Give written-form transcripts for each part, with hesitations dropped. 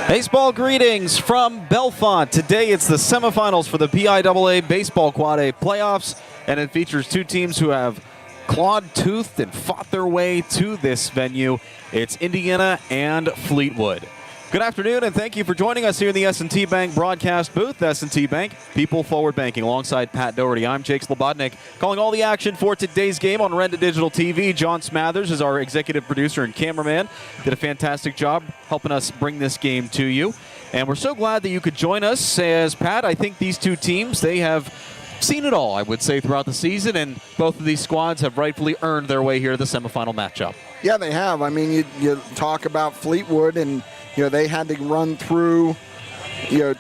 Baseball greetings from Bellefonte. Today it's the semifinals for the PIAA Baseball Quad A playoffs, and it features two teams who have clawed-toothed and fought their way to this venue. It's Indiana and Fleetwood. Good afternoon, and thank you for joining us here in the S&T Bank broadcast booth. S&T Bank, People Forward Banking. Alongside Pat Doherty, I'm Jake Slobodnik, calling all the action for today's game on Renda Digital TV. John Smathers is our executive producer and cameraman. Did a fantastic job helping us bring this game to you. And we're so glad that you could join us, as Pat, I think these two teams, they have seen it all, I would say, throughout the season, and both of these squads have rightfully earned their way here to the semifinal matchup. Yeah, they have. I mean, you talk about Fleetwood, and they had to run through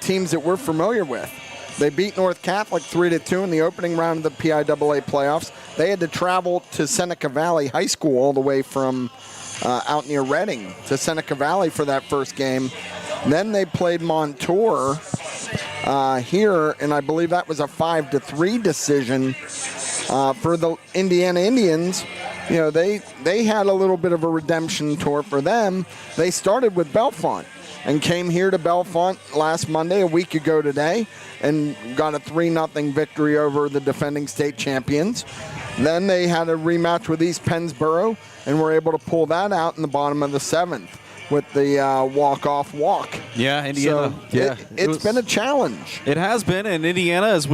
teams that we're familiar with. They beat North Catholic 3-2 in the opening round of the PIAA playoffs. They had to travel to Seneca Valley High School all the way from out near Reading to Seneca Valley for that first game. Then they played Montour here, and I believe that was a 5-3 decision for the Indiana Indians. They had a little bit of a redemption tour for them. They started with Bellefonte and came here to Bellefonte last Monday, a week ago today, and got a 3-0 victory over the defending state champions. Then they had a rematch with East Pennsboro and were able to pull that out in the bottom of the 7th with the walk-off walk. Yeah, Indiana. So it's been a challenge. It has been, and Indiana, as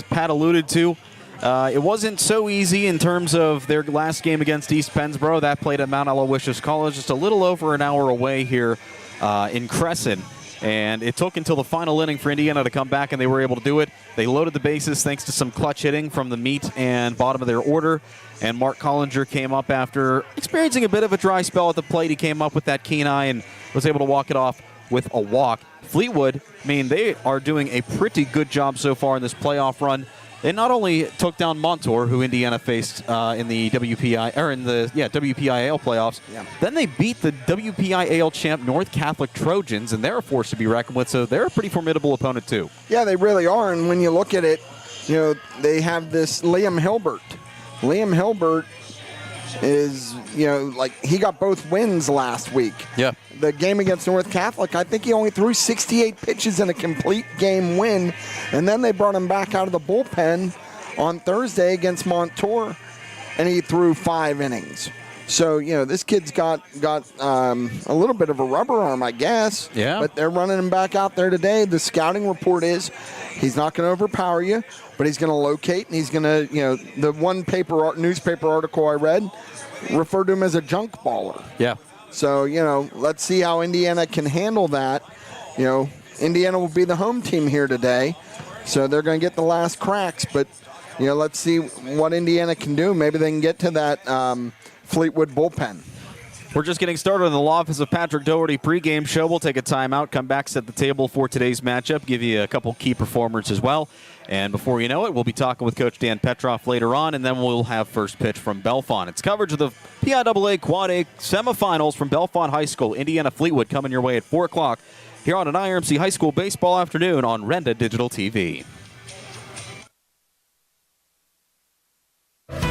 Pat alluded to, it wasn't so easy in terms of their last game against East Pennsboro. That played at Mount Aloysius College, just a little over an hour away here in Crescent. And it took until the final inning for Indiana to come back, and they were able to do it. They loaded the bases thanks to some clutch hitting from the meat and bottom of their order. And Mark Collinger came up after experiencing a bit of a dry spell at the plate. He came up with that keen eye and was able to walk it off with a walk. Fleetwood, they are doing a pretty good job so far in this playoff run. They not only took down Montour, who Indiana faced in the WPIAL playoffs. Yeah. Then they beat the WPIAL champ North Catholic Trojans, and they're a force to be reckoned with. So they're a pretty formidable opponent too. Yeah, they really are. And when you look at it, they have this Liam Hilbert. Liam Hilbert is, he got both wins last week. Yeah. The game against North Catholic, I think he only threw 68 pitches in a complete game win. And then they brought him back out of the bullpen on Thursday against Montour, and he threw 5 innings. So, this kid's got a little bit of a rubber arm, I guess. Yeah. But they're running him back out there today. The scouting report is he's not going to overpower you, but he's going to locate, and he's going to, the one newspaper article I read referred to him as a junk baller. Yeah. So, let's see how Indiana can handle that. Indiana will be the home team here today, so they're going to get the last cracks. But, let's see what Indiana can do. Maybe they can get to that Fleetwood bullpen. We're just getting started on the Law Office of Patrick Doherty pregame show. We'll take a timeout, come back, set the table for today's matchup, give you a couple key performers as well. And before you know it, we'll be talking with Coach Dan Petroff later on, and then we'll have first pitch from Bellefonte. It's coverage of the PIAA Quad A semifinals from Bellefonte High School. Indiana Fleetwood coming your way at 4 o'clock here on an IRMC High School Baseball Afternoon on Renda Digital TV.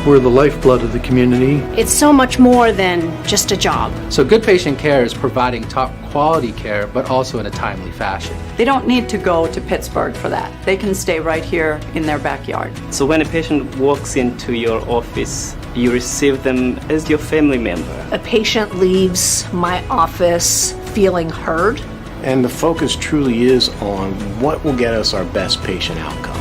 We're the lifeblood of the community. It's so much more than just a job. So good patient care is providing top quality care, but also in a timely fashion. They don't need to go to Pittsburgh for that. They can stay right here in their backyard. So when a patient walks into your office, you receive them as your family member. A patient leaves my office feeling heard. And the focus truly is on what will get us our best patient outcome.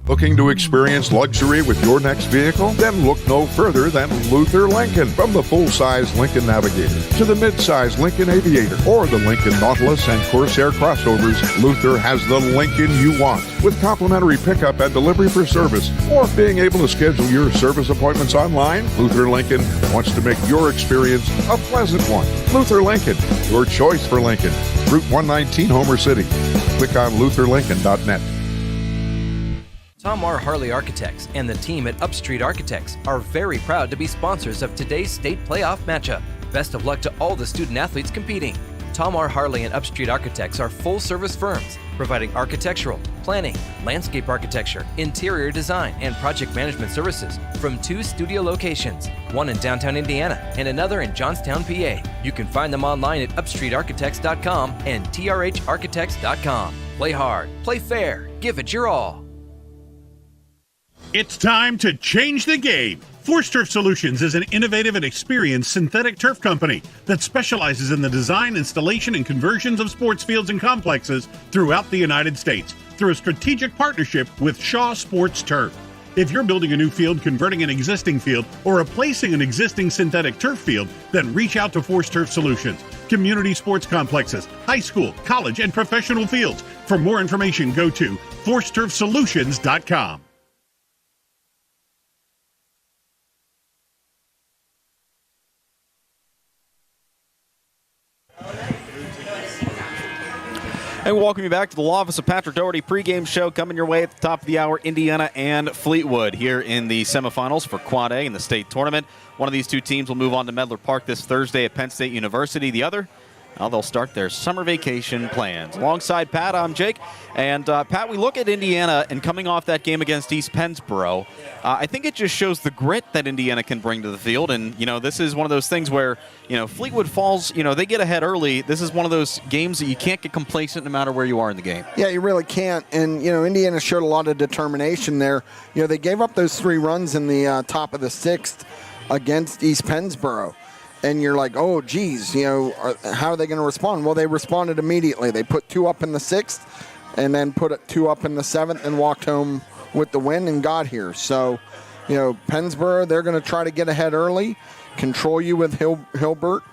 Looking to experience luxury with your next vehicle? Then look no further than Luther Lincoln. From the full-size Lincoln Navigator to the mid-size Lincoln Aviator or the Lincoln Nautilus and Corsair crossovers, Luther has the Lincoln you want. With complimentary pickup and delivery for service or being able to schedule your service appointments online, Luther Lincoln wants to make your experience a pleasant one. Luther Lincoln, your choice for Lincoln. Route 119, Homer City. Click on lutherlincoln.net. Tom R. Harley Architects and the team at Upstreet Architects are very proud to be sponsors of today's state playoff matchup. Best of luck to all the student athletes competing. Tom R. Harley and Upstreet Architects are full-service firms providing architectural, planning, landscape architecture, interior design, and project management services from 2 studio locations, one in downtown Indiana and another in Johnstown, PA. You can find them online at upstreetarchitects.com and trharchitects.com. Play hard, play fair, give it your all. It's time to change the game. Force Turf Solutions is an innovative and experienced synthetic turf company that specializes in the design, installation, and conversions of sports fields and complexes throughout the United States through a strategic partnership with Shaw Sports Turf. If you're building a new field, converting an existing field, or replacing an existing synthetic turf field, then reach out to Force Turf Solutions. Community sports complexes, high school, college, and professional fields. For more information, go to forceturfsolutions.com. And we welcome you back to the Law Office of Patrick Doherty pregame show coming your way at the top of the hour. Indiana and Fleetwood here in the semifinals for Quad A in the state tournament. One of these two teams will move on to Medlar Park this Thursday at Penn State University. The other, well, they'll start their summer vacation plans. Alongside Pat, I'm Jake. And Pat, we look at Indiana and coming off that game against East Pennsboro, I think it just shows the grit that Indiana can bring to the field. And, this is one of those things where, Fleetwood falls, they get ahead early. This is one of those games that you can't get complacent no matter where you are in the game. Yeah, you really can't. And, Indiana showed a lot of determination there. They gave up those 3 runs in the top of the 6th against East Pennsboro. And you're like, oh, geez, how are they going to respond? Well, they responded immediately. They put 2 up in the 6th and then put 2 up in the 7th and walked home with the win and got here. So, Pennsboro, they're going to try to get ahead early, control you with Hilbert,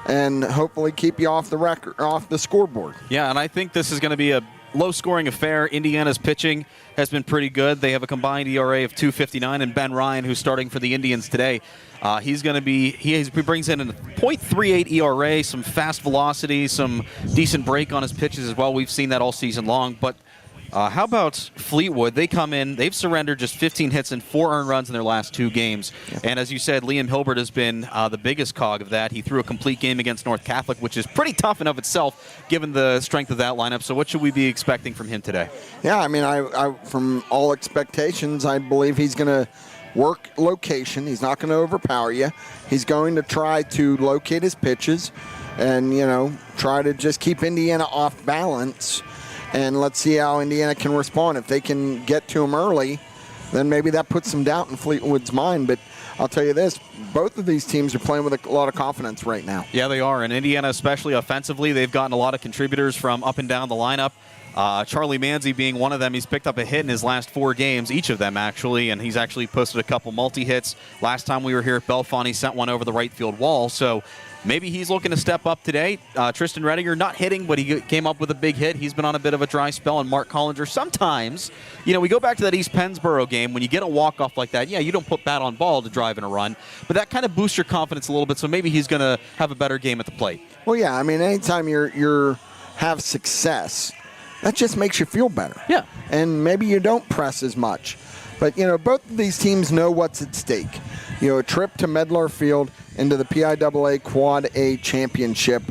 and hopefully keep you off the scoreboard. Yeah, and I think this is going to be a low-scoring affair. Indiana's pitching has been pretty good. They have a combined ERA of 2.59, and Ben Ryan, who's starting for the Indians today, he brings in a .38 ERA, some fast velocity, some decent break on his pitches as well. We've seen that all season long. But how about Fleetwood? They come in, they've surrendered just 15 hits and 4 earned runs in their last 2 games. And as you said, Liam Hilbert has been the biggest cog of that. He threw a complete game against North Catholic, which is pretty tough in of itself, given the strength of that lineup. So what should we be expecting from him today? Yeah, I mean, I from all expectations, I believe he's going to work location. He's not going to overpower you. He's going to try to locate his pitches and, try to just keep Indiana off balance. And let's see how Indiana can respond. If they can get to him early, then maybe that puts some doubt in Fleetwood's mind. But I'll tell you this, both of these teams are playing with a lot of confidence right now. Yeah, they are. And Indiana, especially offensively, they've gotten a lot of contributors from up and down the lineup. Charlie Manzi being one of them. He's picked up a hit in his last 4 games, each of them actually, and he's actually posted a couple multi-hits. Last time we were here at Bellefonte, he sent one over the right field wall. So maybe he's looking to step up today. Tristan Redinger not hitting, but he came up with a big hit. He's been on a bit of a dry spell. And Mark Collinger, sometimes, we go back to that East Pennsboro game. When you get a walk-off like that, you don't put bat on ball to drive in a run, but that kind of boosts your confidence a little bit, so maybe he's going to have a better game at the plate. Well, yeah, I mean, anytime you have success, that just makes you feel better. Yeah. And maybe you don't press as much. But, both of these teams know what's at stake. A trip to Medlar Field into the PIAA Quad A Championship.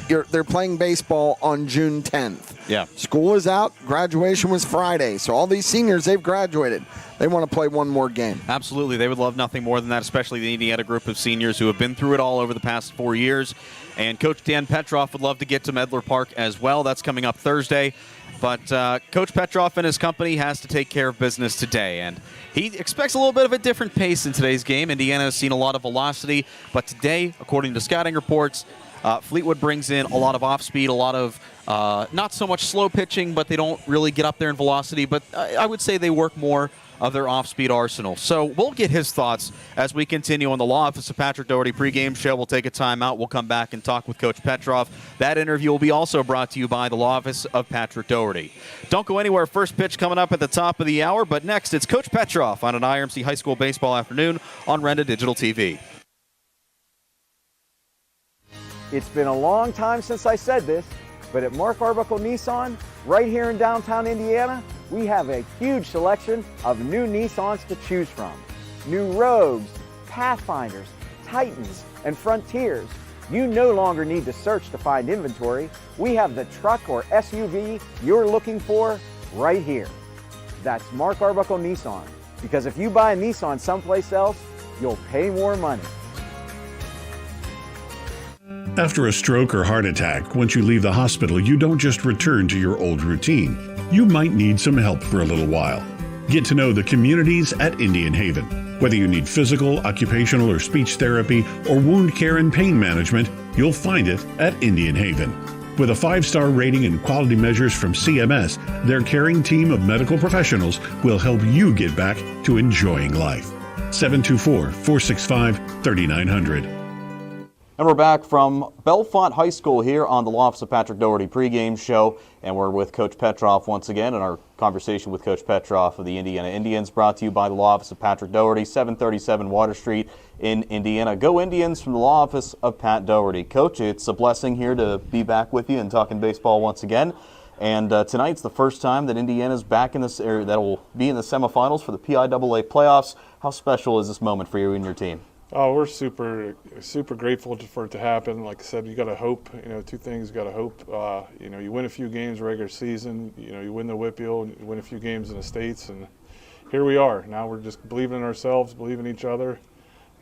They're playing baseball on June 10th. Yeah. School is out. Graduation was Friday. So all these seniors, they've graduated. They want to play one more game. Absolutely. They would love nothing more than that, especially the Indiana group of seniors who have been through it all over the past 4 years. And Coach Dan Petroff would love to get to Medlar Park as well. That's coming up Thursday. But Coach Petroff and his company has to take care of business today. And he expects a little bit of a different pace in today's game. Indiana has seen a lot of velocity. But today, according to scouting reports, Fleetwood brings in a lot of off-speed, a lot of not so much slow pitching, but they don't really get up there in velocity. But I would say they work more of their off-speed arsenal. So we'll get his thoughts as we continue on the Law Office of Patrick Doherty pregame show. We'll take a timeout. We'll come back and talk with Coach Petroff. That interview will be also brought to you by the Law Office of Patrick Doherty. Don't go anywhere. First pitch coming up at the top of the hour. But next, it's Coach Petroff on an IRMC High School Baseball Afternoon on Renda Digital TV. It's been a long time since I said this, but at Mark Arbuckle Nissan, right here in downtown Indiana, we have a huge selection of new Nissans to choose from. New Rogues, Pathfinders, Titans, and Frontiers. You no longer need to search to find inventory. We have the truck or SUV you're looking for right here. That's Mark Arbuckle Nissan, because if you buy a Nissan someplace else, you'll pay more money. After a stroke or heart attack, once you leave the hospital, you don't just return to your old routine. You might need some help for a little while. Get to know the communities at Indian Haven. Whether you need physical, occupational, or speech therapy, or wound care and pain management, you'll find it at Indian Haven. With a 5-star rating and quality measures from CMS, their caring team of medical professionals will help you get back to enjoying life. 724-465-3900. And we're back from Bellefonte High School here on the Law Office of Patrick Doherty pregame show, and we're with Coach Petroff once again, and our conversation with Coach Petroff of the Indiana Indians brought to you by the Law Office of Patrick Doherty, 737 Water Street in Indiana. Go Indians from the Law Office of Pat Doherty. Coach, it's a blessing here to be back with you and talking baseball once again. And tonight's the first time that Indiana's back in this area, that will be in the semifinals for the PIAA playoffs. How special is this moment for you and your team? Oh, we're super grateful for it to happen. Like I said, you got to hope. Two things. You got to hope. You win a few games regular season. You win the WPIAL. You win a few games in the States, and here we are. Now we're just believing in ourselves, believing in each other,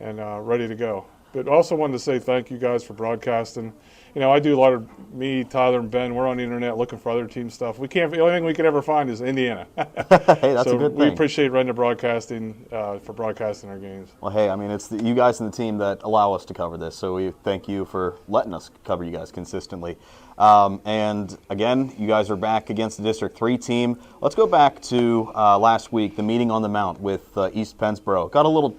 and ready to go. But also wanted to say thank you guys for broadcasting. I do a lot of, me, Tyler, and Ben, we're on the internet looking for other team stuff. The only thing we can ever find is Indiana. Hey, that's a good thing. We appreciate Renda Broadcasting for broadcasting our games. Well, hey, I mean, it's you guys and the team that allow us to cover this, so we thank you for letting us cover you guys consistently. And again, you guys are back against the District 3 team. Let's go back to last week, the meeting on the Mount with East Pennsboro. Got a little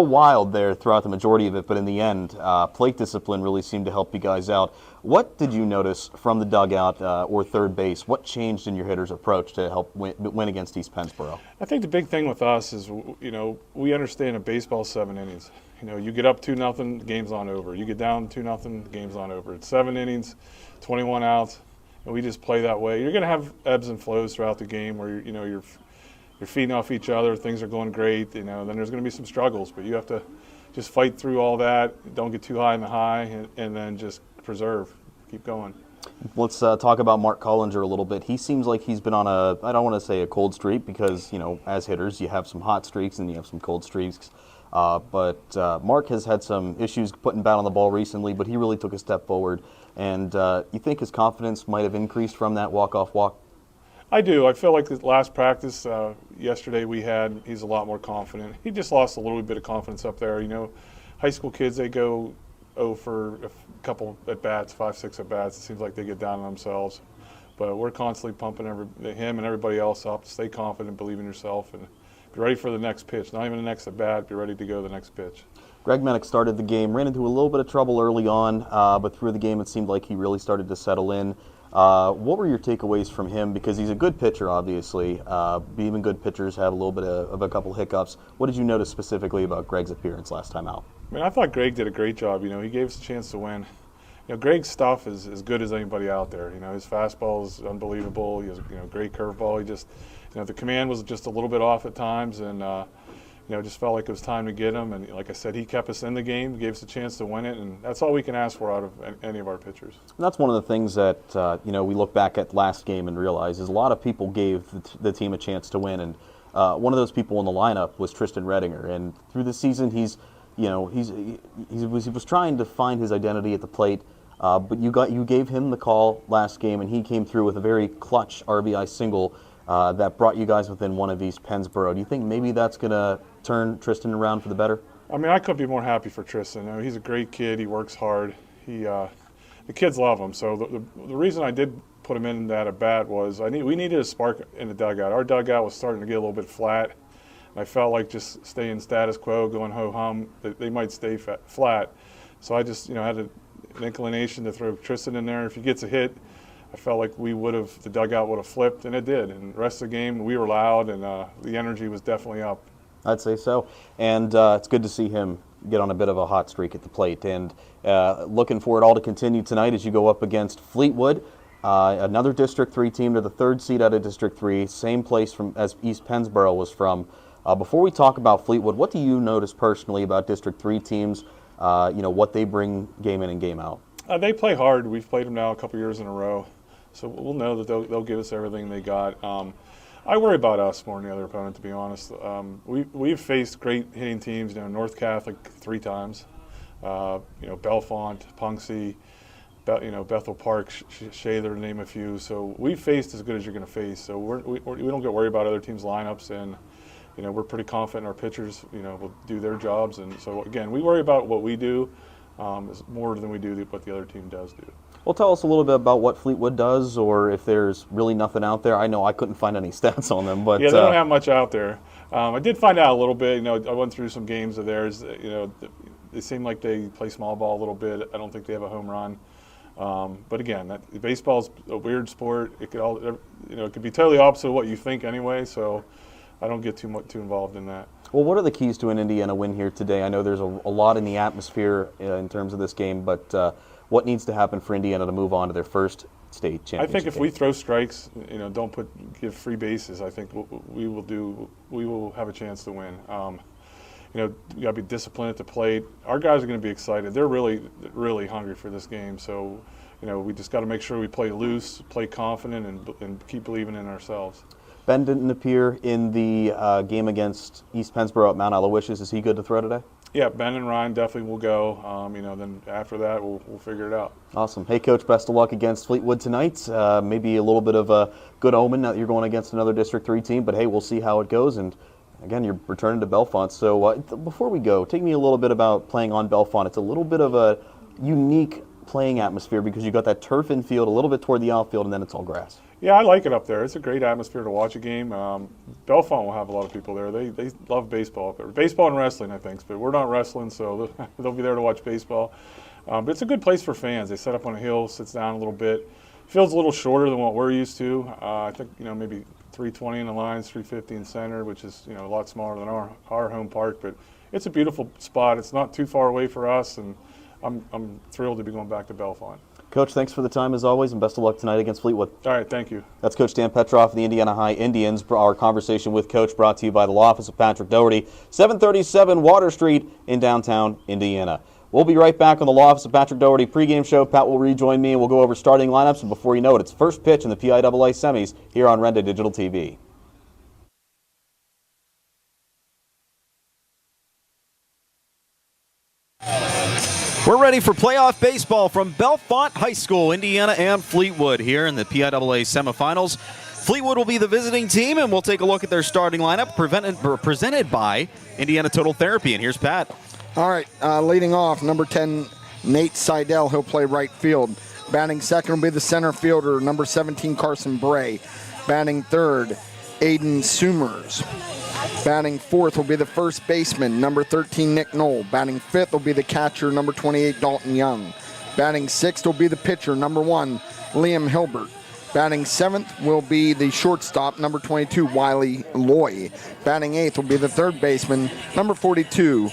wild there throughout the majority of it, but in the end, plate discipline really seemed to help you guys out. What did you notice from the dugout or third base? What changed in your hitter's approach to help win against East Pennsboro? I think the big thing with us is, we understand a baseball 7 innings. You get up 2-0, game's on over. You get down 2-0, game's on over. It's 7 innings, 21 outs, and we just play that way. You're going to have ebbs and flows throughout the game where you're feeding off each other, things are going great, then there's going to be some struggles, but you have to just fight through all that, don't get too high in the high, and then just preserve, keep going. Let's talk about Mark Collinger a little bit. He seems like he's been on I don't want to say a cold streak because, as hitters, you have some hot streaks and you have some cold streaks. But Mark has had some issues putting bat on the ball recently, but he really took a step forward. And you think his confidence might have increased from that walk-off walk? I do. I feel like the last practice yesterday he's a lot more confident. He just lost a little bit of confidence up there. High school kids, they go for a couple at-bats, 5-6 at-bats. It seems like they get down on themselves. But we're constantly pumping him and everybody else up. Stay confident, believe in yourself, and be ready for the next pitch. Not even the next at-bat, be ready to go the next pitch. Greg Mennick started the game, ran into a little bit of trouble early on, but through the game it seemed like he really started to settle in. What were your takeaways from him? Because he's a good pitcher, obviously. Even good pitchers have a little bit of a couple hiccups. What did you notice specifically about Greg's appearance last time out? I thought Greg did a great job. He gave us a chance to win. Greg's stuff is as good as anybody out there. His fastball is unbelievable. He has great curveball. He just, the command was just a little bit off at times, and just felt like it was time to get him. And like I said, he kept us in the game, gave us a chance to win it, and that's all we can ask for out of any of our pitchers. And that's one of the things that we look back at last game and realize is a lot of people gave the team a chance to win, and one of those people in the lineup was Tristan Redinger. And through the season, he was trying to find his identity at the plate. But you gave him the call last game, and he came through with a very clutch RBI single that brought you guys within one of East Pennsboro. Do you think maybe that's going to turn Tristan around for the better? I couldn't be more happy for Tristan. He's a great kid. He works hard. The kids love him. So the reason I did put him in that at bat was we needed a spark in the dugout. Our dugout was starting to get a little bit flat, and I felt like just staying status quo, going ho-hum, they might stay flat. So I just had an inclination to throw Tristan in there. If he gets a hit, I felt like the dugout would have flipped, and it did. And the rest of the game, we were loud, and the energy was definitely up. I'd say so. And it's good to see him get on a bit of a hot streak at the plate. And looking for it all to continue tonight as you go up against Fleetwood, another District 3 team. They're the 3rd seed out of District 3, same place as East Pennsboro was from. Before we talk about Fleetwood, what do you notice personally about District 3 teams, what they bring game in and game out? They play hard. We've played them now a couple years in a row. So we'll know that they'll give us everything they got. I worry about us more than the other opponent, to be honest. We've faced great hitting teams, North Catholic 3 times. Bellefonte, Punxsy, Bethel Park, Shather, to name a few. So we faced as good as you're going to face. So we don't get worried about other teams' lineups, and we're pretty confident our pitchers will do their jobs. And so again, we worry about what we do more than we do what the other team does do. Well, tell us a little bit about what Fleetwood does, or if there's really nothing out there. I know I couldn't find any stats on them, but yeah, they don't have much out there. I did find out a little bit. I went through some games of theirs. They seem like they play small ball a little bit. I don't think they have a home run. But again, baseball's a weird sport. It could it could be totally opposite of what you think anyway. So I don't get too involved in that. Well, what are the keys to an Indiana win here today? I know there's a lot in the atmosphere in terms of this game, but what needs to happen for Indiana to move on to their first state championship? I think if we throw strikes, don't give free bases, I think we will have a chance to win. You got to be disciplined at the plate. Our guys are going to be excited. They're really, really hungry for this game. So, we just got to make sure we play loose, play confident, and keep believing in ourselves. Ben didn't appear in the game against East Pennsboro at Mount Aloysius. Is he good to throw today? Yeah, Ben and Ryan definitely will go. Then after that, we'll figure it out. Awesome. Hey, Coach, best of luck against Fleetwood tonight. Maybe a little bit of a good omen now that you're going against another District 3 team, but hey, we'll see how it goes. And again, you're returning to Bellefonte. So before we go, take me a little bit about playing on Bellefonte. It's a little bit of a unique playing atmosphere because you got that turf infield a little bit toward the outfield, and then it's all grass. Yeah, I like it up there. It's a great atmosphere to watch a game. Bellefonte will have a lot of people there. They love baseball up there. Baseball and wrestling, I think, but we're not wrestling, so they'll be there to watch baseball. But it's a good place for fans. They set up on a hill, sits down a little bit. Field's a little shorter than what we're used to. I think maybe 320 in the lines, 350 in center, which is a lot smaller than our home park. But it's a beautiful spot. It's not too far away for us, and I'm thrilled to be going back to Bellefonte. Coach, thanks for the time as always, and best of luck tonight against Fleetwood. All right, thank you. That's Coach Dan Petroff of the Indiana High Indians. Our conversation with Coach brought to you by the Law Office of Patrick Doherty, 737 Water Street in downtown Indiana. We'll be right back on the Law Office of Patrick Doherty pregame show. Pat will rejoin me, and we'll go over starting lineups. And before you know it, it's first pitch in the PIAA semis here on Renda Digital TV. We're ready for playoff baseball from Bellefonte High School, Indiana and Fleetwood here in the PIAA semifinals. Fleetwood will be the visiting team, and we'll take a look at their starting lineup presented by Indiana Total Therapy. And here's Pat. All right, leading off, number 10, Nate Seidel. He'll play right field. Batting second will be the center fielder, number 17, Carson Bray. Batting third, Aiden Summers. Batting fourth will be the first baseman, number 13, Nick Knoll. Batting fifth will be the catcher, number 28, Dalton Young. Batting sixth will be the pitcher, number 1, Liam Hilbert. Batting seventh will be the shortstop, number 22, Wiley Loy. Batting eighth will be the third baseman, number 42,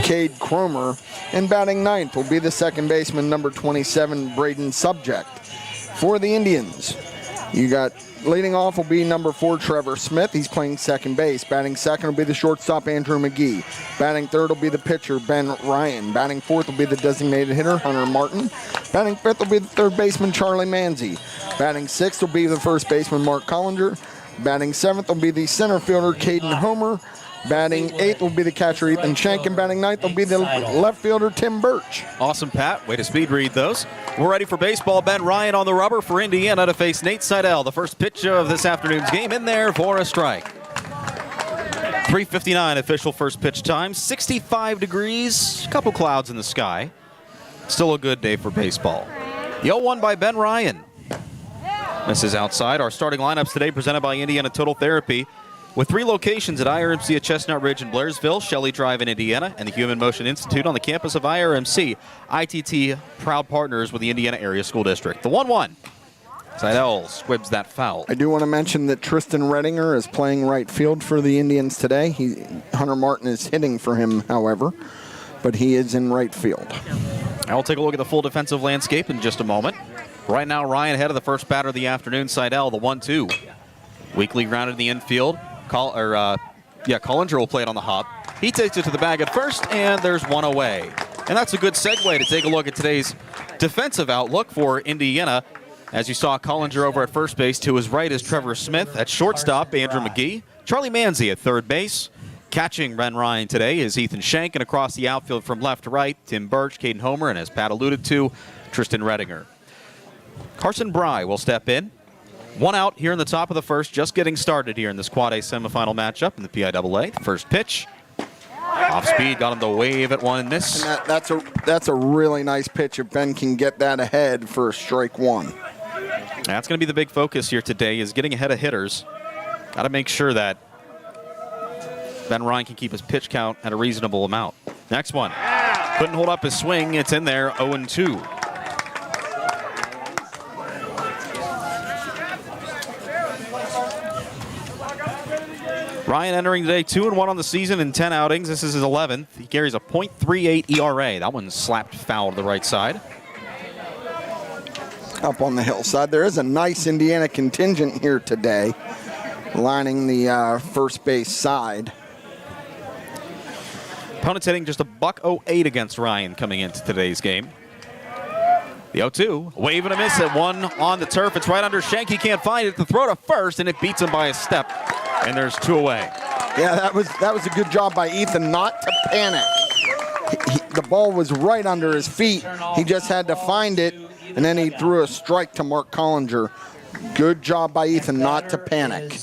Cade Cromer. And batting ninth will be the second baseman, number 27, Braden Subject. For the Indians, you got leading off will be number 4, Trevor Smith. He's playing second base. Batting second will be the shortstop, Andrew McGee. Batting third will be the pitcher, Ben Ryan. Batting fourth will be the designated hitter, Hunter Martin. Batting fifth will be the third baseman, Charlie Manzi. Batting sixth will be the first baseman, Mark Collinger. Batting seventh will be the center fielder, Caden Homer. Batting eighth will be the catcher, Ethan Schenk. And batting ninth will be the left fielder, Tim Birch. Awesome, Pat. Way to speed read those. We're ready for baseball. Ben Ryan on the rubber for Indiana to face Nate Seidel. The first pitch of this afternoon's game in there for a strike. 3:59 official first pitch time. 65 degrees, a couple clouds in the sky. Still a good day for baseball. The 0-1 by Ben Ryan. This is outside. Our starting lineups today presented by Indiana Total Therapy. With 3 locations at IRMC at Chestnut Ridge in Blairsville, Shelley Drive in Indiana, and the Human Motion Institute on the campus of IRMC. ITT, proud partners with the Indiana Area School District. The 1-1. Seidel squibs that foul. I do want to mention that Tristan Redinger is playing right field for the Indians today. Hunter Martin is hitting for him, however, but he is in right field. I'll take a look at the full defensive landscape in just a moment. Right now, Ryan ahead of the first batter of the afternoon, Seidel, the 1-2. Weakly grounded in the infield. Collinger will play it on the hop. He takes it to the bag at first, and there's one away. And that's a good segue to take a look at today's defensive outlook for Indiana. As you saw, Collinger over at first base. To his right is Trevor Smith. At shortstop, Andrew McGee. Charlie Manzi at third base. Catching Ben Ryan today is Ethan Shank, and across the outfield from left to right, Tim Birch, Caden Homer, and as Pat alluded to, Tristan Redinger. Carson Bry will step in. 1 out here in the top of the first, just getting started here in this Quad A semifinal matchup in the PIAA. The first pitch. Off speed, got him to wave at one and miss. And that's a really nice pitch if Ben can get that ahead for strike one. That's going to be the big focus here today, is getting ahead of hitters. Got to make sure that Ben Ryan can keep his pitch count at a reasonable amount. Next one. Couldn't hold up his swing. It's in there, 0-2. Ryan entering today 2-1 on the season in 10 outings. This is his 11th. He carries a .38 ERA. That one slapped foul to the right side. Up on the hillside, there is a nice Indiana contingent here today, lining the first base side. Opponent's hitting just a .08 against Ryan coming into today's game. The 0-2, wave and a miss at one on the turf. It's right under Shank. He can't find it. The throw to first, and it beats him by a step. And there's 2 away. Yeah, that was a good job by Ethan not to panic. The ball was right under his feet. He just had to find it, and then he threw a strike to Mark Collinger. Good job by Ethan not to panic.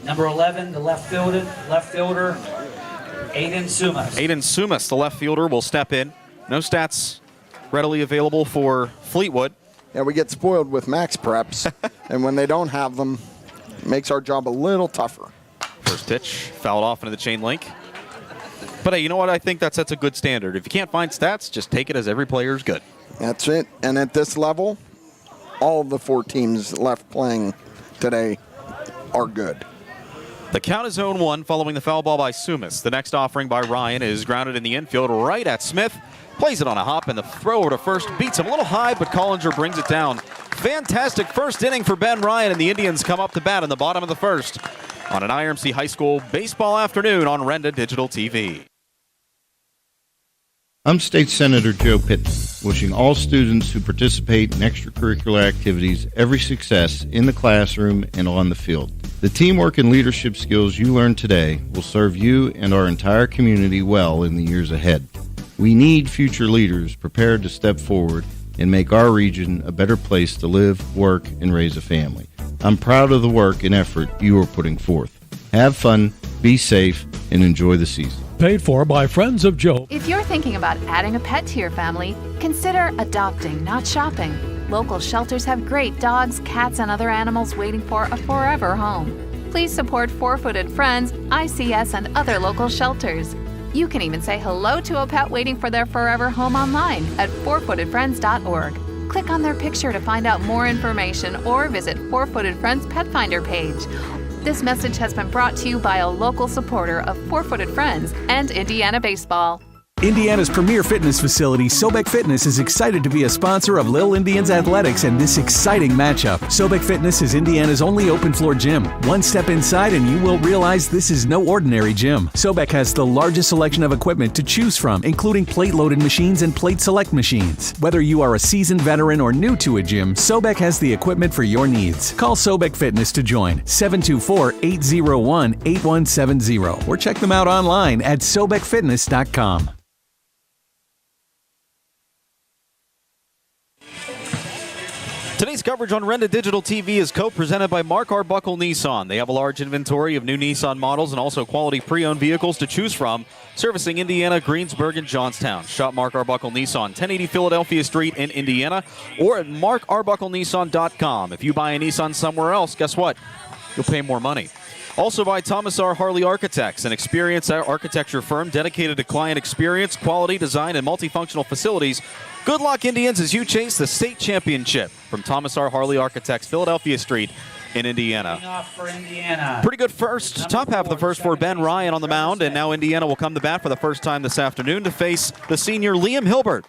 Number 11, the left fielder, Aiden Sumas. Aiden Sumas, the left fielder, will step in. No stats readily available for Fleetwood. Yeah, we get spoiled with max preps, and when they don't have them, it makes our job a little tougher. First pitch, fouled off into the chain link. But hey, you know what? I think that sets a good standard. If you can't find stats, just take it as every player is good. That's it. And at this level, all of the 4 teams left playing today are good. The count is 0-1 following the foul ball by Sumas. The next offering by Ryan is grounded in the infield right at Smith. Plays it on a hop, and the throw over to first beats him a little high, but Collinger brings it down. Fantastic first inning for Ben Ryan, and the Indians come up to bat in the bottom of the first on an IRMC High School baseball afternoon on Renda Digital TV. I'm State Senator Joe Pitton, wishing all students who participate in extracurricular activities every success in the classroom and on the field. The teamwork and leadership skills you learn today will serve you and our entire community well in the years ahead. We need future leaders prepared to step forward and make our region a better place to live, work, and raise a family. I'm proud of the work and effort you are putting forth. Have fun, be safe, and enjoy the season. Paid for by Friends of Joe. If you're thinking about adding a pet to your family, consider adopting, not shopping. Local shelters have great dogs, cats, and other animals waiting for a forever home. Please support Four-Footed Friends, ICS, and other local shelters. You can even say hello to a pet waiting for their forever home online at fourfootedfriends.org. Click on their picture to find out more information or visit Four-Footed Friends Pet Finder page. This message has been brought to you by a local supporter of Four-Footed Friends and Indiana Baseball. Indiana's premier fitness facility, Sobek Fitness, is excited to be a sponsor of Lil Indians Athletics and this exciting matchup. Sobek Fitness is Indiana's only open-floor gym. One step inside and you will realize this is no ordinary gym. Sobek has the largest selection of equipment to choose from, including plate-loaded machines and plate select machines. Whether you are a seasoned veteran or new to a gym, Sobek has the equipment for your needs. Call Sobek Fitness to join, 724-801-8170, or check them out online at sobekfitness.com. Today's coverage on Renda Digital TV is co-presented by Mark Arbuckle Nissan. They have a large inventory of new Nissan models and also quality pre-owned vehicles to choose from, servicing Indiana, Greensburg, and Johnstown. Shop Mark Arbuckle Nissan, 1080 Philadelphia Street in Indiana, or at markarbucklenissan.com. If you buy a Nissan somewhere else, guess what? You'll pay more money. Also by Thomas R. Harley Architects, an experienced architecture firm dedicated to client experience, quality, design, and multifunctional facilities. Good luck, Indians, as you chase the state championship from Thomas R. Harley Architects, Philadelphia Street in Indiana. Pretty good first, top half of the first for Ben Ryan on the mound, and now Indiana will come to bat for the first time this afternoon to face the senior Liam Hilbert.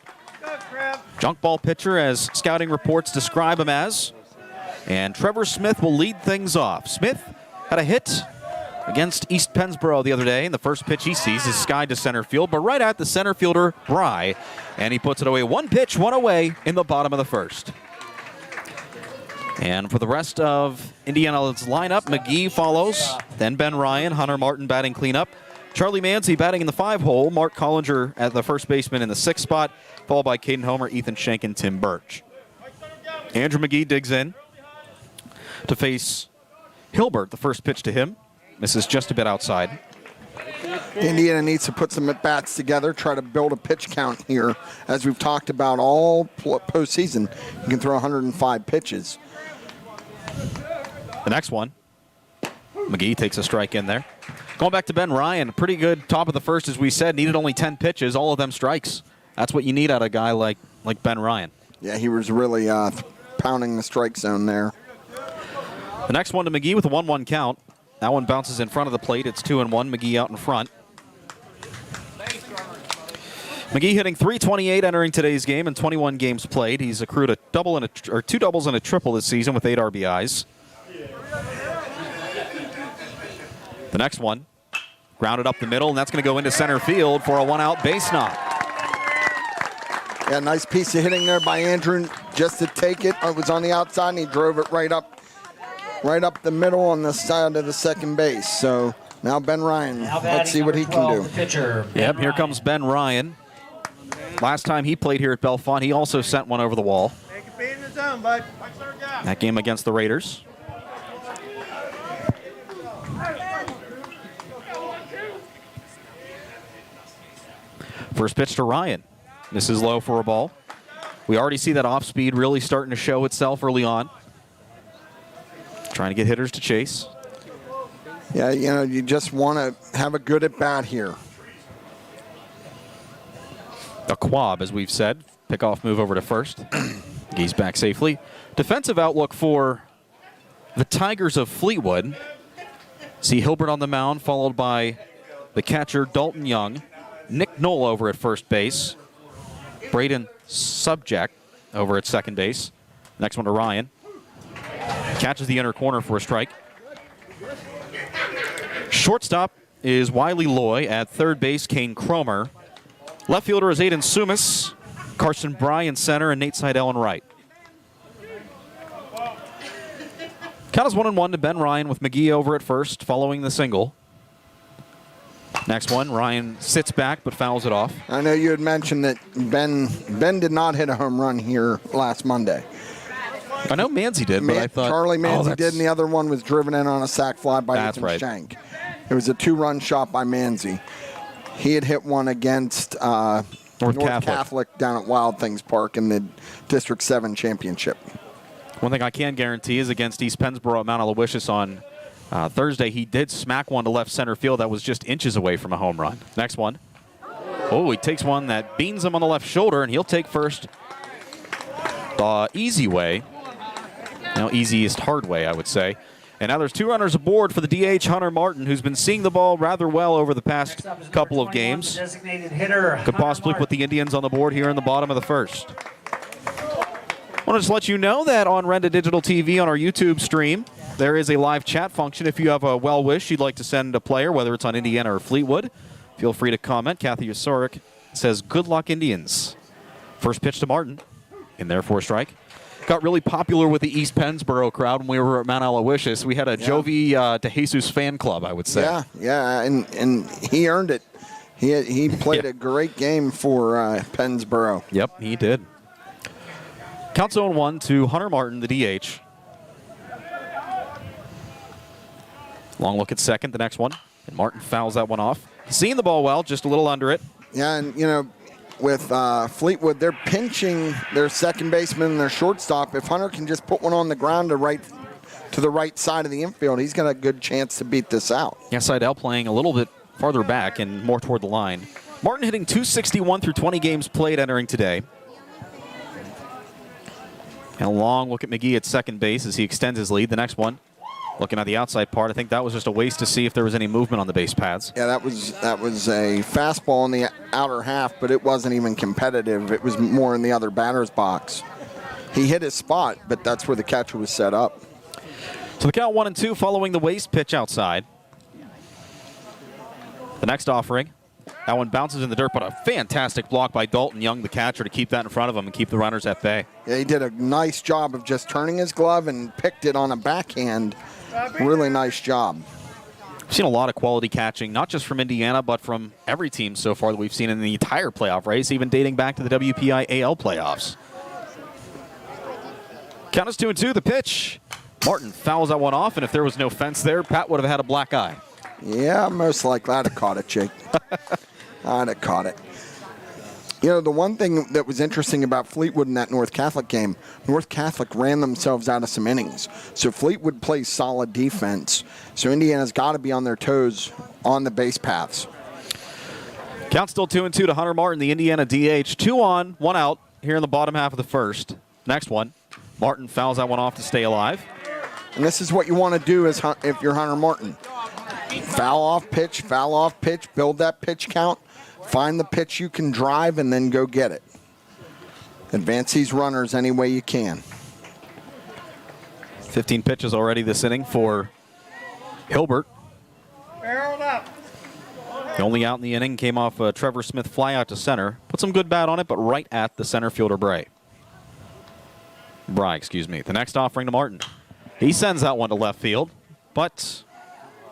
Junk ball pitcher, as scouting reports describe him as. And Trevor Smith will lead things off. Smith had a hit against East Pennsboro the other day, and the first pitch he sees is skied to center field, but right at the center fielder, Bry, and he puts it away. One pitch, one away in the bottom of the first. And for the rest of Indiana's lineup, McGee follows, then Ben Ryan, Hunter Martin batting cleanup, Charlie Manzi batting in the 5 hole. Mark Collinger at the first baseman in the 6th spot, followed by Caden Homer, Ethan Schenk, and Tim Birch. Andrew McGee digs in to face Hilbert. The first pitch to him misses just a bit outside. Indiana needs to put some at-bats together, try to build a pitch count here. As we've talked about all postseason, you can throw 105 pitches. The next one, McGee takes a strike in there. Going back to Ben Ryan, pretty good top of the first, as we said. Needed only 10 pitches, all of them strikes. That's what you need out of a guy like Ben Ryan. Yeah, he was really pounding the strike zone there. The next one to McGee with a 1-1 count. That one bounces in front of the plate. It's 2-1. McGee out in front. McGee hitting .328 entering today's game in 21 games played. He's accrued a double and two doubles and a triple this season with 8 RBIs. The next one, grounded up the middle, and that's going to go into center field for a 1-out base knock. Yeah, nice piece of hitting there by Andrew just to take it. It was on the outside, and he drove it right up the middle on the side of the second base. So now Ben Ryan, let's see what he can do. Yep, here comes Ben Ryan. Last time he played here at Bellefonte, he also sent one over the wall. That game against the Raiders. First pitch to Ryan. This is low for a ball. We already see that off speed really starting to show itself early on. Trying to get hitters to chase. Yeah, you just want to have a good at-bat here. A quab, as we've said. Pickoff move over to first. He's back safely. Defensive outlook for the Tigers of Fleetwood. See Hilbert on the mound, followed by the catcher Dalton Young. Nick Knoll over at first base. Braden Subject over at second base. Next one to Ryan. Catches the inner corner for a strike. Shortstop is Wiley Loy. At third base, Kane Cromer. Left fielder is Aiden Sumas. Carson Bryan center, and Nate Seidel in right. Count is 1-1 to Ben Ryan with McGee over at first, following the single. Next one, Ryan sits back but fouls it off. I know you had mentioned that Ben did not hit a home run here last Monday. I know Manzi did, but I thought Charlie Manzi did, and the other one was driven in on a sac fly by Ethan Schenk. It was a 2-run shot by Manzi. He had hit one against North Catholic down at Wild Things Park in the District 7 championship. One thing I can guarantee is against East Pennsboro at Mount Aloysius on Thursday, he did smack one to left center field that was just inches away from a home run. Next one. Oh, he takes one that beans him on the left shoulder, and he'll take first the easy way. Now easiest hard way, I would say. And now there's 2 runners aboard for the DH, Hunter Martin, who's been seeing the ball rather well over the past couple of games. Could possibly put the Indians on the board here in the bottom of the first. I want to just let you know that on Renda Digital TV on our YouTube stream, there is a live chat function. If you have a well wish you'd like to send a player, whether it's on Indiana or Fleetwood, feel free to comment. Kathy Osoric says, "Good luck, Indians." First pitch to Martin, in there for a strike. Got really popular with the East Pennsboro crowd when we were at Mount Aloysius. We had a Jovi de Jesus fan club, I would say. Yeah, and he earned it. He played a great game for Pennsboro. Yep, he did. Count 0-1 to Hunter Martin, the DH. Long look at second, the next one. And Martin fouls that one off. Seeing the ball well, just a little under it. Yeah, and, with Fleetwood, they're pinching their second baseman and their shortstop. If Hunter can just put one on the ground to the right side of the infield, he's got a good chance to beat this out. Yeah, Seidel playing a little bit farther back and more toward the line. Martin hitting .261 through 20 games played entering today. And a long look at McGee at second base as he extends his lead. The next one, looking at the outside part, I think that was just a waste to see if there was any movement on the base pads. Yeah, that was a fastball in the outer half, but it wasn't even competitive. It was more in the other batter's box. He hit his spot, but that's where the catcher was set up. So the count 1-2 following the waste pitch outside. The next offering. That one bounces in the dirt, but a fantastic block by Dalton Young, the catcher, to keep that in front of him and keep the runners at bay. Yeah, he did a nice job of just turning his glove and picked it on a backhand. Really nice job. We've seen a lot of quality catching, not just from Indiana, but from every team so far that we've seen in the entire playoff race, even dating back to the WPIAL playoffs. Count is 2-2, the pitch. Martin fouls that one off, and if there was no fence there, Pat would have had a black eye. Yeah, most likely. I'd have caught it, Jake. I'd have caught it. You know, the one thing that was interesting about Fleetwood in that North Catholic game, North Catholic ran themselves out of some innings. So Fleetwood plays solid defense. So Indiana's got to be on their toes on the base paths. Count still 2-2 to Hunter Martin, the Indiana DH. 2 on, 1 out here in the bottom half of the first. Next one, Martin fouls that one off to stay alive. And this is what you want to do as if you're Hunter Martin. Foul off pitch, build that pitch count, find the pitch you can drive, and then go get it. Advance these runners any way you can. 15 pitches already this inning for Hilbert. The only out in the inning came off a Trevor Smith fly out to center. Put some good bat on it, but right at the center fielder Bry. The next offering to Martin. He sends that one to left field, but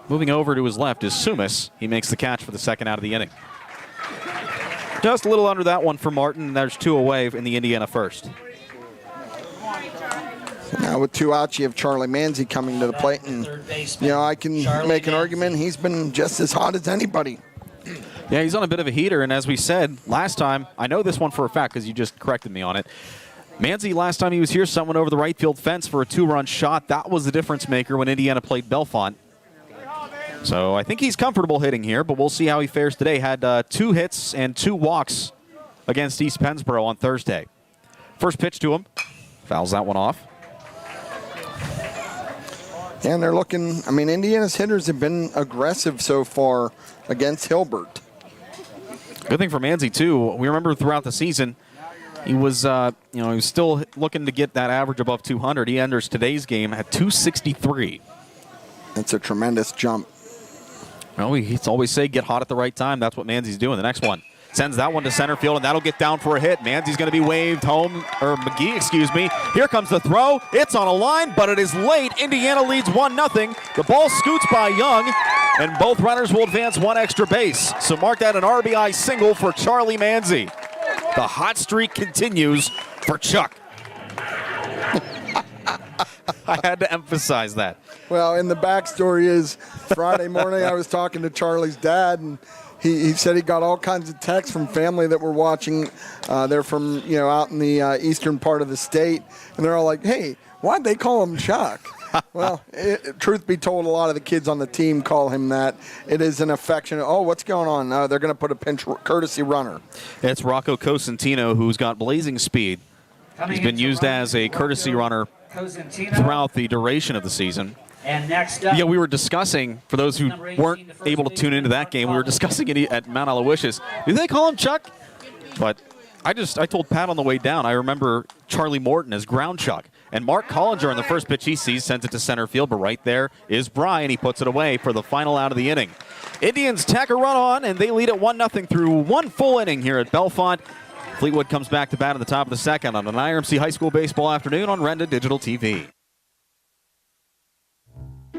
moving over to his left is Sumas. He makes the catch for the second out of the inning. Just a little under that one for Martin. There's 2 away in the Indiana first. Now with 2 outs, you have Charlie Manzi coming to the plate, and I can make an argument he's been just as hot as anybody. Yeah, he's on a bit of a heater, and as we said last time, I know this one for a fact because you just corrected me on it. Manzi, last time he was here, someone over the right field fence for a 2-run shot. That was the difference maker when Indiana played Bellefonte. So I think he's comfortable hitting here, but we'll see how he fares today. Had 2 hits and 2 walks against East Pennsboro on Thursday. First pitch to him. Fouls that one off. And they're looking, Indiana's hitters have been aggressive so far against Hilbert. Good thing for Manzi, too. We remember throughout the season, he was, he was still looking to get that average above 200. He enters today's game at 263. That's a tremendous jump. Well, we always say get hot at the right time. That's what Manzi's doing. The next one sends that one to center field, and that'll get down for a hit. Manzi's going to be waved home, or McGee, excuse me. Here comes the throw. It's on a line, but it is late. Indiana leads 1-0. The ball scoots by Young, and both runners will advance 1 extra base. So mark that an RBI single for Charlie Manzi. The hot streak continues for Chuck. I had to emphasize that. Well, and the backstory is Friday morning I was talking to Charlie's dad, and he said he got all kinds of texts from family that were watching. They're from, out in the eastern part of the state, and they're all like, hey, why'd they call him Chuck? Well, truth be told, a lot of the kids on the team call him that. It is an affectionate, what's going on? No, they're going to put a pinch courtesy runner. It's Rocco Cosentino, who's got blazing speed. He's been used as a courtesy runner throughout the duration of the season. And next up, we were discussing, for those who weren't able to tune into that game, we were discussing it at Mount Aloysius. Do they call him Chuck? But I told Pat on the way down, I remember Charlie Morton as Ground Chuck. And Mark Collinger on the first pitch he sees sends it to center field, but right there is Brian. He puts it away for the final out of the inning. Indians tack a run on, and they lead at 1-0 through 1 full inning here at Bellefonte. Fleetwood comes back to bat at the top of the second on an IRMC High School Baseball afternoon on Renda Digital TV.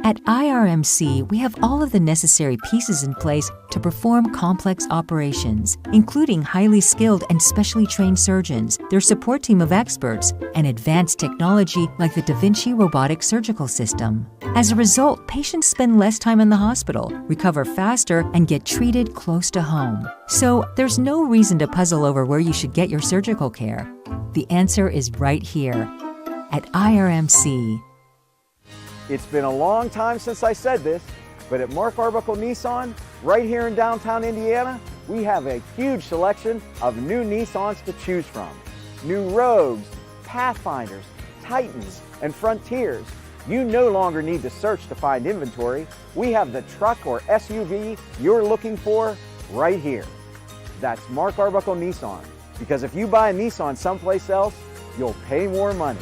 At IRMC, we have all of the necessary pieces in place to perform complex operations, including highly skilled and specially trained surgeons, their support team of experts, and advanced technology like the Da Vinci robotic surgical system. As a result, patients spend less time in the hospital, recover faster, and get treated close to home. So there's no reason to puzzle over where you should get your surgical care. The answer is right here at IRMC. It's been a long time since I said this, but at Mark Arbuckle Nissan, right here in downtown Indiana, we have a huge selection of new Nissans to choose from. New Rogues, Pathfinders, Titans, and Frontiers. You no longer need to search to find inventory. We have the truck or SUV you're looking for right here. That's Mark Arbuckle Nissan, because if you buy a Nissan someplace else, you'll pay more money.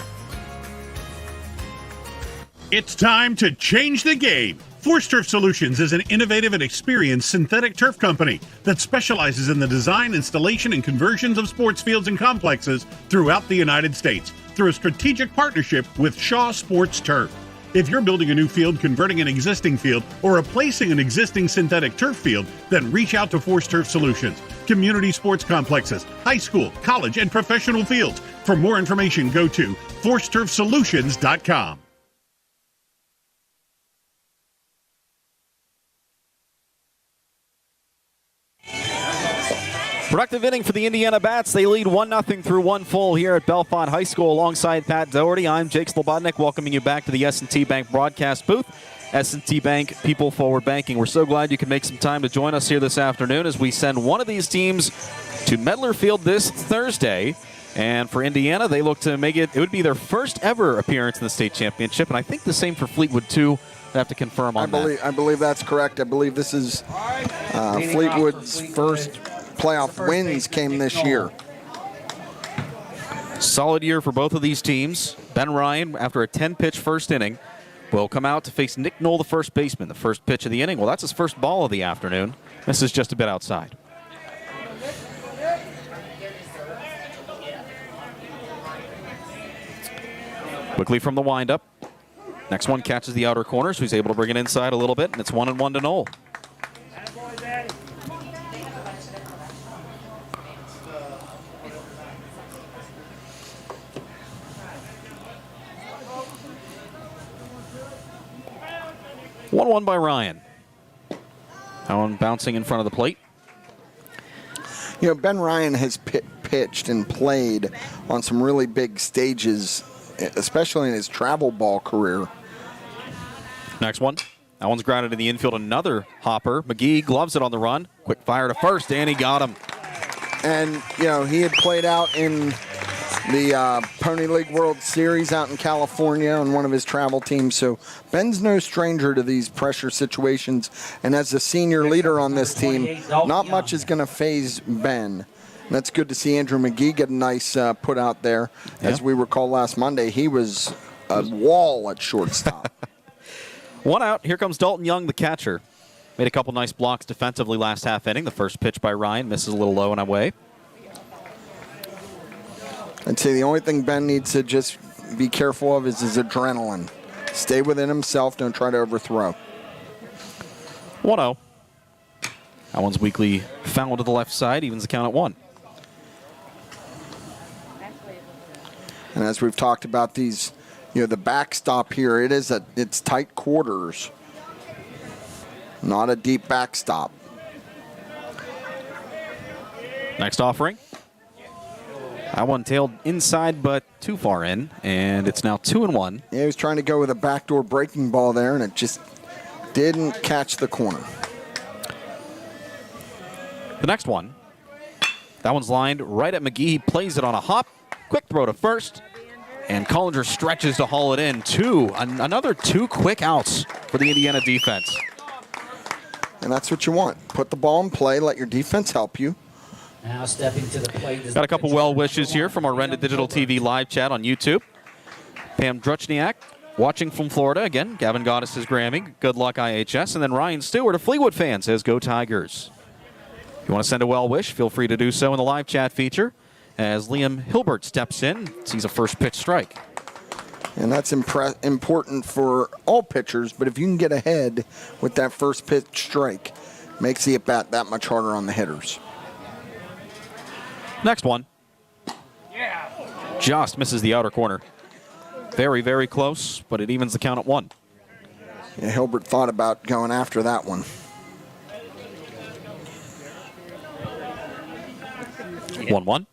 It's time to change the game. Force Turf Solutions is an innovative and experienced synthetic turf company that specializes in the design, installation, and conversions of sports fields and complexes throughout the United States through a strategic partnership with Shaw Sports Turf. If you're building a new field, converting an existing field, or replacing an existing synthetic turf field, then reach out to Force Turf Solutions. Community sports complexes, high school, college, and professional fields. For more information, go to forceturfsolutions.com. Productive inning for the Indiana Bats. They lead 1-0 through one full here at Bellefonte High School alongside Pat Doherty. I'm Jake Slobodnik, welcoming you back to the S&T Bank broadcast booth. S&T Bank, People Forward Banking. We're so glad you can make some time to join us here this afternoon as we send one of these teams to Medler Field this Thursday. And for Indiana, they look to make it would be their first ever appearance in the state championship. And I think the same for Fleetwood, too. I have to confirm on that. I believe that's correct. I believe this is Fleetwood's first playoff wins came this year. Solid year for both of these teams. Ben Ryan, after a 10-pitch first inning, will come out to face Nick Knoll, the first baseman. The first pitch of the inning. Well, that's his first ball of the afternoon. This is just a bit outside. Quickly from the windup. Next one catches the outer corner, so he's able to bring it inside a little bit, and it's 1-1 to Knoll. One by Ryan. That one bouncing in front of the plate. You know, Ben Ryan has pitched and played on some really big stages, especially in his travel ball career. Next one. That one's grounded in the infield. Another hopper. McGee gloves it on the run. Quick fire to first, and he got him. And, you know, he had played out in the Pony League World Series out in California on one of his travel teams. So Ben's no stranger to these pressure situations. And as the senior leader on this team, not much is going to phase Ben. And that's good to see Andrew McGee get a nice put out there. As we recall last Monday, he was a wall at shortstop. One out. Here comes Dalton Young, the catcher. Made a couple nice blocks defensively last half inning. The first pitch by Ryan misses a little low and away. I'd say the only thing Ben needs to just be careful of is his adrenaline. Stay within himself. Don't try to overthrow. 1-0. That one's weakly fouled to the left side. Evens the count at 1. And as we've talked about these, you know, the backstop here, it's tight quarters. Not a deep backstop. Next offering. That one tailed inside, but too far in, and it's now 2-1. Yeah, he was trying to go with a backdoor breaking ball there, and it just didn't catch the corner. The next one. That one's lined right at McGee. He plays it on a hop. Quick throw to first, and Collinger stretches to haul it in. Another two quick outs for the Indiana defense. And that's what you want. Put the ball in play, let your defense help you. Now stepping to the plate. Got a couple well wishes here from our Renda Digital TV live chat on YouTube. Pam Druchniak watching from Florida. Again, Gavin Goddess is Grammy. Good luck, IHS. And then Ryan Stewart, a Fleetwood fan, says go Tigers. If you want to send a well wish, feel free to do so in the live chat feature as Liam Hilbert steps in, sees a first pitch strike. And that's important for all pitchers, but if you can get ahead with that first pitch strike, makes the at-bat that much harder on the hitters. Next one. Just misses the outer corner. Very, very close, but it evens the count at 1. Yeah, Hilbert thought about going after that one. 1-1.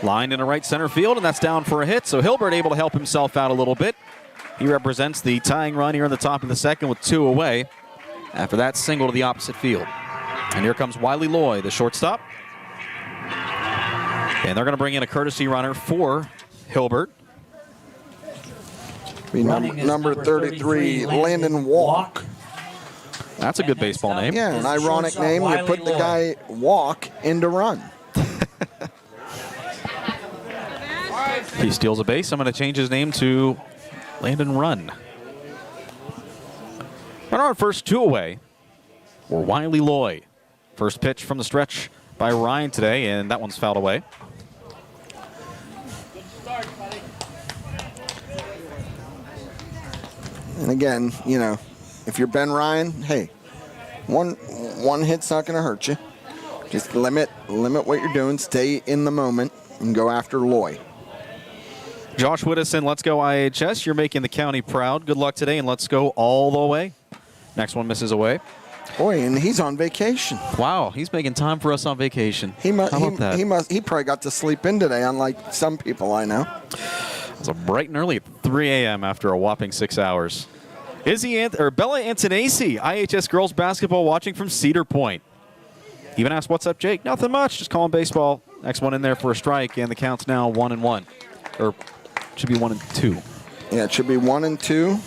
Line in a right center field, and that's down for a hit. So Hilbert able to help himself out a little bit. He represents the tying run here in the top of the second with 2 away. After that single to the opposite field. And here comes Wiley Loy, the shortstop. And they're going to bring in a courtesy runner for Hilbert. Number 33, Landon Walk. That's a good baseball name. Yeah, an ironic name. You put the guy Walk into run. He steals a base. I'm going to change his name to Landon Run. On our first 2 away were Wiley Loy. First pitch from the stretch by Ryan today, and that one's fouled away. And again, if you're Ben Ryan, hey, one hit's not going to hurt you. Just limit what you're doing, stay in the moment, and go after Loy. Josh Whittison, let's go IHS. You're making the county proud. Good luck today, and let's go all the way. Next one misses away. Boy, and he's on vacation. Wow, he's making time for us on vacation. He probably got to sleep in today, unlike some people I know. It was bright and early at 3 a.m. after a whopping 6 hours. Bella Antonacci, IHS girls basketball, watching from Cedar Point. Even asked, "What's up, Jake?" Nothing much, just calling baseball. Next one in there for a strike, and the count's now 1-1, or should be 1-2. Yeah, it should be 1-2.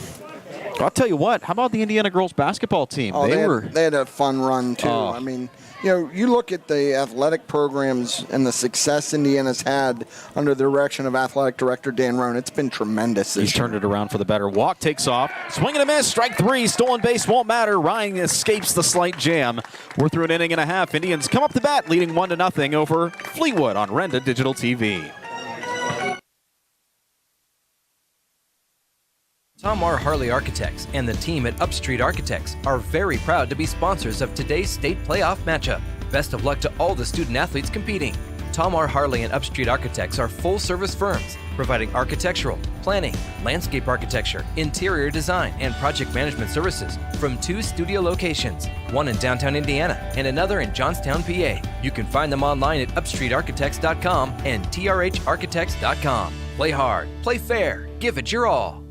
I'll tell you what. How about the Indiana girls basketball team? Oh, they had a fun run too. I mean, you look at the athletic programs and the success Indiana's had under the direction of athletic director Dan Roan. It's been tremendous. He's turned it around for the better. Walk takes off. Swing and a miss. Strike three. Stolen base won't matter. Ryan escapes the slight jam. We're through an inning and a half. Indians come up the bat, leading 1-0 over Fleetwood on Renda Digital TV. Tom R. Harley Architects and the team at Upstreet Architects are very proud to be sponsors of today's state playoff matchup. Best of luck to all the student athletes competing. Tom R. Harley and Upstreet Architects are full-service firms providing architectural, planning, landscape architecture, interior design, and project management services from 2 studio locations, one in downtown Indiana and another in Johnstown, PA. You can find them online at upstreetarchitects.com and trharchitects.com. Play hard, play fair, give it your all.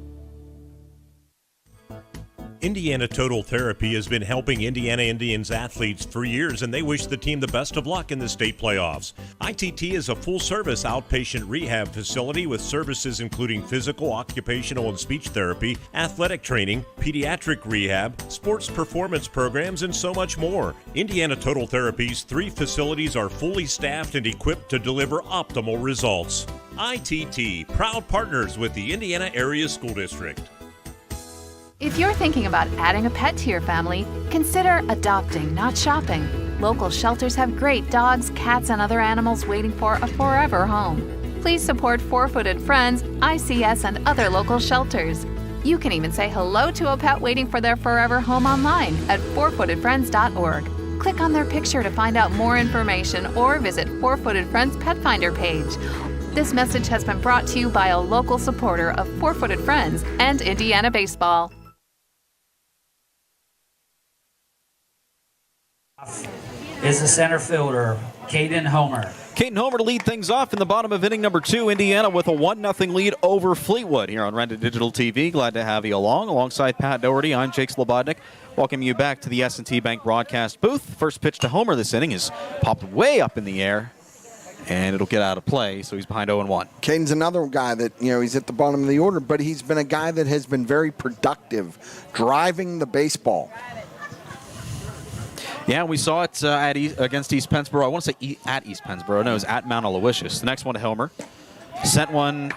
Indiana Total Therapy has been helping Indiana Indians athletes for years, and they wish the team the best of luck in the state playoffs. ITT is a full-service outpatient rehab facility with services including physical, occupational, and speech therapy, athletic training, pediatric rehab, sports performance programs, and so much more. Indiana Total Therapy's 3 facilities are fully staffed and equipped to deliver optimal results. ITT, proud partners with the Indiana Area School District. If you're thinking about adding a pet to your family, consider adopting, not shopping. Local shelters have great dogs, cats, and other animals waiting for a forever home. Please support Four-Footed Friends, ICS, and other local shelters. You can even say hello to a pet waiting for their forever home online at fourfootedfriends.org. Click on their picture to find out more information or visit Four-Footed Friends Pet Finder page. This message has been brought to you by a local supporter of Four-Footed Friends and Indiana baseball. Is the center fielder, Caden Homer. Caden Homer to lead things off in the bottom of inning number 2. Indiana with a 1-0 lead over Fleetwood here on Renda Digital TV. Glad to have you alongside Pat Doherty. I'm Jake Slobodnik. Welcome you back to the S&T Bank broadcast booth. First pitch to Homer this inning is popped way up in the air, and it'll get out of play, so he's behind 0-1. Caden's another guy that, he's at the bottom of the order, but he's been a guy that has been very productive, driving the baseball. Yeah, we saw it against East Pennsboro. I want to say at East Pennsboro. No, it was at Mount Aloysius. The next one to Homer. Sent one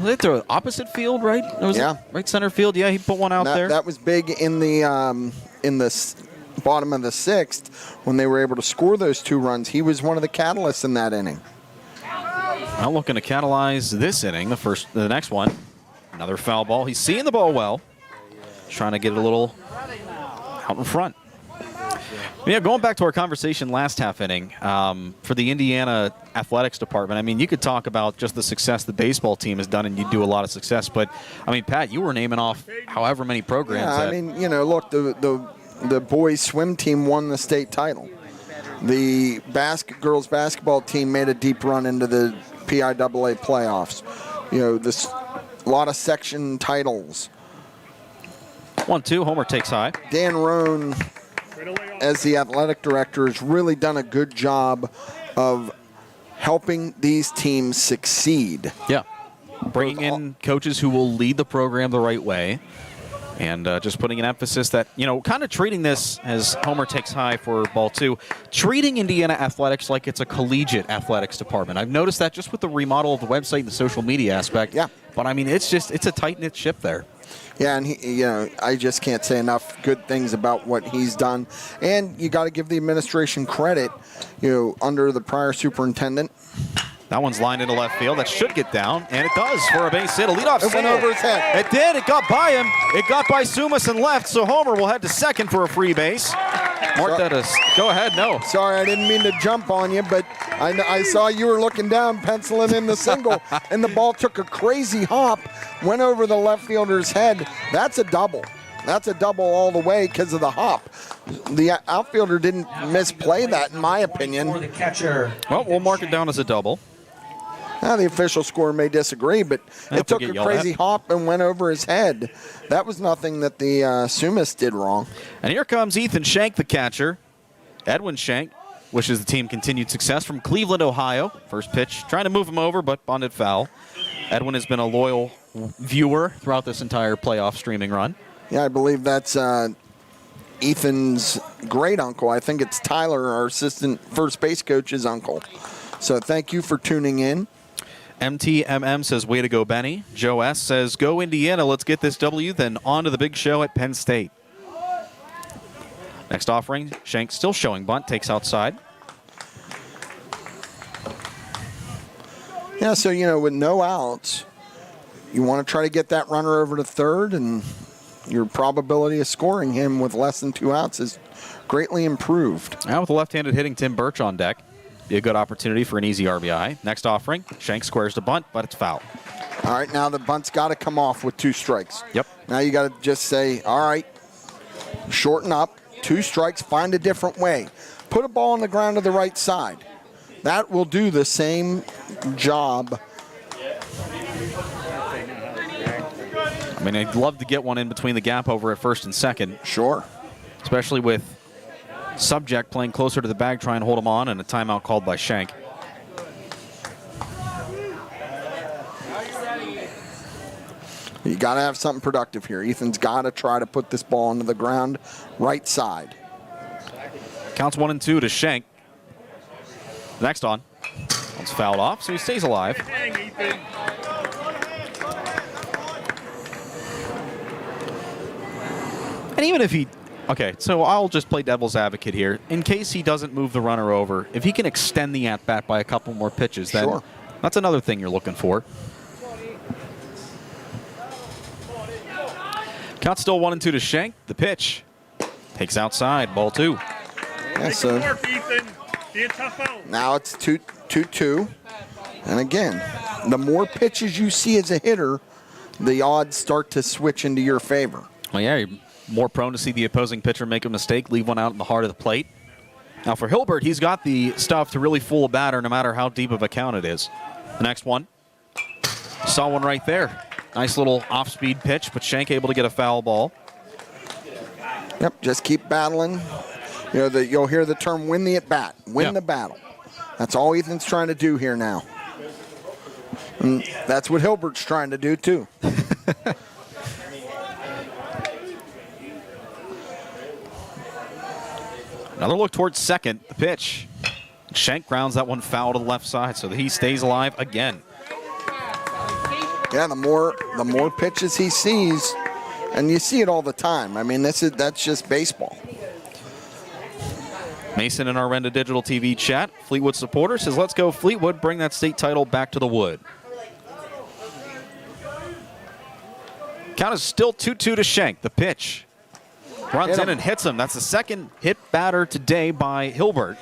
to opposite field, right? Right center field. Yeah, he put one out there. That was big in the bottom of the 6th when they were able to score those 2 runs. He was one of the catalysts in that inning. Now looking to catalyze this inning, the next one. Another foul ball. He's seeing the ball well. Trying to get it a little out in front. Yeah, going back to our conversation last half inning, for the Indiana athletics department, I mean, you could talk about just the success the baseball team has done, and you do a lot of success. But, I mean, Pat, you were naming off however many programs. Yeah, I mean, look, the boys swim team won the state title. The girls basketball team made a deep run into the PIAA playoffs. A lot of section titles. 1-2, Homer takes high. Dan Roan, as the athletic director, has really done a good job of helping these teams succeed. Yeah. Bringing in coaches who will lead the program the right way, and just putting an emphasis that, kind of treating this, as Homer takes high for ball 2, treating Indiana athletics like it's a collegiate athletics department. I've noticed that just with the remodel of the website and the social media aspect. Yeah. But, I mean, it's a tight-knit ship there. Yeah, and I just can't say enough good things about what he's done. And you got to give the administration credit. Under the prior superintendent, That one's lined into left field. That should get down, and it does for a base hit. A leadoff It went single. over his head. It did. It got by him. It got by Sumas and left, so Homer will head to second for a free base. Mark that as, go ahead, no. Sorry, I didn't mean to jump on you, but I saw you were looking down, penciling in the single, and the ball took a crazy hop, went over the left fielder's head. That's a double. That's a double all the way because of the hop. The outfielder didn't misplay that, in my opinion. Well, we'll mark it down as a double. Now, the official score may disagree, but it took a crazy hop and went over his head. That was nothing that the Sumas did wrong. And here comes Ethan Shank, the catcher. Edwin Shank wishes the team continued success from Cleveland, Ohio. First pitch, trying to move him over, but bonded foul. Edwin has been a loyal viewer throughout this entire playoff streaming run. Yeah, I believe that's Ethan's great uncle. I think it's Tyler, our assistant first base coach's uncle. So thank you for tuning in. MTMM says, way to go, Benny. Joe S. says, go Indiana, let's get this W, then on to the big show at Penn State. Next offering, Shank still showing bunt, takes outside. Yeah, so, with no outs, you want to try to get that runner over to third, and your probability of scoring him with less than 2 outs is greatly improved. Now with the left-handed hitting Tim Birch on deck. Be a good opportunity for an easy RBI. Next offering, Shank squares the bunt, but it's foul. All right, now the bunt's got to come off with 2 strikes. Yep. Now you got to just say, all right, shorten up, 2 strikes, find a different way. Put a ball on the ground to the right side. That will do the same job. I mean, I'd love to get one in between the gap over at first and second. Sure. Especially with Subject playing closer to the bag, trying to hold him on, and a timeout called by Shank. You got to have something productive here. Ethan's got to try to put this ball into the ground right side. Counts 1-2 to Shank. Next on. One's fouled off, so he stays alive. And even if he... Okay, so I'll just play devil's advocate here. In case he doesn't move the runner over, if he can extend the at-bat by a couple more pitches, then that's another thing you're looking for. Count still 1-2 to Shank. The pitch takes outside, ball 2. Yeah, so now it's 2-2. And again, the more pitches you see as a hitter, the odds start to switch into your favor. Well, yeah, you're more prone to see the opposing pitcher make a mistake, leave one out in the heart of the plate. Now for Hilbert, he's got the stuff to really fool a batter no matter how deep of a count it is. The next one, saw one right there. Nice little off-speed pitch, but Shank able to get a foul ball. Yep, just keep battling. You'll hear the term win the at-bat, win the battle. That's all Ethan's trying to do here now. And that's what Hilbert's trying to do too. Another look towards second. The pitch. Shank grounds that one foul to the left side, so he stays alive again. Yeah, the more pitches he sees, and you see it all the time. I mean, that's just baseball. Mason in our Renda Digital TV chat, Fleetwood supporter, says, let's go Fleetwood, bring that state title back to the Wood. Count is still 2-2 to Shank. The pitch. Runs in and hits him. That's the second hit batter today by Hilbert.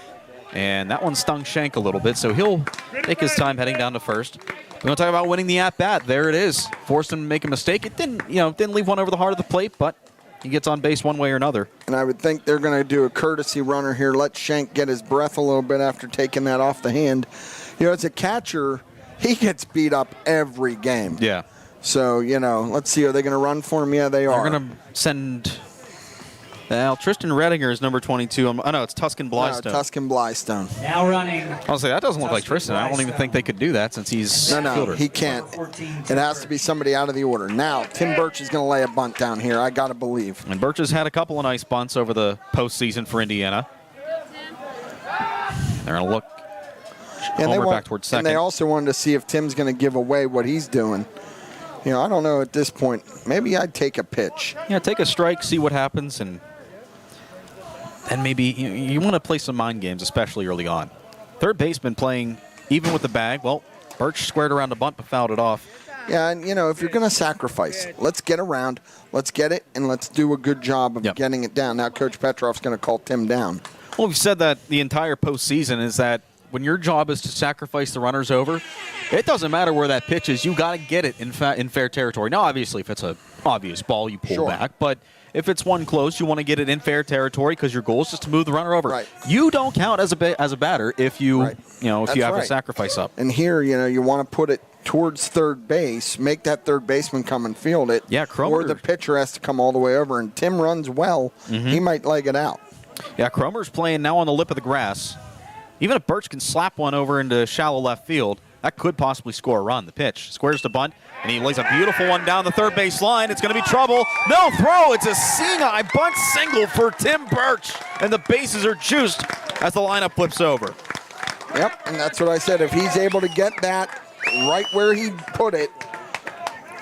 And that one stung Shank a little bit, so he'll take his time heading down to first. We're going to talk about winning the at-bat. There it is. Forced him to make a mistake. It didn't leave one over the heart of the plate, but he gets on base one way or another. And I would think they're going to do a courtesy runner here, let Shank get his breath a little bit after taking that off the hand. As a catcher, he gets beat up every game. Yeah. So, let's see. Are they going to run for him? Yeah, they are. They're going to send... Well, Tristan Redinger is number 22. No, it's Tuscan Blystone. No, Tuscan Blystone. Now running. I'll say that doesn't look like Tristan. I don't even think they could do that since he's fielder. He can't. It has to be somebody out of the order. Now, Tim Birch is going to lay a bunt down here. I got to believe. And Birch has had a couple of nice bunts over the postseason for Indiana. They're going to look back towards second. And they also wanted to see if Tim's going to give away what he's doing. I don't know at this point. Maybe I'd take a pitch. Yeah, take a strike, see what happens, and maybe you want to play some mind games, especially early on. Third baseman playing even with the bag. Well, Birch squared around the bunt but fouled it off. Yeah, and, if you're going to sacrifice, let's get around, let's get it, and let's do a good job of getting it down. Now, Coach Petrov's going to call Tim down. Well, we've said that the entire postseason is that when your job is to sacrifice the runners over, it doesn't matter where that pitch is. You got to get it in fair territory. Now, obviously, if it's an obvious ball, you pull back. But if it's one close, you want to get it in fair territory because your goal is just to move the runner over. Right. You don't count as a batter if you if you have a sacrifice up. And here, you want to put it towards third base, make that third baseman come and field it. Yeah, Cromer. Or the pitcher has to come all the way over. And Tim runs well. He might leg it out. Yeah, Cromer's playing now on the lip of the grass. Even if Birch can slap one over into shallow left field, that could possibly score a run. The pitch squares to bunt, and he lays a beautiful one down the third base line. It's going to be trouble. No throw. It's a seeing-eye bunt single for Tim Birch, and the bases are juiced as the lineup flips over. Yep, and that's what I said. If he's able to get that right where he put it,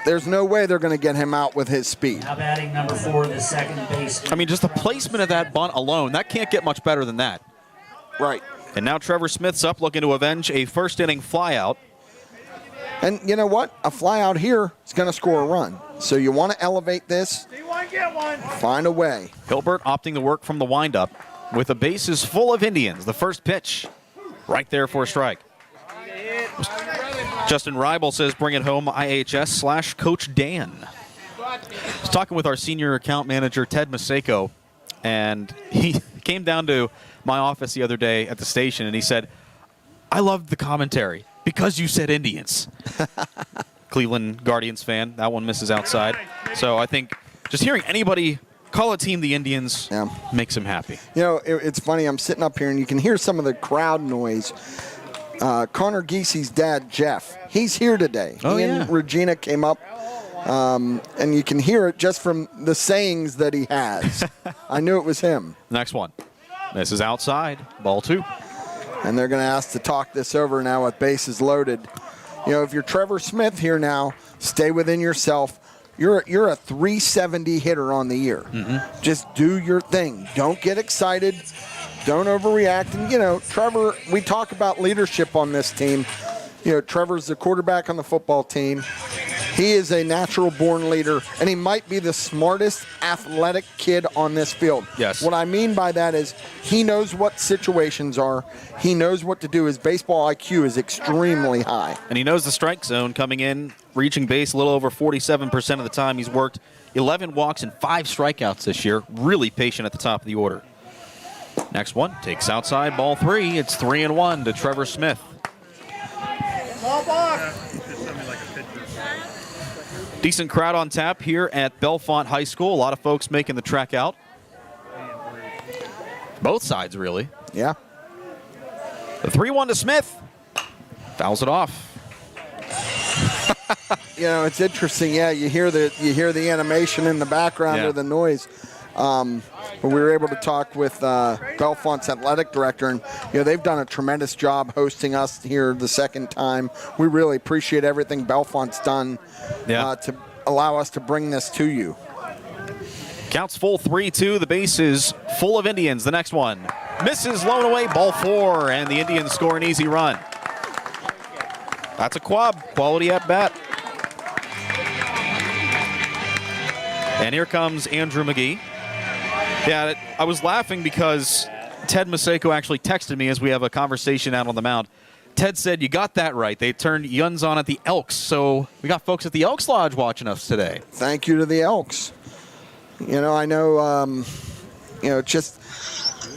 there's no way they're going to get him out with his speed. Now batting number 4, the second baseman. I mean, just the placement of that bunt alone, that can't get much better than that. Right. And now Trevor Smith's up looking to avenge a first-inning flyout. And you know what? A flyout here is going to score a run. So you want to elevate this. Find a way. Hilbert opting to work from the windup with the bases full of Indians. The first pitch right there for a strike. Justin Reibel says bring it home IHS/Coach Dan. I was talking with our senior account manager, Ted Maseko, and he came down to my office the other day at the station, and he said, I loved the commentary because you said Indians. Cleveland Guardians fan. That one misses outside. So I think just hearing anybody call a team the Indians makes him happy. It's funny. I'm sitting up here, and you can hear some of the crowd noise. Connor Giesey's dad, Jeff, he's here today. He and Regina came up, and you can hear it just from the sayings that he has. I knew it was him. Next one. This is outside. Ball 2. And they're going to ask to talk this over now with bases loaded. If you're Trevor Smith here now, stay within yourself. You're a 370 hitter on the year. Just do your thing. Don't get excited. Don't overreact. And, Trevor, we talk about leadership on this team. Trevor's the quarterback on the football team. He is a natural-born leader, and he might be the smartest athletic kid on this field. Yes. What I mean by that is he knows what situations are. He knows what to do. His baseball IQ is extremely high. And he knows the strike zone coming in, reaching base a little over 47% of the time. He's worked 11 walks and 5 strikeouts this year. Really patient at the top of the order. Next one takes outside, ball 3. It's 3-1 to Trevor Smith. Decent crowd on tap here at Bellefonte High School. A lot of folks making the trek out. Both sides, really. Yeah. The 3-1 to Smith. Fouls it off. It's interesting. Yeah, you hear the animation in the background or the noise. We were able to talk with Bellefonte's athletic director, and they've done a tremendous job hosting us here the second time. We really appreciate everything Bellefonte's done to allow us to bring this to you. Counts full 3-2. The base is full of Indians. The next one misses, low and away, ball 4, and the Indians score an easy run. That's a quad, quality at bat. And here comes Andrew McGee. Yeah, I was laughing because Ted Maseko actually texted me as we have a conversation out on the mound. Ted said, you got that right. They turned Yuns on at the Elks, so we got folks at the Elks Lodge watching us today. Thank you to the Elks. I know, just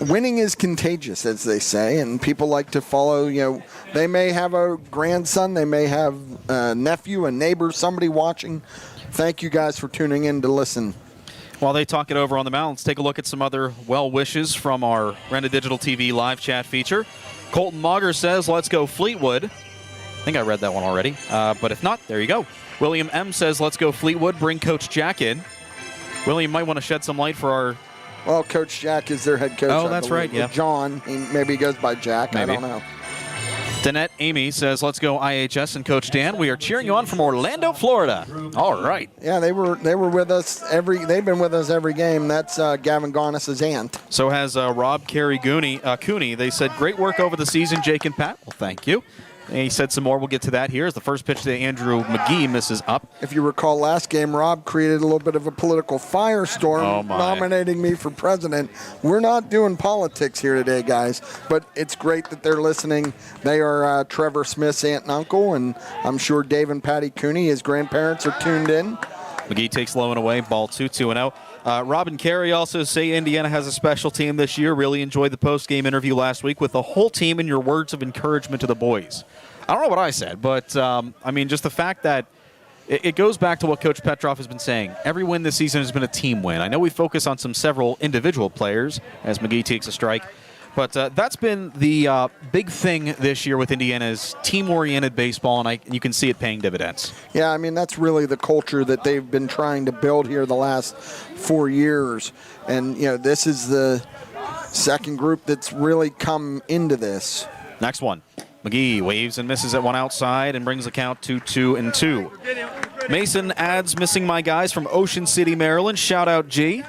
winning is contagious, as they say, and people like to follow, they may have a grandson, they may have a nephew, a neighbor, somebody watching. Thank you guys for tuning in to listen. While they talk it over on the mound, let's take a look at some other well wishes from our Renda Digital TV live chat feature. Colton Mauger says, let's go Fleetwood. I think I read that one already, but if not, there you go. William M. says, let's go Fleetwood, bring Coach Jack in. William might want to shed some light for our... Well, Coach Jack is their head coach. Oh, that's right, yeah. John, maybe he goes by Jack, maybe. I don't know. Danette Amy says, let's go IHS and Coach Dan. We are cheering you on from Orlando, Florida. All right. Yeah, they were with us they've been with us every game. That's Gavin Garnis' aunt. So has Rob Carey Cooney. They said, great work over the season, Jake and Pat. Well, thank you. And he said some more. We'll get to that here as the first pitch to Andrew McGee misses up. If you recall last game, Rob created a little bit of a political firestorm nominating me for president. We're not doing politics here today, guys, but it's great that they're listening. They are Trevor Smith's aunt and uncle, and I'm sure Dave and Patty Cooney, his grandparents, are tuned in. McGee takes low and away, ball 2-0. Rob and Carey also say Indiana has a special team this year. Really enjoyed the post-game interview last week with the whole team and your words of encouragement to the boys. I don't know what I said, but, I mean, just the fact that it goes back to what Coach Petrov has been saying. Every win this season has been a team win. I know we focus on several individual players as McGee takes a strike, but that's been the big thing this year with Indiana's team-oriented baseball, and you can see it paying dividends. Yeah, I mean, that's really the culture that they've been trying to build here the last 4 years. And, you know, this is the second group that's really come into this. Next one. McGee waves and misses at one outside and brings the count to 2-2. Mason adds missing my guys from Ocean City, Maryland. Shout out G.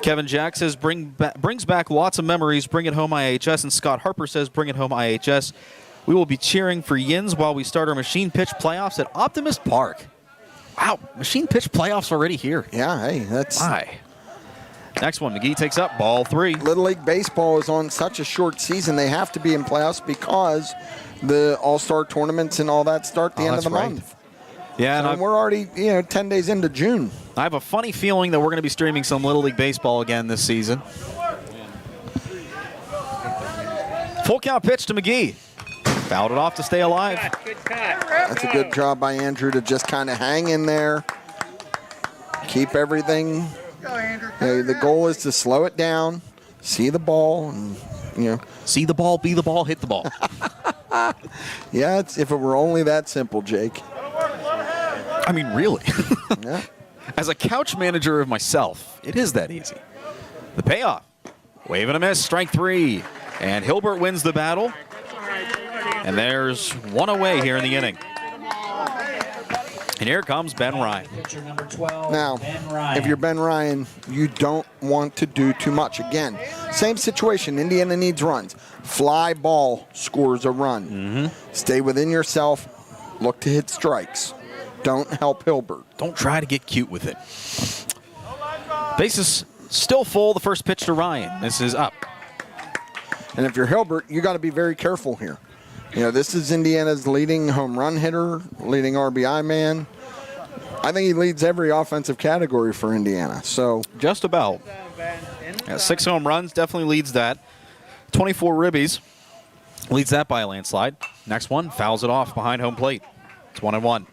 Kevin Jack says brings back lots of memories. Bring it home IHS. And Scott Harper says bring it home IHS. We will be cheering for Yins while we start our machine pitch playoffs at Optimist Park. Wow, machine pitch playoffs already here. Yeah, hey, that's... Why? Next one, McGee takes up, ball 3. Little League Baseball is on such a short season. They have to be in playoffs because the All-Star tournaments and all that start the end of the month. Yeah, so and we're already 10 days into June. I have a funny feeling that we're going to be streaming some Little League Baseball again this season. Full count pitch to McGee. Fouled it off to stay alive. That's a good job by Andrew to just kind of hang in there, keep everything. The goal is to slow it down, see the ball, and see the ball, be the ball, hit the ball. Yeah, if it were only that simple, Jake. I mean, really. Yeah. As a couch manager of myself, it is that easy. The payoff. Wave and a miss, strike 3. And Hilbert wins the battle. And there's one away here in the inning. And here comes Ben Ryan. Now, if you're Ben Ryan, you don't want to do too much. Again, same situation. Indiana needs runs. Fly ball scores a run. Stay within yourself. Look to hit strikes. Don't help Hilbert. Don't try to get cute with it. Bases still full. The first pitch to Ryan. This is up. And if you're Hilbert, you got to be very careful here. This is Indiana's leading home run hitter, leading RBI man. I think he leads every offensive category for Indiana. So just about. 6 home runs, definitely leads that. 24 ribbies, leads that by a landslide. Next one, fouls it off behind home plate. It's 1-1.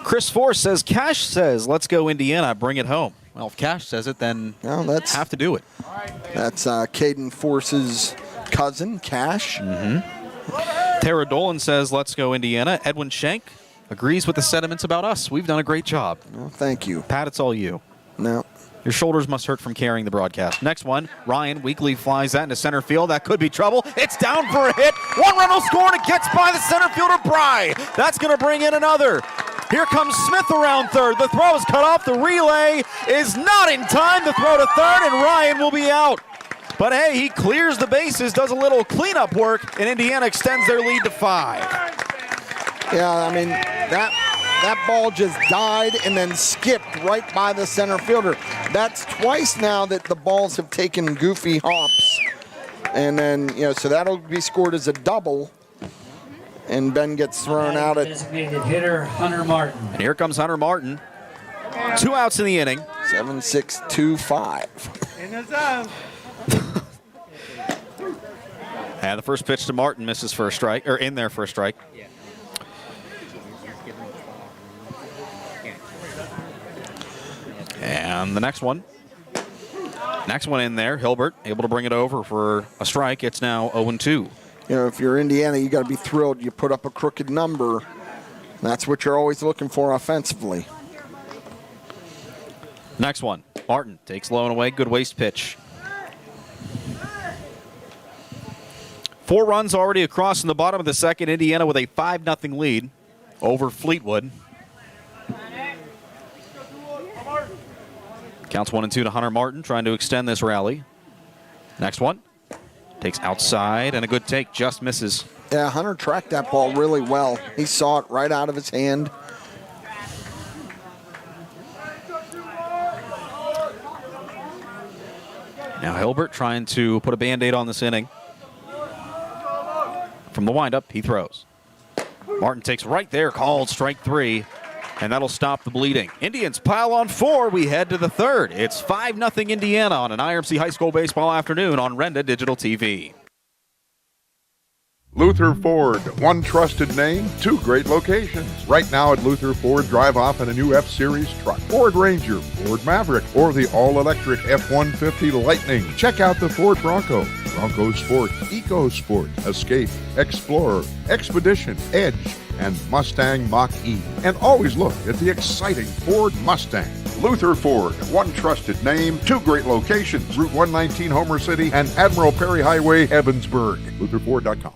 Chris Force says, Cash says, let's go Indiana, bring it home. Well, if Cash says it, then have to do it. That's Caden Force's cousin, Cash. Tara Dolan says, let's go Indiana. Edwin Schenk agrees with the sentiments about us. We've done a great job. Well, thank you. Pat, it's all you. No. Your shoulders must hurt from carrying the broadcast. Next one, Ryan weakly flies that into center field. That could be trouble. It's down for a hit. One run will score, and it gets by the center fielder, Bry. That's going to bring in another. Here comes Smith around third. The throw is cut off. The relay is not in time to throw to third, and Ryan will be out. But hey, he clears the bases, does a little cleanup work, and Indiana extends their lead to 5. Yeah, I mean, that ball just died and then skipped right by the center fielder. That's twice now that the balls have taken goofy hops. And then, so that'll be scored as a double. And Ben gets thrown out at designated hitter Hunter Martin. And here comes Hunter Martin. 2 outs in the inning. 7-6-2-5. And the first pitch to Martin misses for a strike, or in there for a strike. And the next one in there, Hilbert able to bring it over for a strike. It's now 0-2. If you're Indiana, you got to be thrilled. You put up a crooked number. That's what you're always looking for offensively. Next one, Martin takes low and away. Good waste pitch. 4 runs already across in the bottom of the second. Indiana with a 5-0 lead over Fleetwood. Counts 1-2 to Hunter Martin, trying to extend this rally. Next one. Takes outside, and a good take, just misses. Yeah, Hunter tracked that ball really well. He saw it right out of his hand. Now Hilbert trying to put a Band-Aid on this inning. From the windup, he throws. Martin takes right there, called strike 3, and that'll stop the bleeding. Indians pile on 4. We head to the third. It's 5-0 Indiana on an IRMC High School Baseball afternoon on Renda Digital TV. Luther Ford, one trusted name, 2 great locations. Right now at Luther Ford, drive off in a new F-Series truck, Ford Ranger, Ford Maverick, or the all-electric F-150 Lightning. Check out the Ford Bronco, Bronco Sport, Eco Sport, Escape, Explorer, Expedition, Edge, and Mustang Mach-E. And always look at the exciting Ford Mustang. Luther Ford, one trusted name, 2 great locations, Route 119 Homer City and Admiral Perry Highway, Evansburg. LutherFord.com.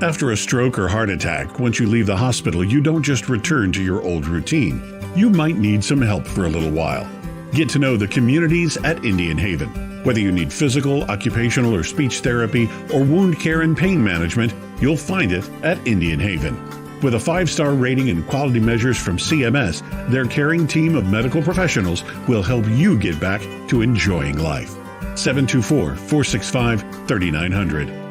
After a stroke or heart attack, once you leave the hospital, you don't just return to your old routine. You might need some help for a little while. Get to know the communities at Indian Haven. Whether you need physical, occupational, or speech therapy, or wound care and pain management, you'll find it at Indian Haven. With a 5-star rating and quality measures from CMS, their caring team of medical professionals will help you get back to enjoying life. 724-465-3900.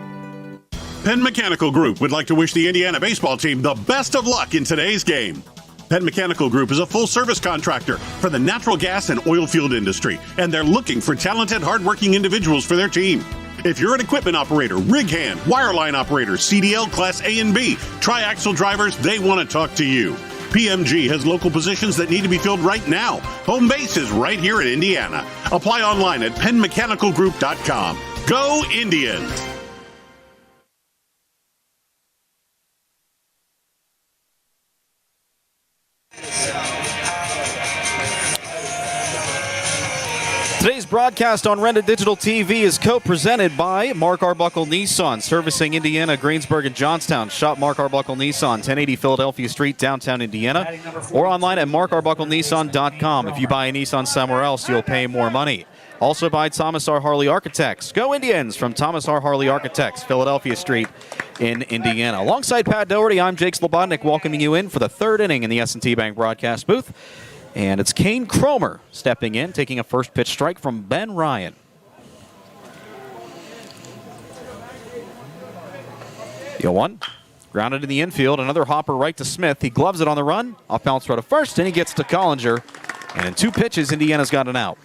Penn Mechanical Group would like to wish the Indiana baseball team the best of luck in today's game. Penn Mechanical Group is a full-service contractor for the natural gas and oil field industry, and they're looking for talented, hardworking individuals for their team. If you're an equipment operator, rig hand, wireline operator, CDL Class A and B, triaxle drivers, they want to talk to you. PMG has local positions that need to be filled right now. Home base is right here in Indiana. Apply online at PennMechanicalGroup.com. Go Indians! Today's broadcast on Renda Digital TV is co-presented by Mark Arbuckle Nissan, servicing Indiana, Greensburg, and Johnstown. Shop Mark Arbuckle Nissan, 1080 Philadelphia Street, downtown Indiana, or online at markarbucklenissan.com. If you buy a Nissan somewhere else, you'll pay more money. Also by Thomas R. Harley Architects. Go Indians from Thomas R. Harley Architects, Philadelphia Street in Indiana. Alongside Pat Doherty, I'm Jake Slobodnik, welcoming you in for the third inning in the S&T Bank broadcast booth. And it's Kane Cromer stepping in, taking a first pitch strike from Ben Ryan. The 0-1, grounded in the infield. Another hopper right to Smith. He gloves it on the run. Off balance throw to first, and he gets to Collinger. And in 2 pitches, Indiana's got an out.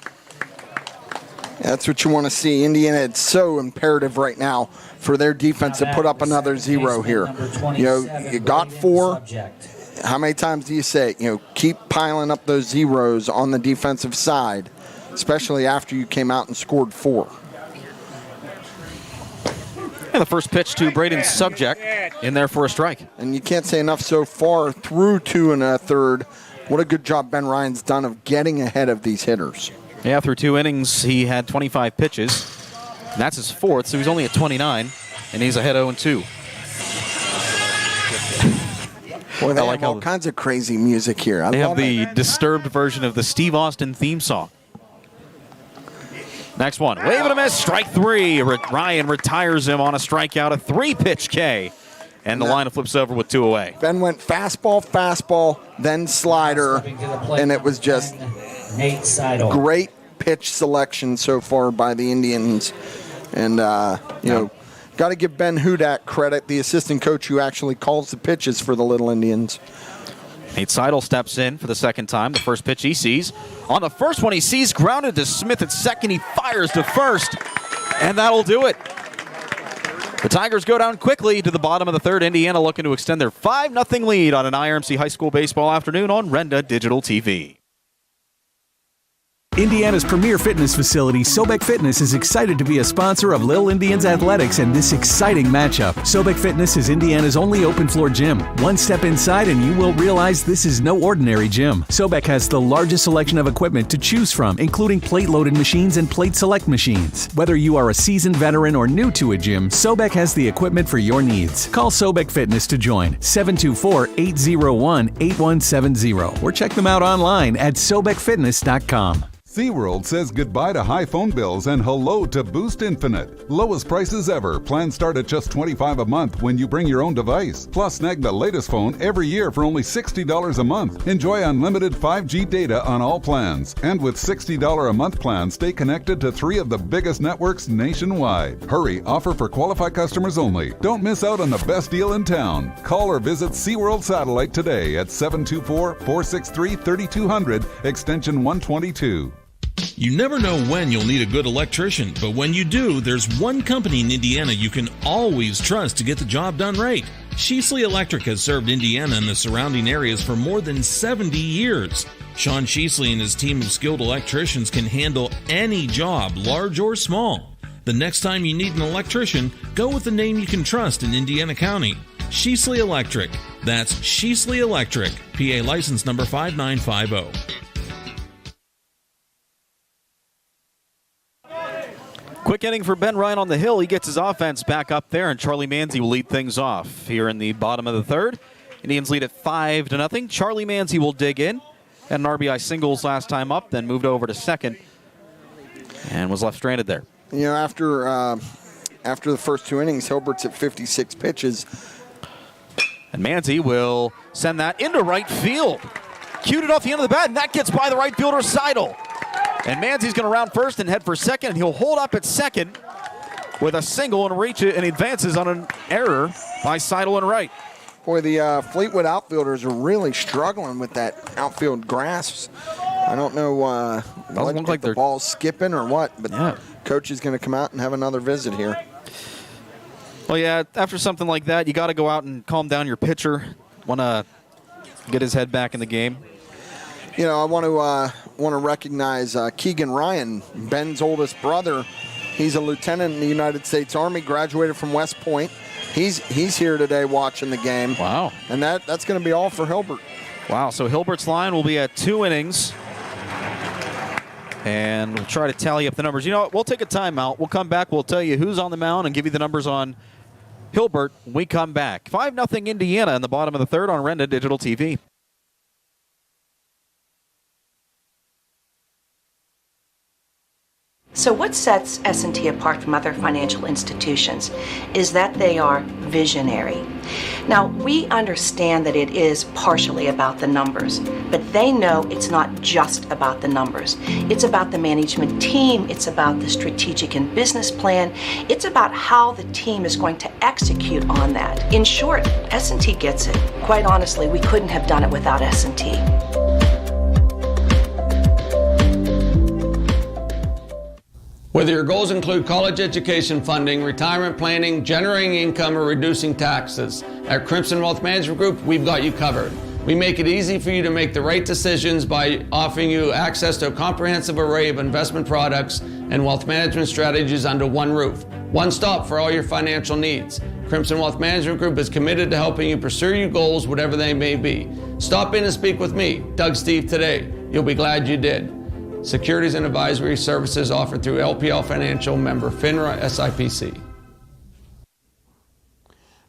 That's what you want to see. Indiana, it's so imperative right now for their defense to put up another 0 here. You know, you got 4. How many times do you say, keep piling up those 0s on the defensive side, especially after you came out and scored 4. And the first pitch to Braden Subject in there for a strike. And you can't say enough so far through 2 1/3. What a good job Ben Ryan's done of getting ahead of these hitters. Yeah, through 2 innings, he had 25 pitches. And that's his 4th, so he's only at 29, and he's ahead 0-2. Boy, they have all kinds of crazy music here. They have the disturbed version of the Steve Austin theme song. Next one, wave and a miss, strike 3. Ryan retires him on a strikeout, a 3-pitch K. And the lineup flips over with 2 away. Ben went fastball, then slider, and it was just great pitch selection so far by the Indians. And, got to give Ben Hudak credit, the assistant coach who actually calls the pitches for the Little Indians. Nate Seidel steps in for the second time. The first pitch he sees. On the first one he sees, grounded to Smith at second. He fires to first, and that'll do it. The Tigers go down quickly to the bottom of the third. Indiana looking to extend their 5-0 lead on an IRMC High School Baseball afternoon on Renda Digital TV. Indiana's premier fitness facility, Sobek Fitness, is excited to be a sponsor of Little Indians Athletics and this exciting matchup. Sobek Fitness is Indiana's only open-floor gym. One step inside and you will realize this is no ordinary gym. Sobek has the largest selection of equipment to choose from, including plate-loaded machines and plate select machines. Whether you are a seasoned veteran or new to a gym, Sobek has the equipment for your needs. Call Sobek Fitness to join, 724-801-8170, or check them out online at SobekFitness.com. SeaWorld says goodbye to high phone bills and hello to Boost Infinite. Lowest prices ever. Plans start at just $25 a month when you bring your own device. Plus, snag the latest phone every year for only $60 a month. Enjoy unlimited 5G data on all plans. And with $60 a month plans, stay connected to 3 of the biggest networks nationwide. Hurry, offer for qualified customers only. Don't miss out on the best deal in town. Call or visit SeaWorld Satellite today at 724-463-3200, extension 122. You never know when you'll need a good electrician, but when you do, there's one company in Indiana you can always trust to get the job done right. Sheasley Electric has served Indiana and the surrounding areas for more than 70 years. Sean Sheasley and his team of skilled electricians can handle any job, large or small. The next time you need an electrician, go with the name you can trust in Indiana County. Sheasley Electric. That's Sheasley Electric. PA license number 5950. Quick inning for Ben Ryan on the hill. He gets his offense back up there, and Charlie Manzi will lead things off here in the bottom of the third. Indians lead at 5-0. Charlie Manzi will dig in. Had an RBI singles last time up, then moved over to second and was left stranded there. You know, after the first 2 innings, Hilbert's at 56 pitches. And Manzi will send that into right field. Cued it off the end of the bat, and that gets by the right fielder, Seidel. And Manzi's going to round first and head for second, and he'll hold up at second with a single and reach it, and he advances on an error by Seidel and right. Boy, the Fleetwood outfielders are really struggling with that outfield grasp. I don't know if the ball's skipping or what, but Coach is going to come out and have another visit here. Well, yeah, after something like that, you got to go out and calm down your pitcher. Want to get his head back in the game. You know, I want to recognize Keegan Ryan, Ben's oldest brother. He's a lieutenant in the United States Army, graduated from West Point. He's here today watching the game. Wow. And that's going to be all for Hilbert. Wow, so Hilbert's line will be at 2 innings. And we'll try to tally up the numbers. You know what? We'll take a timeout. We'll come back. We'll tell you who's on the mound and give you the numbers on Hilbert when we come back. 5-0 Indiana in the bottom of the third on Renda Digital TV. So what sets S&T apart from other financial institutions is that they are visionary. Now, we understand that it is partially about the numbers, but they know it's not just about the numbers. It's about the management team, it's about the strategic and business plan, it's about how the team is going to execute on that. In short, S&T gets it. Quite honestly, we couldn't have done it without S&T. Whether your goals include college education funding, retirement planning, generating income, or reducing taxes, at Crimson Wealth Management Group, we've got you covered. We make it easy for you to make the right decisions by offering you access to a comprehensive array of investment products and wealth management strategies under one roof. One stop for all your financial needs. Crimson Wealth Management Group is committed to helping you pursue your goals, whatever they may be. Stop in and speak with me, Doug Steve, today. You'll be glad you did. Securities and advisory services offered through LPL Financial, member FINRA SIPC.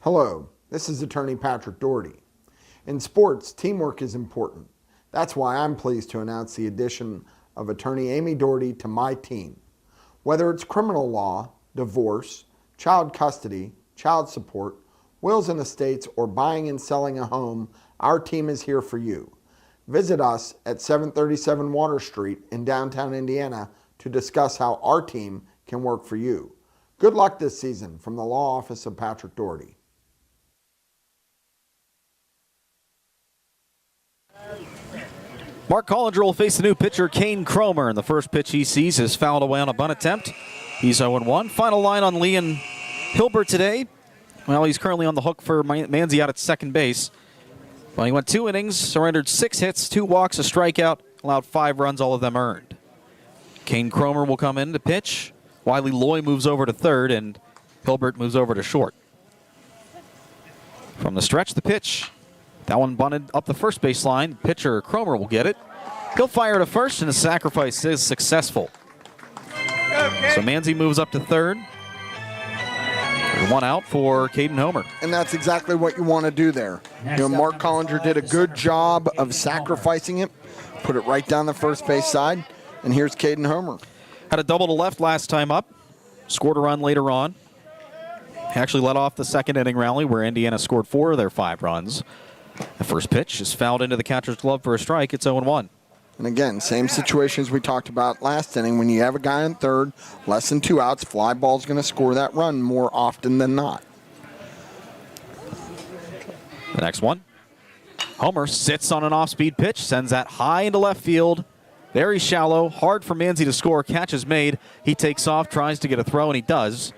Hello, this is attorney Patrick Doherty. In sports, teamwork is important. That's why I'm pleased to announce the addition of attorney Amy Doherty to my team. Whether it's criminal law, divorce, child custody, child support, wills and estates, or buying and selling a home, our team is here for you. Visit us at 737 Water Street in downtown Indiana to discuss how our team can work for you. Good luck this season from the Law Office of Patrick Doherty. Mark Collinger will face the new pitcher, Kane Cromer, and the first pitch he sees is fouled away on a bunt attempt. He's 0-1. Final line on Lee and Hilbert today. Well, he's currently on the hook for Manzi out at second base. Well, he went 2 innings, surrendered 6 hits, 2 walks, a strikeout, allowed 5 runs, all of them earned. Kane Cromer will come in to pitch. Wiley Loy moves over to third, and Hilbert moves over to short. From the stretch, the pitch. That one bunted up the first base line. Pitcher Cromer will get it. He'll fire to first, and the sacrifice is successful. So Manzi moves up to third. 1 out for Caden Homer. And that's exactly what you want to do there. You know, Mark Collinger did a good job of sacrificing it, put it right down the first base side. And here's Caden Homer. Had a double to left last time up. Scored a run later on. Actually led off the second inning rally where Indiana scored 4 of their 5 runs. The first pitch is fouled into the catcher's glove for a strike. It's 0-1. And again, same situation as we talked about last inning. When you have a guy in third, less than 2 outs, fly ball's going to score that run more often than not. The next one. Homer sits on an off-speed pitch, sends that high into left field. Very shallow, hard for Manzi to score. Catch is made. He takes off, tries to get a throw, and he does.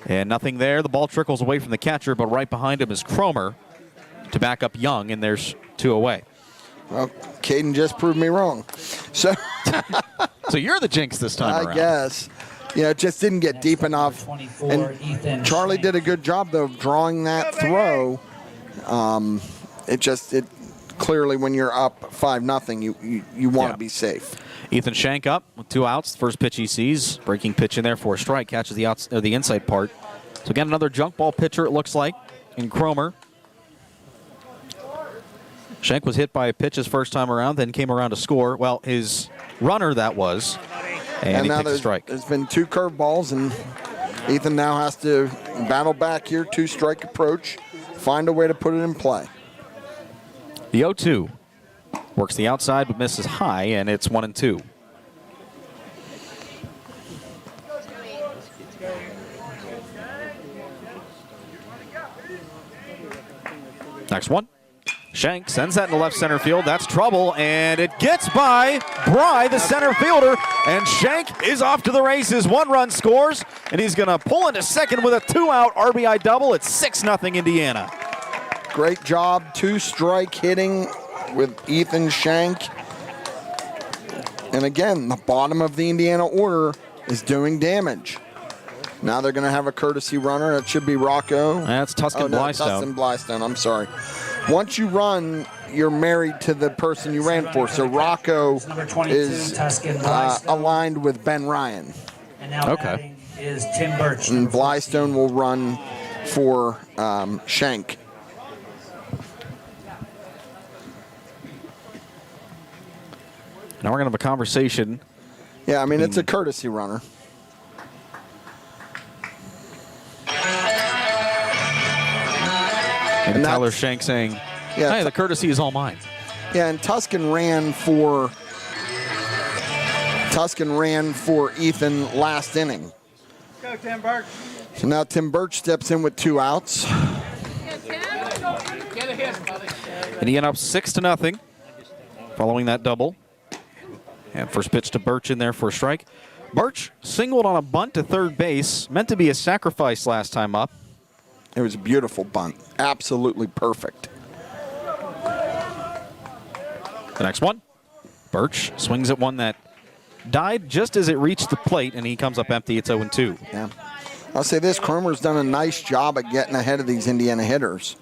And nothing there. The ball trickles away from the catcher, but right behind him is Cromer to back up Young, and there's 2 away. Well, Caden just proved me wrong. So, so you're the jinx this time around. I guess. You know, it just didn't get deep enough. And Charlie did a good job, though, of drawing that throw. It clearly, when you're up 5-0, you want to be safe. Ethan Shank up with 2 outs. First pitch he sees. Breaking pitch in there for a strike. Catches the inside part. So again, another junk ball pitcher, it looks like, in Cromer. Shank was hit by a pitch his first time around, then came around to score. Well, his runner that was, and he now takes a strike. There's been 2 curveballs, and Ethan now has to battle back here, 2-strike approach, find a way to put it in play. The 0-2 works the outside but misses high, and it's 1-2. Next one. Shank sends that into left center field. That's trouble, and it gets by Bry, the center fielder, and Shank is off to the races. 1 run scores, and he's going to pull into second with a 2-out RBI double. It's 6-0 Indiana. Great job, 2-strike hitting with Ethan Shank. And again, the bottom of the Indiana order is doing damage. Now they're going to have a courtesy runner. It should be Rocco. That's Tuscan Blystone. Tuscan Blystone, I'm sorry. Once you run, you're married to the person you ran for. So Rocco is aligned with Ben Ryan. And now is Tim Birch. And Blystone will run for Shank. Now we're going to have a conversation. Yeah, I mean, it's a courtesy runner. And Tyler Shank saying, hey, the courtesy is all mine. Yeah, and Tuscan ran for Ethan last inning. Go, Tim Birch. So now Tim Birch steps in with 2 outs. And he ended up 6-0 following that double. And first pitch to Birch in there for a strike. Birch singled on a bunt to third base. Meant to be a sacrifice last time up. It was a beautiful bunt. Absolutely perfect. The next one. Birch swings at one that died just as it reached the plate, and he comes up empty. It's 0-2. Yeah. I'll say this, Cromer's done a nice job at getting ahead of these Indiana hitters.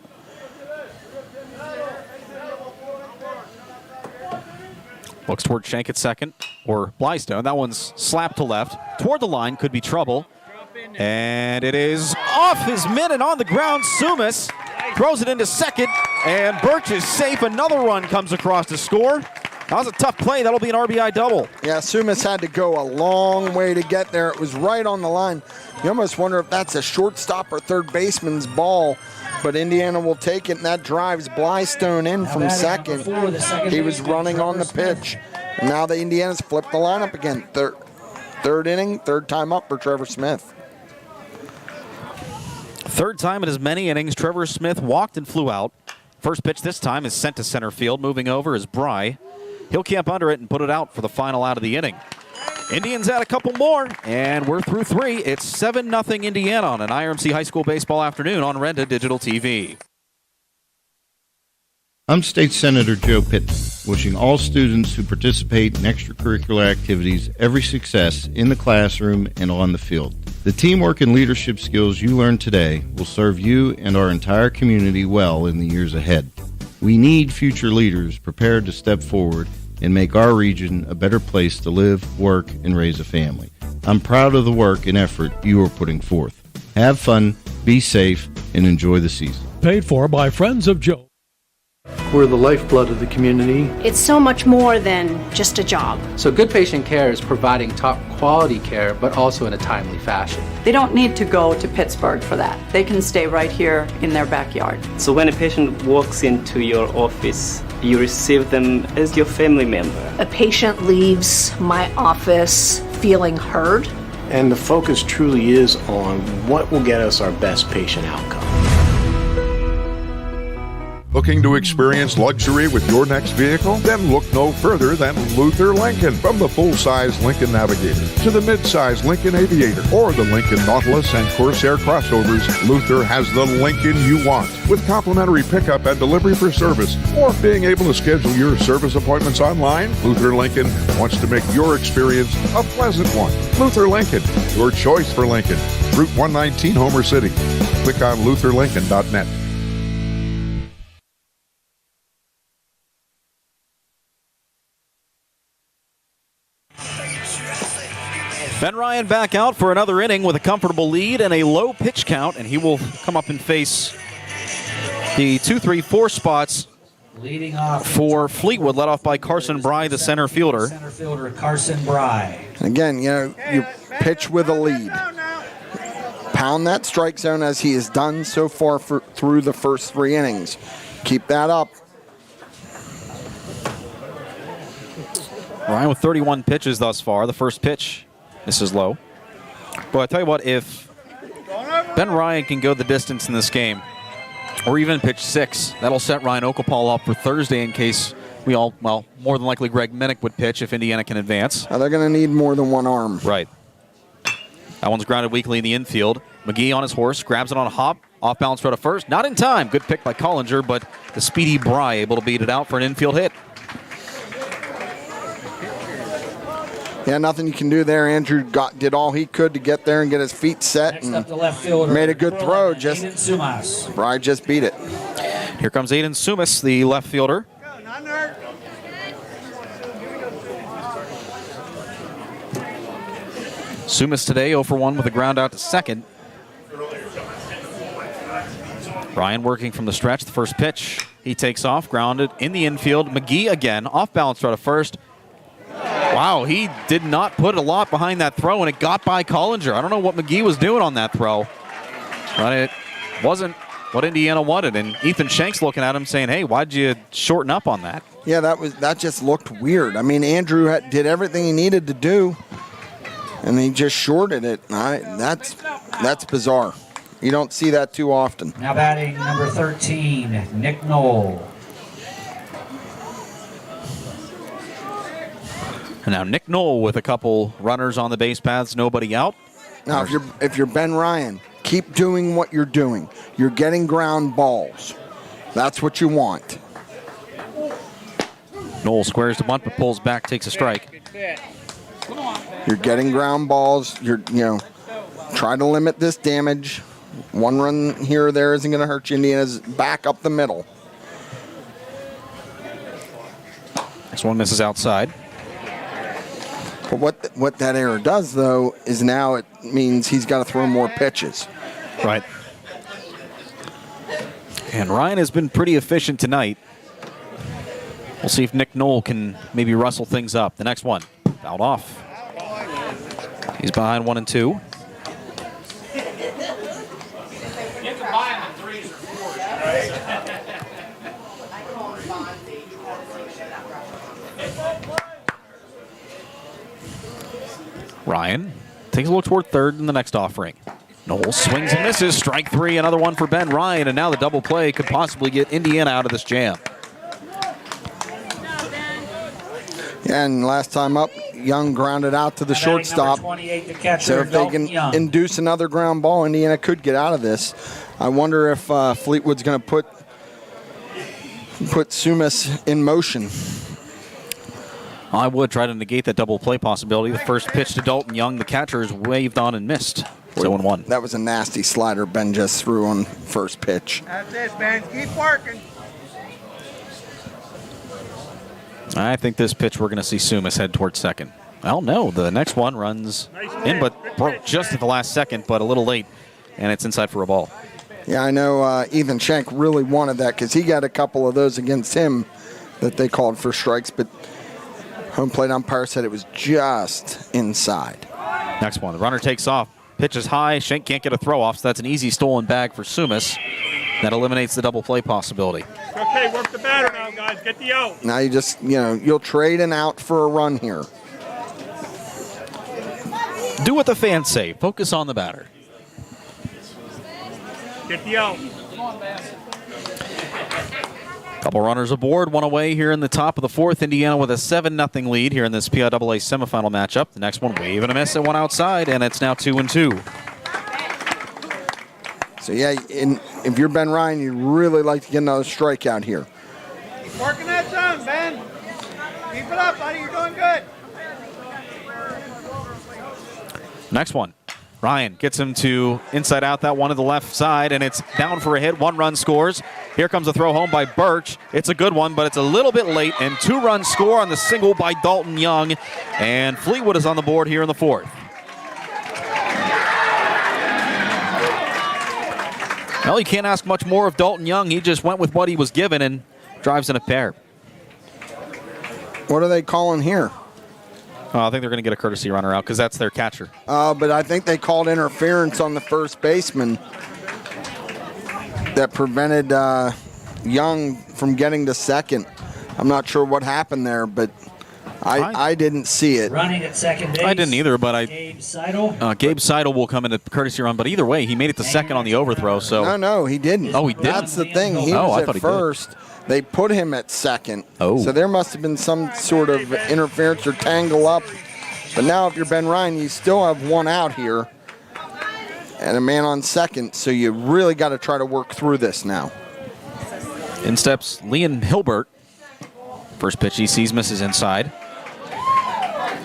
Looks toward Shank at second, or Blystone. That one's slapped to left. Toward the line, could be trouble. And it is off his mitt and on the ground. Sumas throws it into second, and Birch is safe. Another run comes across to score. That was a tough play. That'll be an RBI double. Yeah, Sumas had to go a long way to get there. It was right on the line. You almost wonder if that's a shortstop or third baseman's ball, but Indiana will take it, and that drives Blystone in from second. He was running on the pitch. And now the Indiana's flipped the lineup again. Third inning, third time up for Trevor Smith. Third time in as many innings, Trevor Smith walked and flew out. First pitch this time is sent to center field. Moving over is Bry. He'll camp under it and put it out for the final out of the inning. Indians add a couple more, and we're through 3. It's 7-0 Indiana on an IRMC High School Baseball afternoon on Renda Digital TV. I'm State Senator Joe Pitton, wishing all students who participate in extracurricular activities every success in the classroom and on the field. The teamwork and leadership skills you learn today will serve you and our entire community well in the years ahead. We need future leaders prepared to step forward and make our region a better place to live, work, and raise a family. I'm proud of the work and effort you are putting forth. Have fun, be safe, and enjoy the season. Paid for by Friends of Joe. We're the lifeblood of the community. It's so much more than just a job. So good patient care is providing top quality care, but also in a timely fashion. They don't need to go to Pittsburgh for that. They can stay right here in their backyard. So when a patient walks into your office, you receive them as your family member. A patient leaves my office feeling heard. And the focus truly is on what will get us our best patient outcome. Looking to experience luxury with your next vehicle? Then look no further than Luther Lincoln. From the full-size Lincoln Navigator to the mid-size Lincoln Aviator or the Lincoln Nautilus and Corsair crossovers, Luther has the Lincoln you want. With complimentary pickup and delivery for service or being able to schedule your service appointments online, Luther Lincoln wants to make your experience a pleasant one. Luther Lincoln, your choice for Lincoln. Route 119, Homer City. Click on lutherlincoln.net. Ben Ryan back out for another inning with a comfortable lead and a low pitch count, and he will come up and face the 2, 3, 4 spots leading off for Fleetwood, led off by Carson Bry, the center fielder. Center fielder Carson Bry. Again, you pitch with a lead. Pound that strike zone as he has done so far through the first 3 innings. Keep that up. Ryan with 31 pitches thus far. The first pitch, this is low. But I tell you what, if Ben Ryan can go the distance in this game, or even pitch 6, that'll set Ryan Okapal up for Thursday in case more than likely Greg Minnick would pitch if Indiana can advance. They're going to need more than one arm. Right. That one's grounded weakly in the infield. McGee on his horse, grabs it on a hop, off balance throw to first. Not in time. Good pick by Collinger, but the speedy Bry able to beat it out for an infield hit. Yeah, nothing you can do there. Andrew did all he could to get there and get his feet set. Next up, the left fielder, made a good throw. Bry just beat it. Here comes Aiden Sumas, the left fielder. Sumas today 0 for 1 with a ground out to second. Ryan working from the stretch. The first pitch, he takes off, grounded in the infield. McGee again, off balance throw to first. Wow, he did not put a lot behind that throw, and it got by Collinger. I don't know what McGee was doing on that throw, but it wasn't what Indiana wanted. And Ethan Shanks looking at him saying, hey, why'd you shorten up on that? Yeah, that just looked weird. I mean, Andrew did everything he needed to do, and he just shorted it. That's bizarre. You don't see that too often. Now batting number 13, Nick Knoll. And now Nick Knoll with a couple runners on the base paths, nobody out. Now, if you're Ben Ryan, keep doing what you're doing. You're getting ground balls. That's what you want. Knoll squares the bunt, but pulls back, takes a strike. You're getting ground balls. Try to limit this damage. One run here or there isn't going to hurt you. Indiana's back up the middle. This one misses outside. But what that error does, though, is now it means he's got to throw more pitches. Right. And Ryan has been pretty efficient tonight. We'll see if Nick Knoll can maybe rustle things up. The next one, fouled off. He's behind 1-2. Ryan takes a look toward third in the next offering. Knoll swings and misses. Strike 3, another one for Ben Ryan, and now the double play could possibly get Indiana out of this jam. Yeah, and last time up, Young grounded out to the shortstop. So if they can induce another ground ball, Indiana could get out of this. I wonder if Fleetwood's going to put Sumas in motion. I would try to negate that double play possibility. The first pitch to Dalton Young, the catcher is waved on and missed. 0-1. That was a nasty slider Ben just threw on first pitch. That's it, Ben. Keep working. I think this pitch we're going to see Sumas head towards second. Well, no, the next one runs in, but broke just at the last second, but a little late, and it's inside for a ball. Yeah, I know Ethan Schenk really wanted that because he got a couple of those against him that they called for strikes, but home plate umpire said it was just inside. Next one, the runner takes off. Pitch is high. Schenk can't get a throw off, so that's an easy stolen bag for Sumas. That eliminates the double play possibility. Okay, work the batter now, guys. Get the out. Now you just, you'll trade an out for a run here. Do what the fans say. Focus on the batter. Get the out. Couple runners aboard, one away here in the top of the fourth. Indiana with a 7-0 lead here in this PIAA semifinal matchup. The next one, wave and a miss at one outside, and it's now 2-2. So, yeah, if you're Ben Ryan, you'd really like to get another strikeout here. Keep working that zone, Ben. Keep it up, buddy. You're doing good. Next one. Ryan gets him to inside out that one to the left side, and it's down for a hit. 1 run scores. Here comes a throw home by Birch. It's a good one, but it's a little bit late, and 2-run score on the single by Dalton Young. And Fleetwood is on the board here in the fourth. Well, you can't ask much more of Dalton Young. He just went with what he was given and drives in a pair. What are they calling here? I think they're going to get a courtesy runner out because that's their catcher. But I think they called interference on the first baseman that prevented Young from getting to second. I'm not sure what happened there, but I didn't see it. Running at second base. I didn't either, but Gabe Seidel. Gabe Seidel will come in a courtesy run, but either way, he made it to second on the overthrow. So No, he didn't. Oh, he didn't? That's the thing. He was at first. They put him at second. Oh. So there must have been some sort of interference or tangle up. But now if you're Ben Ryan, you still have one out here and a man on second. So you really got to try to work through this now. In steps Liam Hilbert. First pitch he sees misses inside.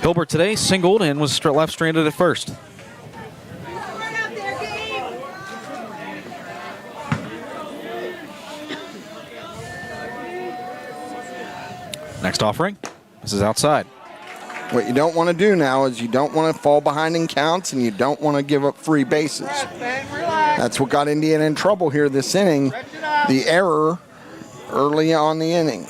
Hilbert today singled and was left stranded at first. Next offering. This is outside. What you don't want to do now is you don't want to fall behind in counts and you don't want to give up free bases. That's what got Indiana in trouble here this inning, the error early on the inning.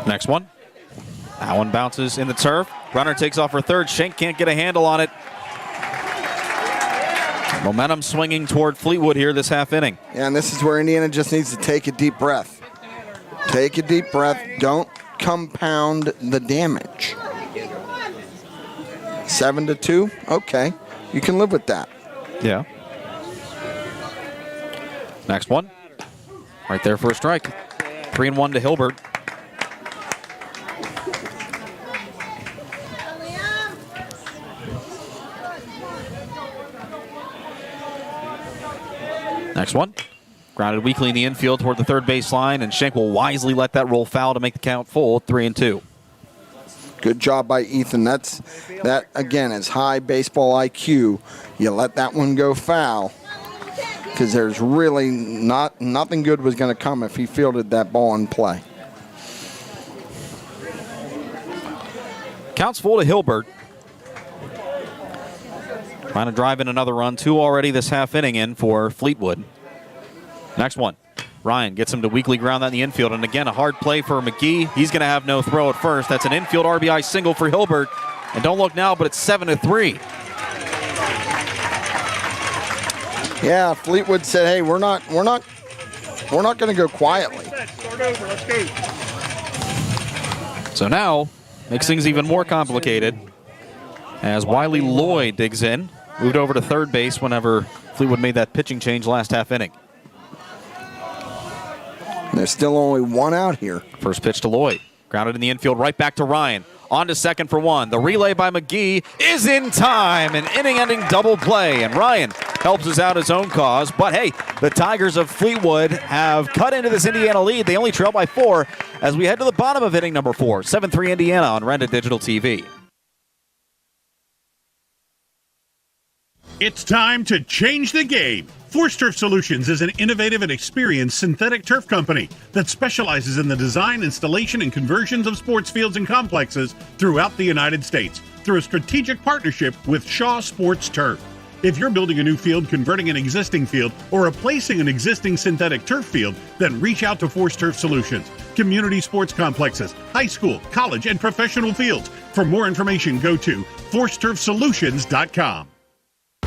Next one. That one bounces in the turf. Runner takes off for third. Schenk can't get a handle on it. Momentum swinging toward Fleetwood here this half inning. Yeah, and this is where Indiana just needs to take a deep breath. Take a deep breath. Don't compound the damage. 7-2. Okay, you can live with that. Yeah. Next one. Right there for a strike. 3-1 to Hilbert. Next one. Grounded weakly in the infield toward the third base line, and Schenk will wisely let that roll foul to make the count full, 3-2. Good job by Ethan. That again is high baseball IQ. You let that one go foul because there's really nothing good was going to come if he fielded that ball in play. Counts full to Hilbert. Trying to drive in another run. 2 already this half inning in for Fleetwood. Next one. Ryan gets him to weakly ground that in the infield. And again, a hard play for McGee. He's going to have no throw at first. That's an infield RBI single for Hilbert. And don't look now, but it's 7-3. Yeah, Fleetwood said, "Hey, we're not going to go quietly." Start over. Let's go. So now, makes things even more complicated as Wiley Lloyd digs in. Moved over to third base whenever Fleetwood made that pitching change last half inning. There's still only one out here. First pitch to Lloyd. Grounded in the infield, right back to Ryan. On to second for one. The relay by McGee is in time. An inning-ending double play. And Ryan helps us out his own cause. But hey, the Tigers of Fleetwood have cut into this Indiana lead. They only trail by 4 as we head to the bottom of inning number 4. 7-3 Indiana on Renda Digital TV. It's time to change the game. Force Turf Solutions is an innovative and experienced synthetic turf company that specializes in the design, installation, and conversions of sports fields and complexes throughout the United States through a strategic partnership with Shaw Sports Turf. If you're building a new field, converting an existing field, or replacing an existing synthetic turf field, then reach out to Force Turf Solutions. Community sports complexes, high school, college, and professional fields. For more information, go to forceturfsolutions.com.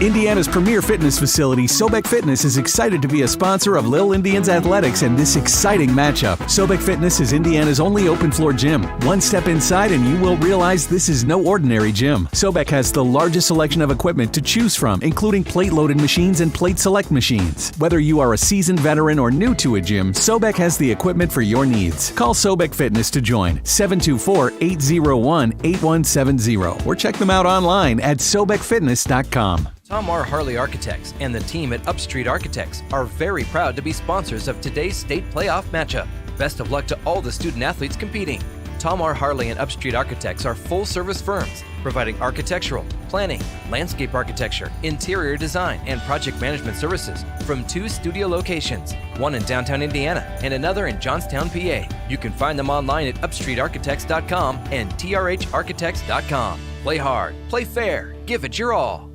Indiana's premier fitness facility, Sobek Fitness, is excited to be a sponsor of Lil Indians Athletics and this exciting matchup. Sobek Fitness is Indiana's only open-floor gym. One step inside and you will realize this is no ordinary gym. Sobek has the largest selection of equipment to choose from, including plate-loaded machines and plate select machines. Whether you are a seasoned veteran or new to a gym, Sobek has the equipment for your needs. Call Sobek Fitness to join, 724-801-8170, or check them out online at sobekfitness.com. Tom R. Harley Architects and the team at Upstreet Architects are very proud to be sponsors of today's state playoff matchup. Best of luck to all the student athletes competing. Tom R. Harley and Upstreet Architects are full-service firms providing architectural, planning, landscape architecture, interior design, and project management services from 2 studio locations, one in downtown Indiana and another in Johnstown, PA. You can find them online at upstreetarchitects.com and trharchitects.com. Play hard, play fair, give it your all.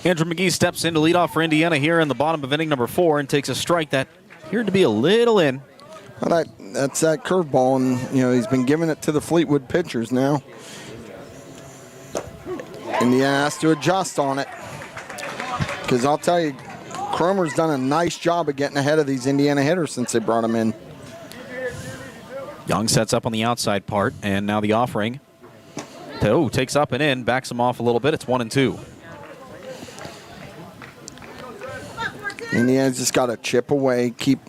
Andrew McGee steps in to lead off for Indiana here in the bottom of inning number 4 and takes a strike that appeared to be a little in. Well, that's that curveball, and he's been giving it to the Fleetwood pitchers now. Indiana has to adjust on it, because I'll tell you, Cromer's done a nice job of getting ahead of these Indiana hitters since they brought him in. Young sets up on the outside part, and now the offering. Takes up and in, backs him off a little bit. It's 1-2. Indiana's just got to chip away, keep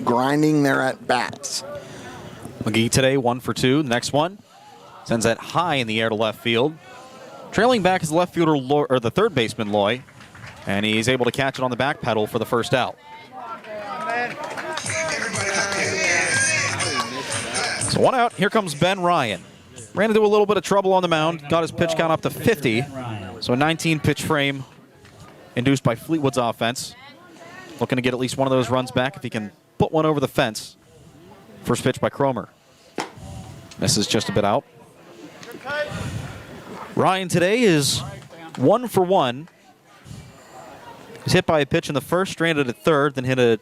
grinding their at-bats. McGee today 1 for 2. Next one sends that high in the air to left field. Trailing back is left fielder or the third baseman Loy, and he's able to catch it on the back pedal for the first out. So 1 out. Here comes Ben Ryan. Ran into a little bit of trouble on the mound. Got his pitch count up to 50. So a 19-pitch frame induced by Fleetwood's offense. Looking to get at least one of those runs back if he can put one over the fence. First pitch by Cromer. Misses just a bit out. Ryan today is 1 for 1. He's hit by a pitch in the first, stranded at third, then hit a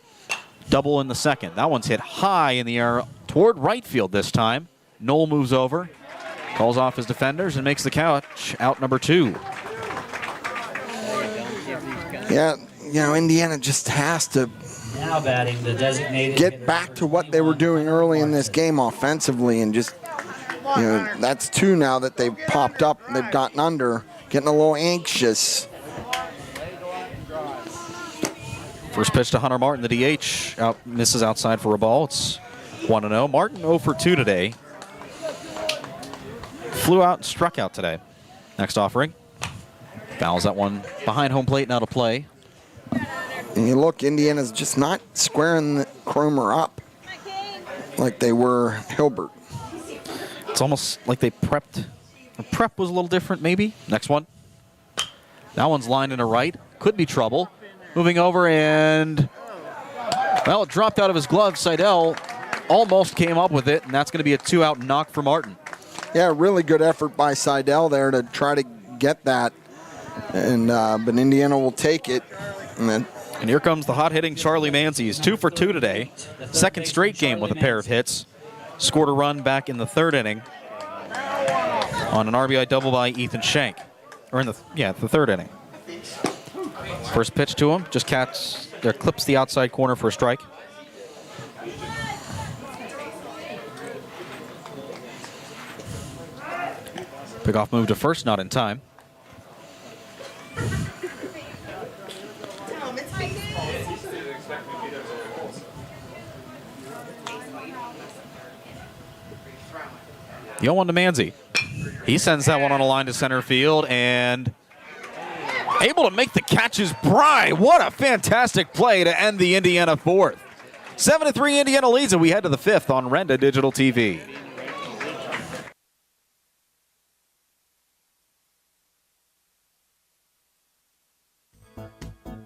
double in the second. That one's hit high in the air toward right field this time. Knoll moves over, calls off his defenders, and makes the catch, out number 2. Yeah, Indiana just has to now batting the designated get back to what they were doing early in this game offensively, and just, that's 2 now that they've popped up and they've gotten under, getting a little anxious. First pitch to Hunter Martin, the DH, misses outside for a ball. It's 1-0. Martin 0 for 2 today. Flew out and struck out today. Next offering. Fouls that one behind home plate, now to play. And you look, Indiana's just not squaring Cromer up like they were Hilbert. It's almost like they prepped. The prep was a little different, maybe. Next one. That one's lined into right. Could be trouble. Moving over and, well, it dropped out of his glove. Seidel almost came up with it, and that's going to be a 2-out knock for Martin. Yeah, really good effort by Seidel there to try to get that. And but Indiana will take it. And here comes the hot-hitting Charlie Manzi. He's 2 for 2 today. Second straight game with a pair of hits. Scored a run back in the third inning on an RBI double by Ethan Shank. Or in the third inning. First pitch to him, just clips the outside corner for a strike. Pickoff move to first, not in time. The 0-1 to Manzi. He sends that one on a line to center field and able to make the catches. Bry, what a fantastic play to end the Indiana fourth. 7-3 Indiana leads, and we head to the fifth on Renda Digital TV.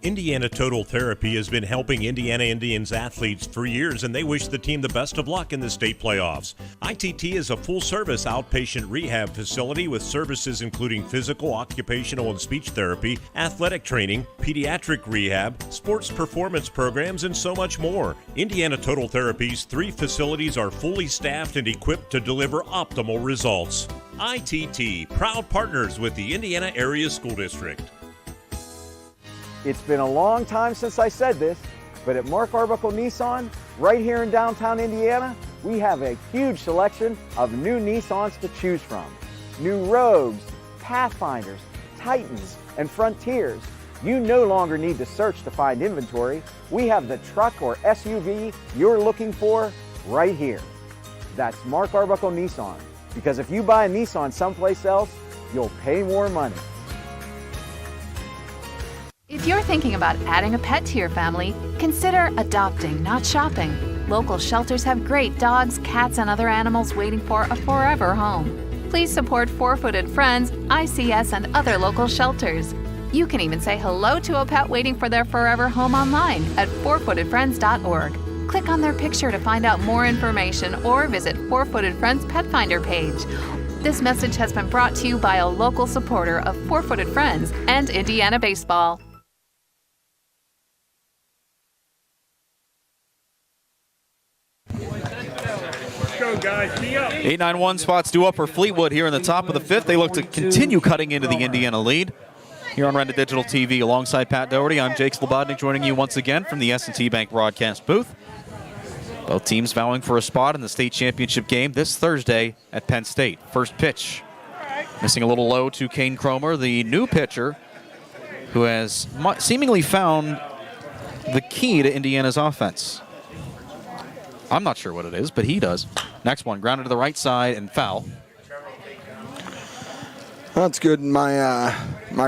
Indiana Total Therapy has been helping Indiana Indians athletes for years, and they wish the team the best of luck in the state playoffs. ITT is a full-service outpatient rehab facility with services including physical, occupational, and speech therapy, athletic training, pediatric rehab, sports performance programs, and so much more. Indiana Total Therapy's 3 facilities are fully staffed and equipped to deliver optimal results. ITT, proud partners with the Indiana Area School District. It's been a long time since I said this, but at Mark Arbuckle Nissan, right here in downtown Indiana, we have a huge selection of new Nissans to choose from. New Rogues, Pathfinders, Titans, and Frontiers. You no longer need to search to find inventory. We have the truck or SUV you're looking for right here. That's Mark Arbuckle Nissan, because if you buy a Nissan someplace else, you'll pay more money. If you're thinking about adding a pet to your family, consider adopting, not shopping. Local shelters have great dogs, cats, and other animals waiting for a forever home. Please support Four-Footed Friends, ICS, and other local shelters. You can even say hello to a pet waiting for their forever home online at fourfootedfriends.org. Click on their picture to find out more information or visit Four-Footed Friends Pet Finder page. This message has been brought to you by a local supporter of Four-Footed Friends and Indiana baseball. Guys, 8-9-1 spots due up for Fleetwood here in the top of the 5th. They look to continue cutting into the Indiana lead. Here on Renda Digital TV alongside Pat Doherty, I'm Jake Slobodnik joining you once again from the S&T Bank broadcast booth. Both teams vowing for a spot in the state championship game this Thursday at Penn State. First pitch, missing a little low to Kane Cromer, the new pitcher who has seemingly found the key to Indiana's offense. I'm not sure what it is, but he does. Next one, grounded to the right side and foul. That's good. My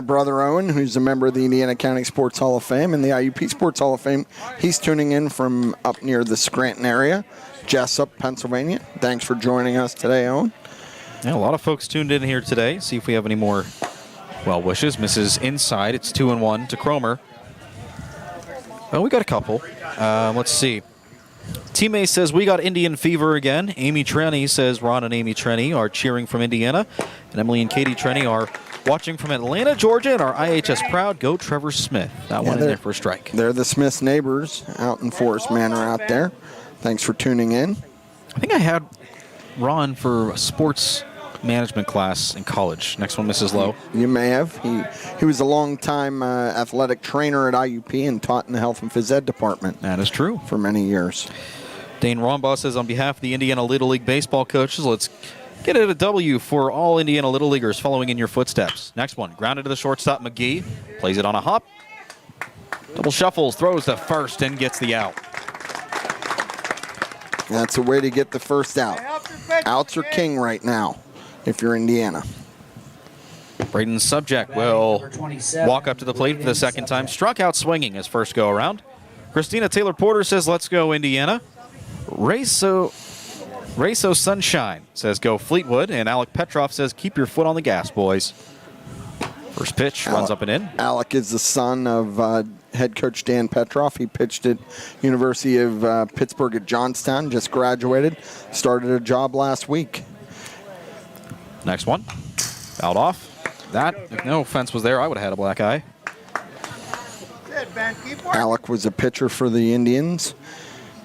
brother Owen, who's a member of the Indiana County Sports Hall of Fame and the IUP Sports Hall of Fame, he's tuning in from up near the Scranton area, Jessup, Pennsylvania. Thanks for joining us today, Owen. Yeah, a lot of folks tuned in here today. See if we have any more well wishes. Misses inside. It's 2-1 to Cromer. Well, we got a couple. Let's see. Teammate says, we got Indian fever again. Amy Trenny says, Ron and Amy Trenny are cheering from Indiana. And Emily and Katie Trenny are watching from Atlanta, Georgia, and are IHS proud. Go Trevor Smith. That one in there for a strike. They're the Smiths' neighbors out in Forest Manor out there. Thanks for tuning in. I think I had Ron for a sports management class in college. Next one, Mrs. Lowe. You may have. He was a long-time athletic trainer at IUP and taught in the health and phys ed department. That is true. For many years. Dane Rombaugh says, on behalf of the Indiana Little League baseball coaches, let's get it a W for all Indiana Little Leaguers following in your footsteps. Next one, grounded to the shortstop, McGee. Plays it on a hop. Double shuffles, throws to first, and gets the out. That's a way to get the first out. Outs are king right now if you're Indiana. Braden Subject will walk up to the plate for the second time. Struck out swinging his first go-around. Christina Taylor-Porter says, let's go, Indiana. Rayso Sunshine says, go Fleetwood. And Alec Petrov says, keep your foot on the gas, boys. First pitch, runs up and in. Alec is the son of head coach Dan Petrov. He pitched at University of Pittsburgh at Johnstown, just graduated, started a job last week. Next one, fouled off. That, if no offense was there, I would have had a black eye. Alec was a pitcher for the Indians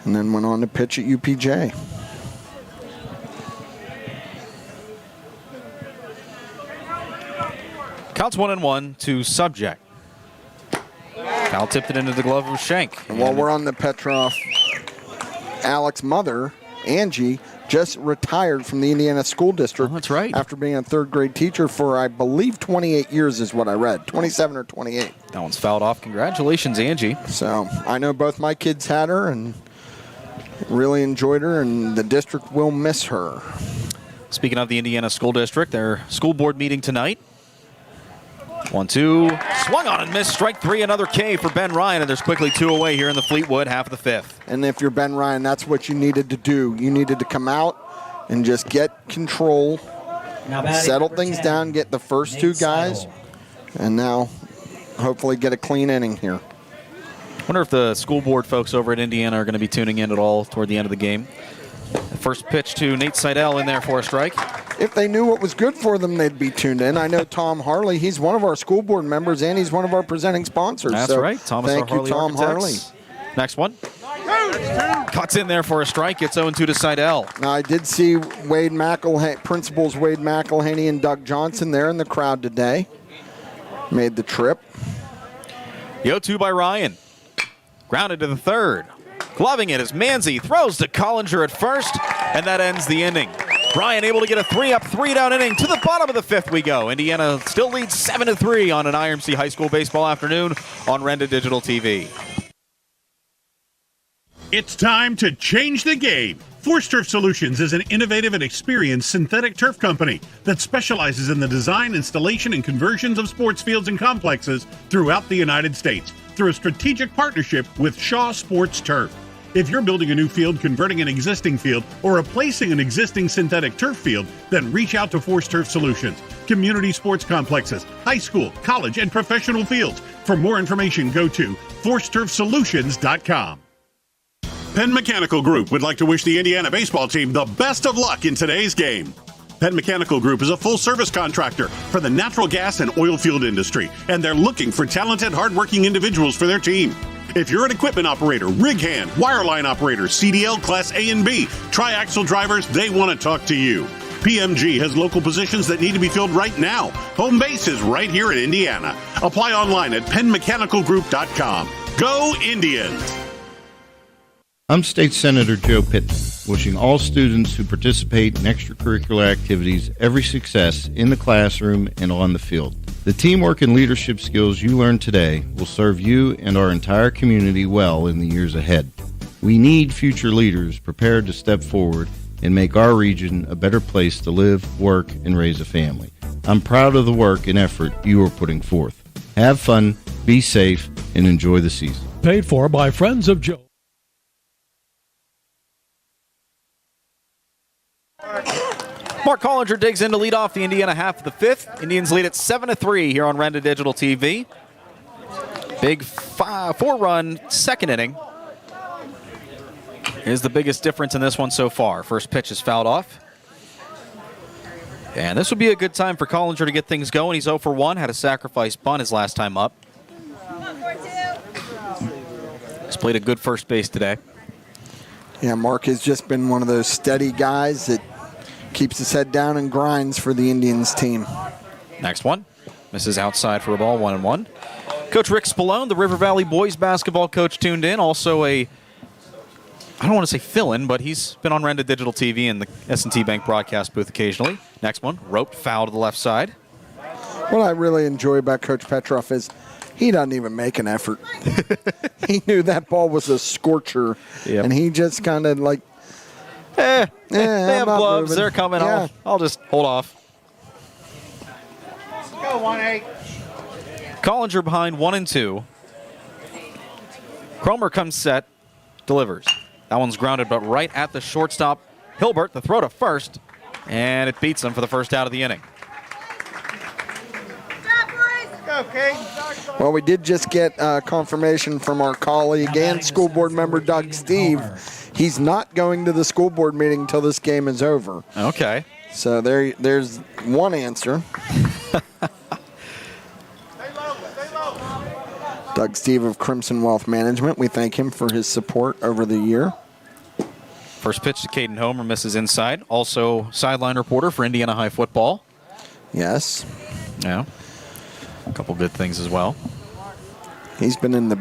and then went on to pitch at UPJ. Counts 1-1 to Subject. Foul tipped it into the glove of Shank. And while we're on the Petrov, Alec's mother, Angie, just retired from the Indiana School District. Oh, that's right. After being a third grade teacher for, I believe, 28 years is what I read. 27 or 28. That one's fouled off. Congratulations, Angie. So I know both my kids had her and really enjoyed her, and the district will miss her. Speaking of the Indiana School District, their school board meeting tonight. 1-2, swung on and missed. Strike three, another K for Ben Ryan, and there's quickly two away here in the Fleetwood, half of the fifth. And if you're Ben Ryan, that's what you needed to do. You needed to come out and just get control, settle things down, get the first two guys, and now hopefully get a clean inning here. Wonder if the school board folks over at Indiana are going to be tuning in at all toward the end of the game. First pitch to Nate Seidel in there for a strike. If they knew what was good for them, they'd be tuned in. I know Tom Harley, he's one of our school board members, and he's one of our presenting sponsors. That's right, Thomas thank Harley you, Tom Architects. Harley. Next one. Cuts in there for a strike. It's 0-2 to Seidel. Now, I did see principals Wade McElhaney and Doug Johnson there in the crowd today. Made the trip. The 0-2 by Ryan. Grounded to the third. Gloving it as Manzi throws to Collinger at first, and that ends the inning. Ryan able to get a 3-up, 3-down inning. To the bottom of the fifth we go. Indiana still leads 7-3 on an IMC High School baseball afternoon on Renda Digital TV. It's time to change the game. Force Turf Solutions is an innovative and experienced synthetic turf company that specializes in the design, installation, and conversions of sports fields and complexes throughout the United States through a strategic partnership with Shaw Sports Turf. If you're building a new field, converting an existing field, or replacing an existing synthetic turf field, then reach out to Force Turf Solutions. Community sports complexes, high school, college, and professional fields. For more information, go to forceturfsolutions.com. Penn Mechanical Group would like to wish the Indiana baseball team the best of luck in today's game. Penn Mechanical Group is a full-service contractor for the natural gas and oil field industry, and they're looking for talented, hardworking individuals for their team. If you're an equipment operator, rig hand, wireline operator, CDL Class A and B, triaxle drivers, they want to talk to you. PMG has local positions that need to be filled right now. Home base is right here in Indiana. Apply online at pennmechanicalgroup.com. Go Indians! I'm State Senator Joe Pitton, wishing all students who participate in extracurricular activities every success in the classroom and on the field. The teamwork and leadership skills you learn today will serve you and our entire community well in the years ahead. We need future leaders prepared to step forward and make our region a better place to live, work, and raise a family. I'm proud of the work and effort you are putting forth. Have fun, be safe, and enjoy the season. Paid for by Friends of Joe. Mark Collinger digs in to lead off the Indiana half of the fifth. Indians lead at 7-3 here on Renda Digital TV. Big 4-run second inning is the biggest difference in this one so far. First pitch is fouled off. And this would be a good time for Collinger to get things going. He's 0 for 1, had a sacrifice bunt his last time up. He's played a good first base today. Yeah, Mark has just been one of those steady guys that keeps his head down and grinds for the Indians team. Next one. Misses outside for a ball, 1-1. Coach Rick Spallone, the River Valley boys basketball coach, tuned in. Also I don't want to say fill-in, but he's been on Renda Digital TV and the S&T Bank broadcast booth occasionally. Next one, roped, foul to the left side. What I really enjoy about Coach Petroff is he doesn't even make an effort. He knew that ball was a scorcher, and he just kind of like, they have gloves, moving. They're coming. Yeah. I'll just hold off. Let's go, 1-8. Collinger behind 1-2. Cromer comes set, delivers. That one's grounded, but right at the shortstop. Hilbert, the throw to first, and it beats him for the first out of the inning. Go, Kate. Well, we did just get confirmation from our colleague and school board member Doug Steve. He's not going to the school board meeting until this game is over. Okay. So there's one answer. Doug Steve of Crimson Wealth Management. We thank him for his support over the year. First pitch to Caden Homer, misses inside. Also sideline reporter for Indiana High football. Yes. Yeah. A couple good things as well. He's been in the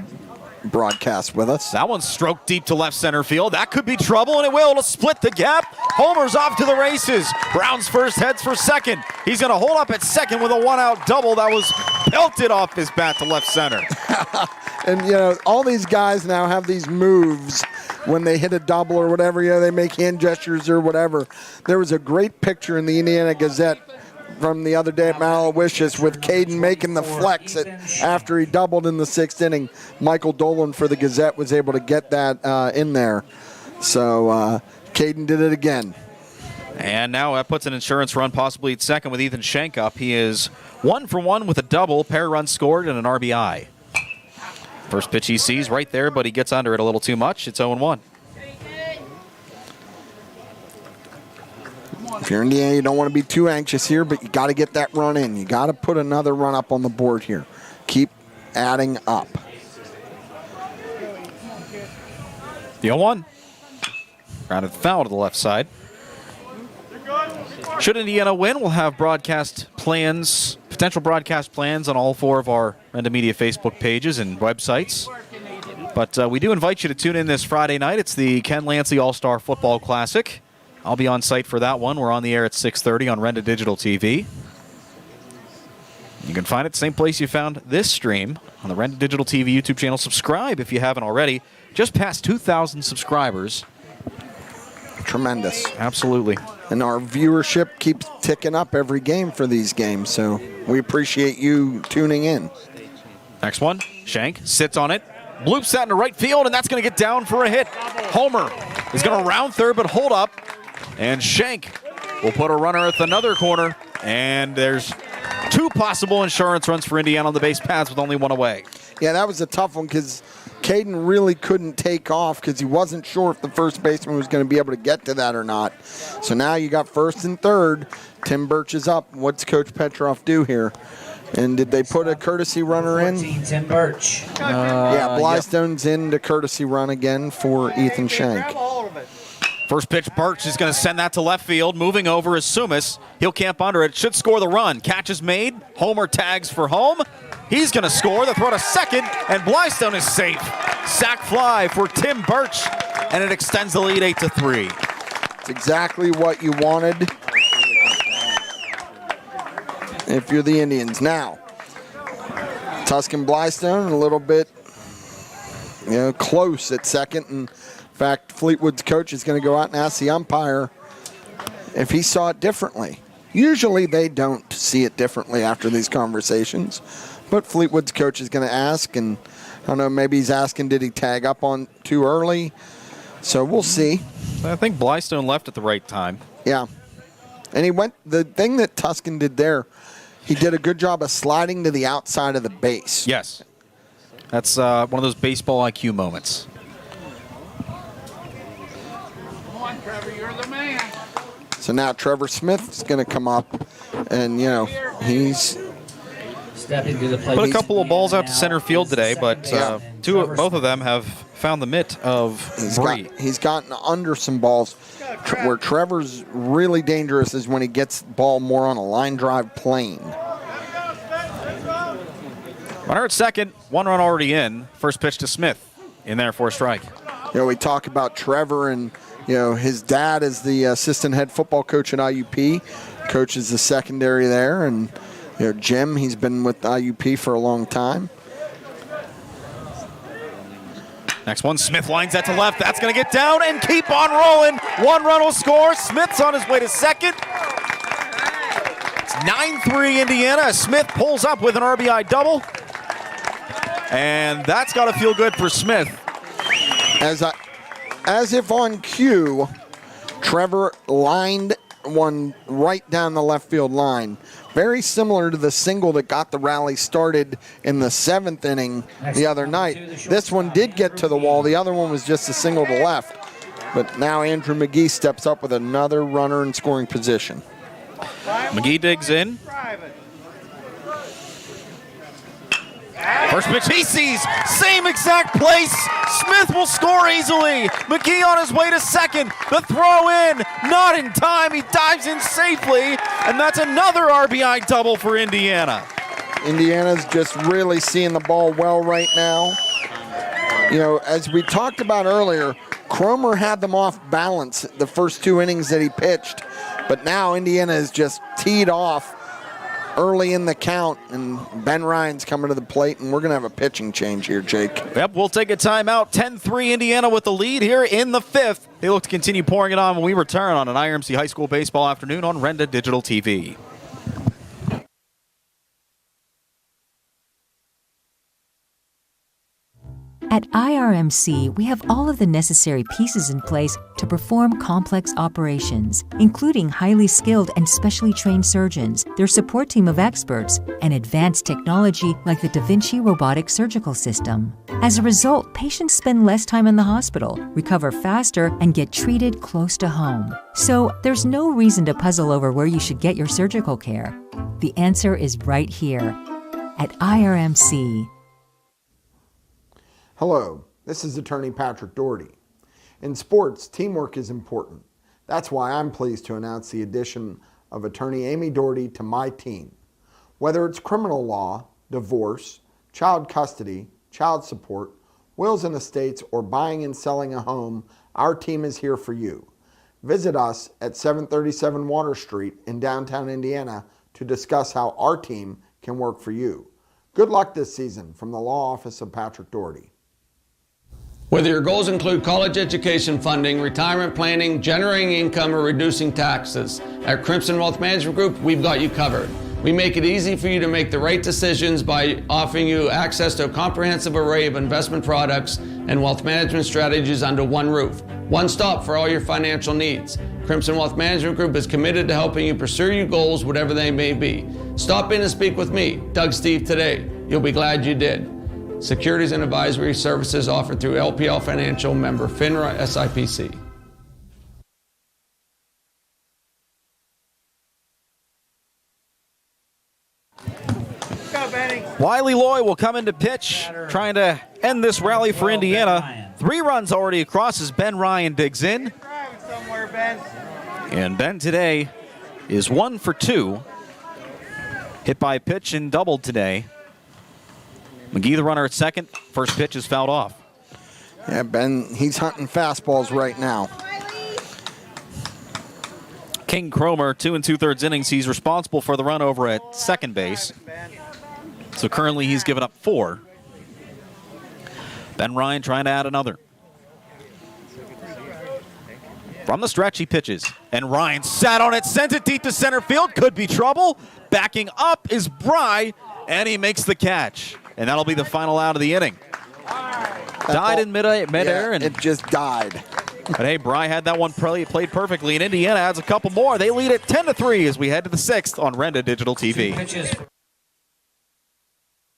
broadcast with us. That one's stroked deep to left center field. That could be trouble, and it will to split the gap. Homer's off to the races. Brown's first, heads for second. He's going to hold up at second with a one-out double that was pelted off his bat to left center. And, you know, all these guys now have these moves when they hit a double or whatever. You know, they make hand gestures or whatever. There was a great picture in the Indiana Gazette from the other day at Mount Aloysius with Caden making the flex after he doubled in the sixth inning. Michael Dolan for the Gazette was able to get that in there. So Caden did it again. And now that puts an insurance run possibly at second with Ethan Shank up. He is 1 for 1 with a double, pair runs scored, and an RBI. First pitch he sees right there, but he gets under it a little too much. It's 0-1. If you're Indiana, you don't want to be too anxious here, but you got to get that run in. You got to put another run up on the board here. Keep adding up. The 0-1. Grounded foul to the left side. Should Indiana win, we'll have broadcast plans, potential broadcast plans on all 4 of our Renda Media Facebook pages and websites. But we do invite you to tune in this Friday night. It's the Ken Lancey All-Star Football Classic. I'll be on site for that one. We're on the air at 6:30 on Renda Digital TV. You can find it same place you found this stream on the Renda Digital TV YouTube channel. Subscribe if you haven't already. Just past 2,000 subscribers. Tremendous. Absolutely. And our viewership keeps ticking up every game for these games, so we appreciate you tuning in. Next one, Shank sits on it, bloops that into right field, and that's going to get down for a hit. Homer is going to round third, but hold up, and Shank will put a runner at another corner, and there's 2 possible insurance runs for Indiana on the base paths with only 1 away. Yeah, that was a tough one because Caden really couldn't take off because he wasn't sure if the first baseman was going to be able to get to that or not. So now you got first and third. Tim Birch is up. What's Coach Petroff do here? And did they put a courtesy runner in? Tim Birch. Yeah, Blystone's in the courtesy run again for Ethan Shank. First pitch, Birch is going to send that to left field. Moving over is Sumas. He'll camp under it. Should score the run. Catch is made. Homer tags for home. He's going to score. The throw to second, and Blystone is safe. Sack fly for Tim Birch, and it extends the lead 8-3. It's exactly what you wanted if you're the Indians. Now, Tuscan Blystone a little bit close at second. And in fact, Fleetwood's coach is going to go out and ask the umpire if he saw it differently. Usually they don't see it differently after these conversations, but Fleetwood's coach is going to ask, and I don't know, maybe he's asking, did he tag up on too early? So we'll see. I think Blystone left at the right time. Yeah. And he went, the thing that Tuscan did there, he did a good job of sliding to the outside of the base. Yes. That's one of those baseball IQ moments. Come on, Trevor, you're the man. So now Trevor Smith's going to come up, and, he's stepping to the plate. Put a couple of balls out to center field today, but both of them have found the mitt of Bree. He's gotten under some balls. Where Trevor's really dangerous is when he gets the ball more on a line drive plane. Runner at second, 1 run already in. First pitch to Smith, in there for a strike. We talk about Trevor, and his dad is the assistant head football coach at IUP, coaches the secondary there, and Jim, he's been with IUP for a long time. Next one, Smith lines that to left. That's going to get down and keep on rolling. 1 run will score. Smith's on his way to second. It's 9-3 Indiana. Smith pulls up with an RBI double. And that's got to feel good for Smith. As if on cue, Trevor lined one right down the left field line. Very similar to the single that got the rally started in the 7th inning the other night. This one did get to the wall. The other one was just a single to left. But now Andrew McGee steps up with another runner in scoring position. McGee digs in. First pitch he sees, same exact place. Smith will score easily. McGee on his way to second. The throw in, not in time. He dives in safely, and that's another RBI double for Indiana. Indiana's just really seeing the ball well right now. As we talked about earlier, Cromer had them off balance the first 2 innings that he pitched, but now Indiana is just teed off early in the count, and Ben Ryan's coming to the plate, and we're going to have a pitching change here, Jake. Yep, we'll take a timeout. 10-3 Indiana with the lead here in the 5th. They look to continue pouring it on when we return on an IRMC High School Baseball afternoon on Renda Digital TV. At IRMC, we have all of the necessary pieces in place to perform complex operations, including highly skilled and specially trained surgeons, their support team of experts, and advanced technology like the Da Vinci robotic surgical system. As a result, patients spend less time in the hospital, recover faster, and get treated close to home. So there's no reason to puzzle over where you should get your surgical care. The answer is right here at IRMC. Hello, this is attorney Patrick Doherty. In sports, teamwork is important. That's why I'm pleased to announce the addition of attorney Amy Doherty to my team. Whether it's criminal law, divorce, child custody, child support, wills and estates, or buying and selling a home, our team is here for you. Visit us at 737 Water Street in downtown Indiana to discuss how our team can work for you. Good luck this season from the Law Office of Patrick Doherty. Whether your goals include college education funding, retirement planning, generating income, or reducing taxes, at Crimson Wealth Management Group, we've got you covered. We make it easy for you to make the right decisions by offering you access to a comprehensive array of investment products and wealth management strategies under one roof. One stop for all your financial needs. Crimson Wealth Management Group is committed to helping you pursue your goals, whatever they may be. Stop in and speak with me, Doug Steve, today. You'll be glad you did. Securities and advisory services offered through LPL Financial, member FINRA SIPC. Wiley Loy will come into pitch, trying to end this rally for Indiana. 3 runs already across as Ben Ryan digs in. And Ben today is 1 for 2. Hit by a pitch and doubled today. McGee, the runner at second. First pitch is fouled off. Yeah, Ben, he's hunting fastballs right now. King Cromer, 2 2/3 innings. He's responsible for the run over at second base. So currently he's given up 4. Ben Ryan trying to add another. From the stretch, he pitches. And Ryan sat on it, sent it deep to center field. Could be trouble. Backing up is Bry, and he makes the catch. And that'll be the final out of the inning. Died in midair. Yeah, And it just died. But hey, Bry had that one played perfectly, and Indiana adds a couple more. They lead at 10-3 as we head to the 6th on Renda Digital TV.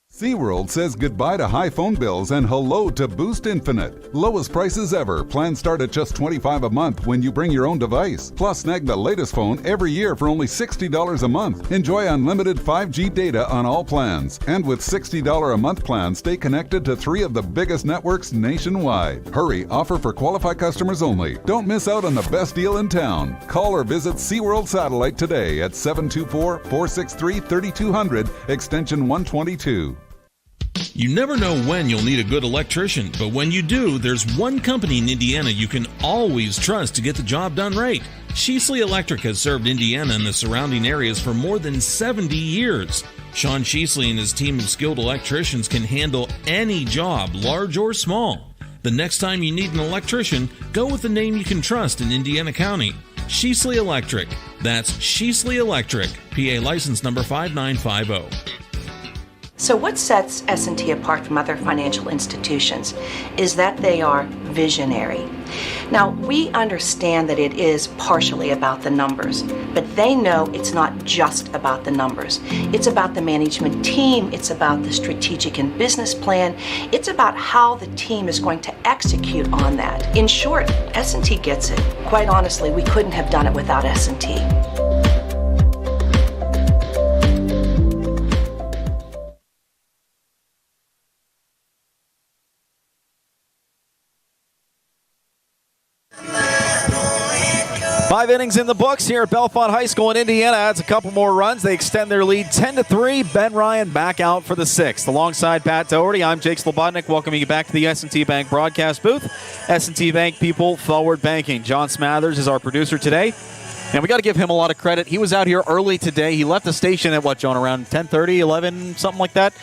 SeaWorld says goodbye to high phone bills and hello to Boost Infinite. Lowest prices ever. Plans start at just $25 a month when you bring your own device. Plus, snag the latest phone every year for only $60 a month. Enjoy unlimited 5G data on all plans. And with $60 a month plans, stay connected to 3 of the biggest networks nationwide. Hurry, offer for qualified customers only. Don't miss out on the best deal in town. Call or visit SeaWorld Satellite today at 724-463-3200, extension 122. You never know when you'll need a good electrician, but when you do, there's one company in Indiana you can always trust to get the job done right. Sheasley Electric has served Indiana and the surrounding areas for more than 70 years. Sean Sheasley and his team of skilled electricians can handle any job, large or small. The next time you need an electrician, go with the name you can trust in Indiana County. Sheasley Electric. That's Sheasley Electric. PA license number 5950. So what sets S&T apart from other financial institutions is that they are visionary. Now, we understand that it is partially about the numbers, but they know it's not just about the numbers. It's about the management team, it's about the strategic and business plan, it's about how the team is going to execute on that. In short, S&T gets it. Quite honestly, we couldn't have done it without S&T. Five innings in the books here at Bellefonte High School in Indiana. Adds a couple more runs. They extend their lead 10-3. Ben Ryan back out for the 6th. Alongside Pat Doherty, I'm Jake Slobodnik, welcoming you back to the S&T Bank broadcast booth. S&T Bank people, forward banking. John Smathers is our producer today. And we got to give him a lot of credit. He was out here early today. He left the station at what, John, around 10:30, 11, something like that?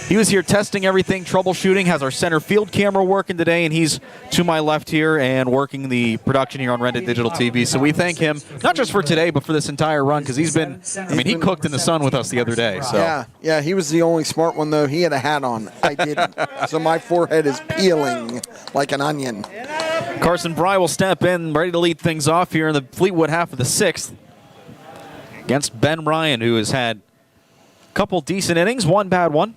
He was here testing everything, troubleshooting, has our center field camera working today, and he's to my left here and working the production here on Rented Digital TV. So we thank him, not just for today, but for this entire run, because he's been, he cooked in the sun with us the other day. So. Yeah, he was the only smart one, though. He had a hat on. I didn't. So my forehead is peeling like an onion. Carson Bry will step in, ready to lead things off here in the Fleetwood half of the 6th against Ben Ryan, who has had a couple decent innings, one bad one.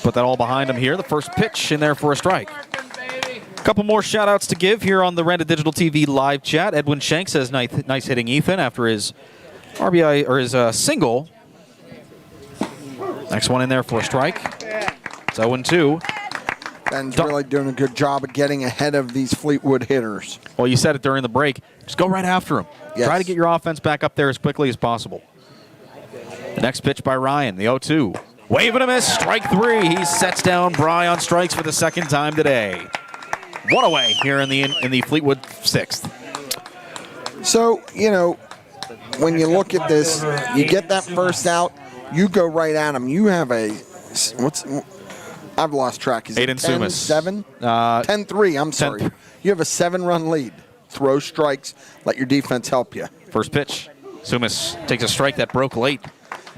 Put that all behind him here. The first pitch in there for a strike. A couple more shout-outs to give here on the Rented Digital TV live chat. Edwin Shank says nice hitting Ethan after his RBI or his single. Next one in there for a strike. It's 0-2. Ben's really doing a good job of getting ahead of these Fleetwood hitters. Well, you said it during the break. Just go right after him. Yes. Try to get your offense back up there as quickly as possible. The next pitch by Ryan, the 0-2. Wave and a miss, strike 3. He sets down Bry on strikes for the second time today. One away here in the Fleetwood 6th. So, when you look at this, you get that first out, you go right at him. You have I've lost track. Is it 10-7? 10-3, I'm sorry. 10-3. You have a 7-run lead. Throw strikes, let your defense help you. First pitch. Sumas takes a strike that broke late.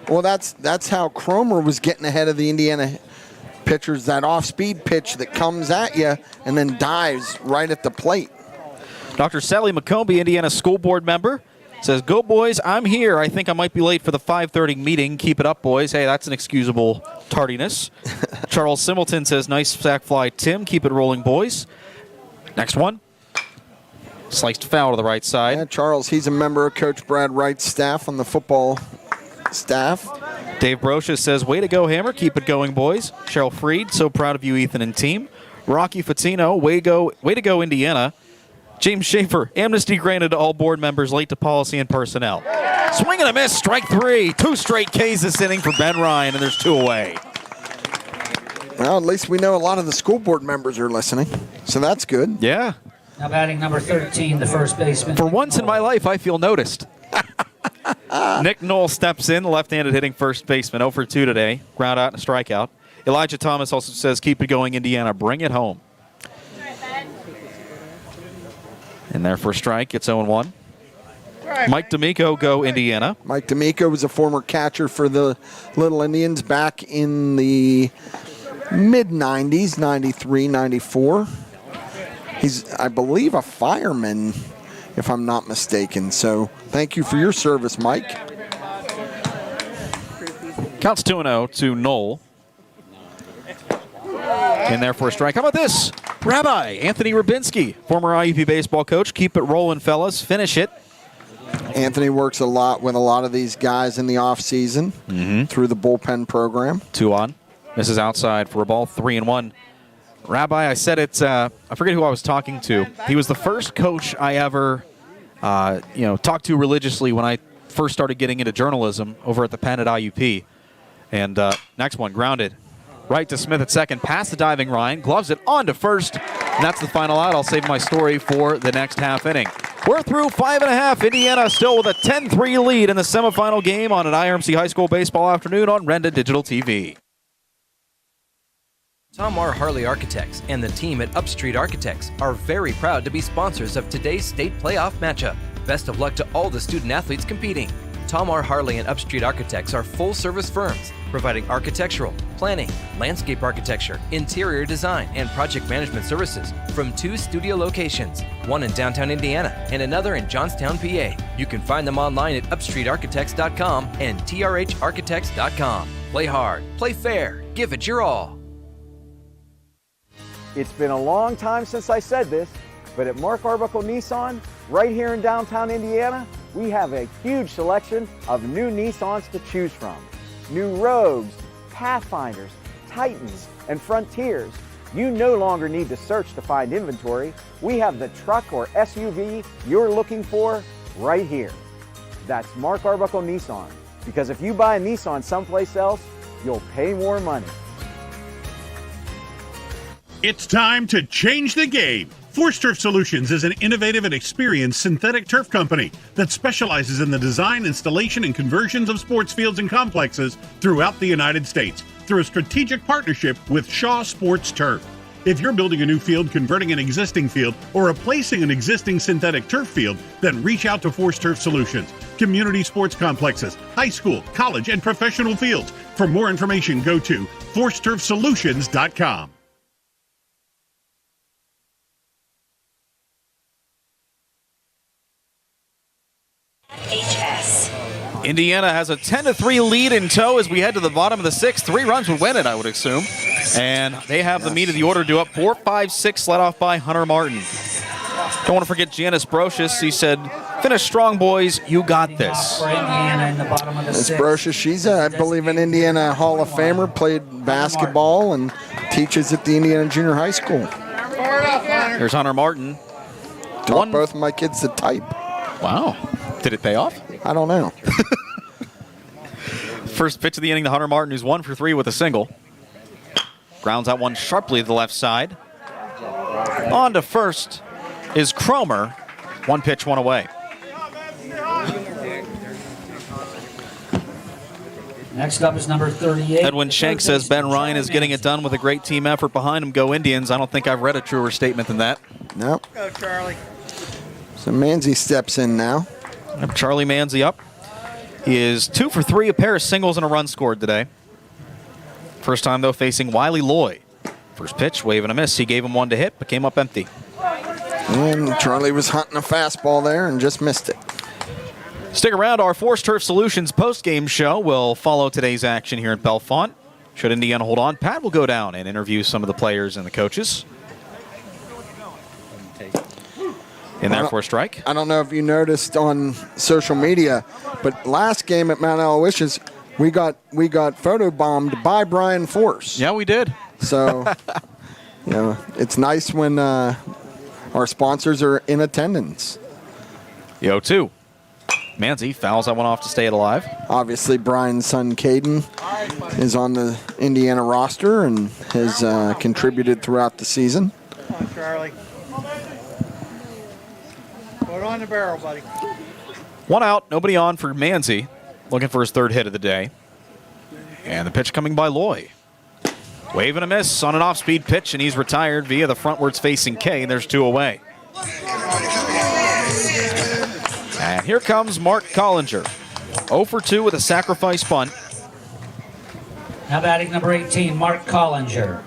Well, that's how Cromer was getting ahead of the Indiana pitchers, that off-speed pitch that comes at you and then dives right at the plate. Dr. Sally McCombie, Indiana school board member, says, "Go, boys, I'm here. I think I might be late for the 5:30 meeting. Keep it up, boys." Hey, that's an excusable tardiness. Charles Similton says, "Nice sack fly, Tim. Keep it rolling, boys." Next one. Sliced foul to the right side. Yeah, Charles, he's a member of Coach Brad Wright's staff on the football staff. Dave Brocious says, "Way to go, Hammer. Keep it going, boys." Cheryl Freed, "So proud of you, Ethan and team." Rocky Fatino, way to go, Indiana." James Schaefer, "Amnesty granted to all board members late to policy and personnel." Swing and a miss, strike 3. 2 straight Ks this inning for Ben Ryan, and there's 2 away. Well, at least we know a lot of the school board members are listening, so that's good. Yeah. Now batting number 13, the first baseman. For once in my life, I feel noticed. Nick Knoll steps in, the left-handed hitting first baseman, 0 for 2 today. Ground out and a strikeout. Elijah Thomas also says, "Keep it going, Indiana. Bring it home." In there for a strike, it's 0-1. Mike D'Amico, go Indiana. Mike D'Amico was a former catcher for the Little Indians back in the mid-90s, 93, 94. He's, I believe, a fireman, if I'm not mistaken. So thank you for your service, Mike. Counts 2-0 to Knoll. In there for a strike. How about this? Rabbi Anthony Rubinski, former IUP baseball coach. Keep it rolling, fellas. Finish it. Anthony works a lot with a lot of these guys in the offseason through the bullpen program. 2 on. This is outside for a ball, 3-1. Rabbi, I said it, I forget who I was talking to. He was the first coach I ever, talked to religiously when I first started getting into journalism over at the Penn at IUP. And next one, grounded. Right to Smith at second, past the diving Ryan, gloves it on to first, and that's the final out. I'll save my story for the next half inning. We're through 5.5. Indiana still with a 10-3 lead in the semifinal game on an IRMC High School baseball afternoon on Rented Digital TV. Tom R. Harley Architects and the team at Upstreet Architects are very proud to be sponsors of today's state playoff matchup. Best of luck to all the student athletes competing. Tom R. Harley and Upstreet Architects are full-service firms providing architectural, planning, landscape architecture, interior design, and project management services from 2 studio locations, one in downtown Indiana and another in Johnstown, PA. You can find them online at upstreetarchitects.com and trharchitects.com. Play hard, play fair, give it your all. It's been a long time since I said this, but at Mark Arbuckle Nissan, right here in downtown Indiana, we have a huge selection of new Nissans to choose from. New Rogues, Pathfinders, Titans, and Frontiers. You no longer need to search to find inventory. We have the truck or SUV you're looking for right here. That's Mark Arbuckle Nissan, because if you buy a Nissan someplace else, you'll pay more money. It's time to change the game. Force Turf Solutions is an innovative and experienced synthetic turf company that specializes in the design, installation, and conversions of sports fields and complexes throughout the United States. through a strategic partnership with Shaw Sports Turf. If you're building a new field, converting an existing field, or replacing an existing synthetic turf field, then reach out to Force Turf Solutions. Community sports complexes, high school, college, and professional fields. For more information, go to forceturfsolutions.com. Indiana has a 10-3 lead in tow as we head to the bottom of the sixth. 3 runs would win it, I would assume. And they have the meat of the order due up 4-5-6, led off by Hunter Martin. Don't want to forget Janice Brocious. He said, finish strong, boys. You got this. It's Brocious. She's, I believe, an Indiana Hall of Famer, played basketball and teaches at the Indiana Junior High School. There's Hunter Martin. Taught both of my kids to type. Wow. Did it pay off? I don't know. First pitch of the inning to Hunter Martin, who's 1 for 3 with a single. Grounds out one sharply to the left side. On to first is Cromer. 1 pitch, 1 away. Next up is number 38. Edwin Shank says Ben Ryan is getting it done with a great team effort behind him. Go Indians. I don't think I've read a truer statement than that. No. Go, Charlie. So Manzi steps in now. Charlie Manzi up. He is 2 for 3, a pair of singles and a run scored today. First time, though, facing Wiley Loy. First pitch, wave and a miss. He gave him one to hit, but came up empty. And Charlie was hunting a fastball there and just missed it. Stick around. Our Force Turf Solutions post-game show will follow today's action here at Bellefonte. Should Indiana hold on, Pat will go down and interview some of the players and the coaches. In there for a strike. I don't know if you noticed on social media, but last game at Mount Aloysius, we got photobombed by Brian Force. Yeah, we did. So, you know, it's nice when our sponsors are in attendance. The 0-2. Manzi fouls that one off to stay it alive. Obviously, Brian's son, Caden, is on the Indiana roster and has contributed throughout the season. Come on, Charlie. Put it on the barrel, buddy. 1 out, nobody on for Manzi. Looking for his 3rd hit of the day. And the pitch coming by Loy. Wave and a miss on an off-speed pitch, and he's retired via the frontwards facing K. There's 2 away. And here comes Mark Collinger. 0 for 2 with a sacrifice bunt. Now batting number 18, Mark Collinger.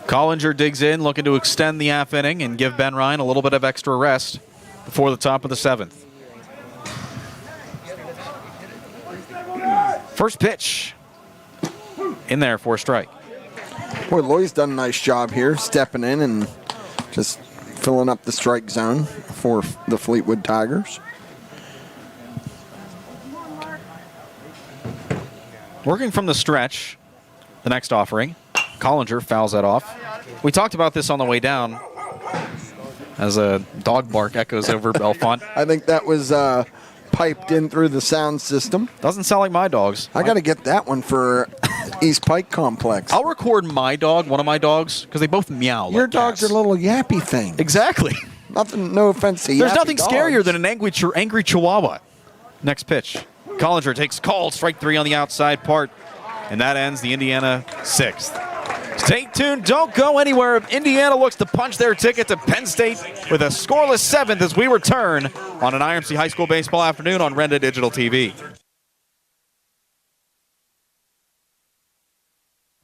Collinger digs in, looking to extend the half inning and give Ben Ryan a little bit of extra rest before the top of the 7th. First pitch. In there for a strike. Boy, Loy's done a nice job here, stepping in and just filling up the strike zone for the Fleetwood Tigers. Working from the stretch, the next offering. Collinger fouls that off. We talked about this on the way down as a dog bark echoes over Bellefonte. I think that was piped in through the sound system. Doesn't sound like my dogs. I got to get that one for East Pike Complex. I'll record my dog, one of my dogs, because they both meow. Your like dogs cats. are little yappy things. Exactly. Nothing. No offense to There's yappy nothing dogs. scarier than an angry Chihuahua. Next pitch. Collinger takes call, strike 3 on the outside part, and that ends the Indiana 6th. Stay tuned. Don't go anywhere. Indiana looks to punch their ticket to Penn State with a scoreless 7th as we return on an IMC High School Baseball afternoon on Renda Digital TV.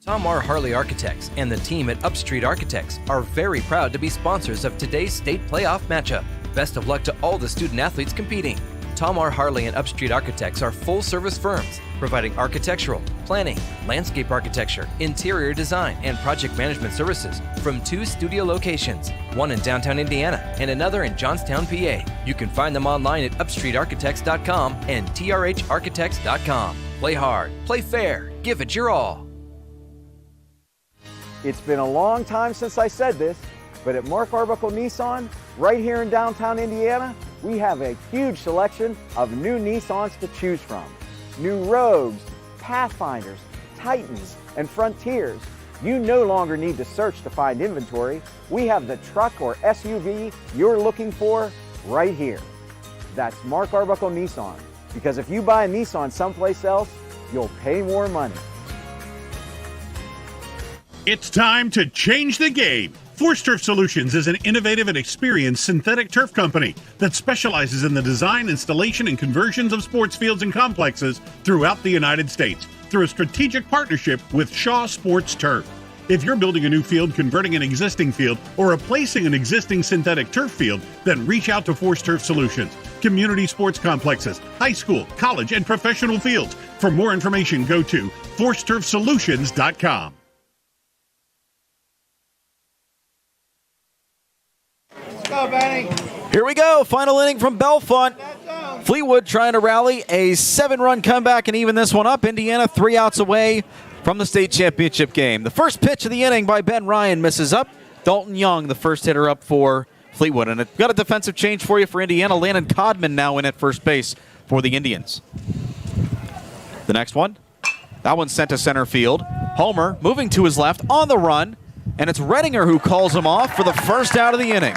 Tom R. Harley Architects and the team at Upstreet Architects are very proud to be sponsors of today's state playoff matchup. Best of luck to all the student athletes competing. Tom R. Harley and Upstreet Architects are full-service firms providing architectural, planning, landscape architecture, interior design, and project management services from 2 studio locations, one in downtown Indiana and another in Johnstown, PA. You can find them online at upstreetarchitects.com and trharchitects.com. Play hard, play fair, give it your all. It's been a long time since I said this, but at Mark Arbuckle Nissan, right here in downtown Indiana, we have a huge selection of new Nissans to choose from. New Rogues, Pathfinders, Titans, and Frontiers. You no longer need to search to find inventory. We have the truck or SUV you're looking for right here. That's Mark Arbuckle Nissan, because if you buy a Nissan someplace else, you'll pay more money. It's time to change the game. Force Turf Solutions is an innovative and experienced synthetic turf company that specializes in the design, installation, and conversions of sports fields and complexes throughout the United States through a strategic partnership with Shaw Sports Turf. If you're building a new field, converting an existing field, or replacing an existing synthetic turf field, then reach out to Force Turf Solutions. Community sports complexes, high school, college, and professional fields. For more information, go to forceturfsolutions.com. Go, Benny. Here we go. Final inning from Bellefonte. Fleetwood trying to rally a 7-run comeback and even this one up. Indiana 3 outs away from the state championship game. The first pitch of the inning by Ben Ryan misses up. Dalton Young, the first hitter up for Fleetwood. And it got a defensive change for you for Indiana. Landon Codman now in at first base for the Indians. The next one, that one's sent to center field. Homer moving to his left on the run. And it's Redinger who calls him off for the first out of the inning.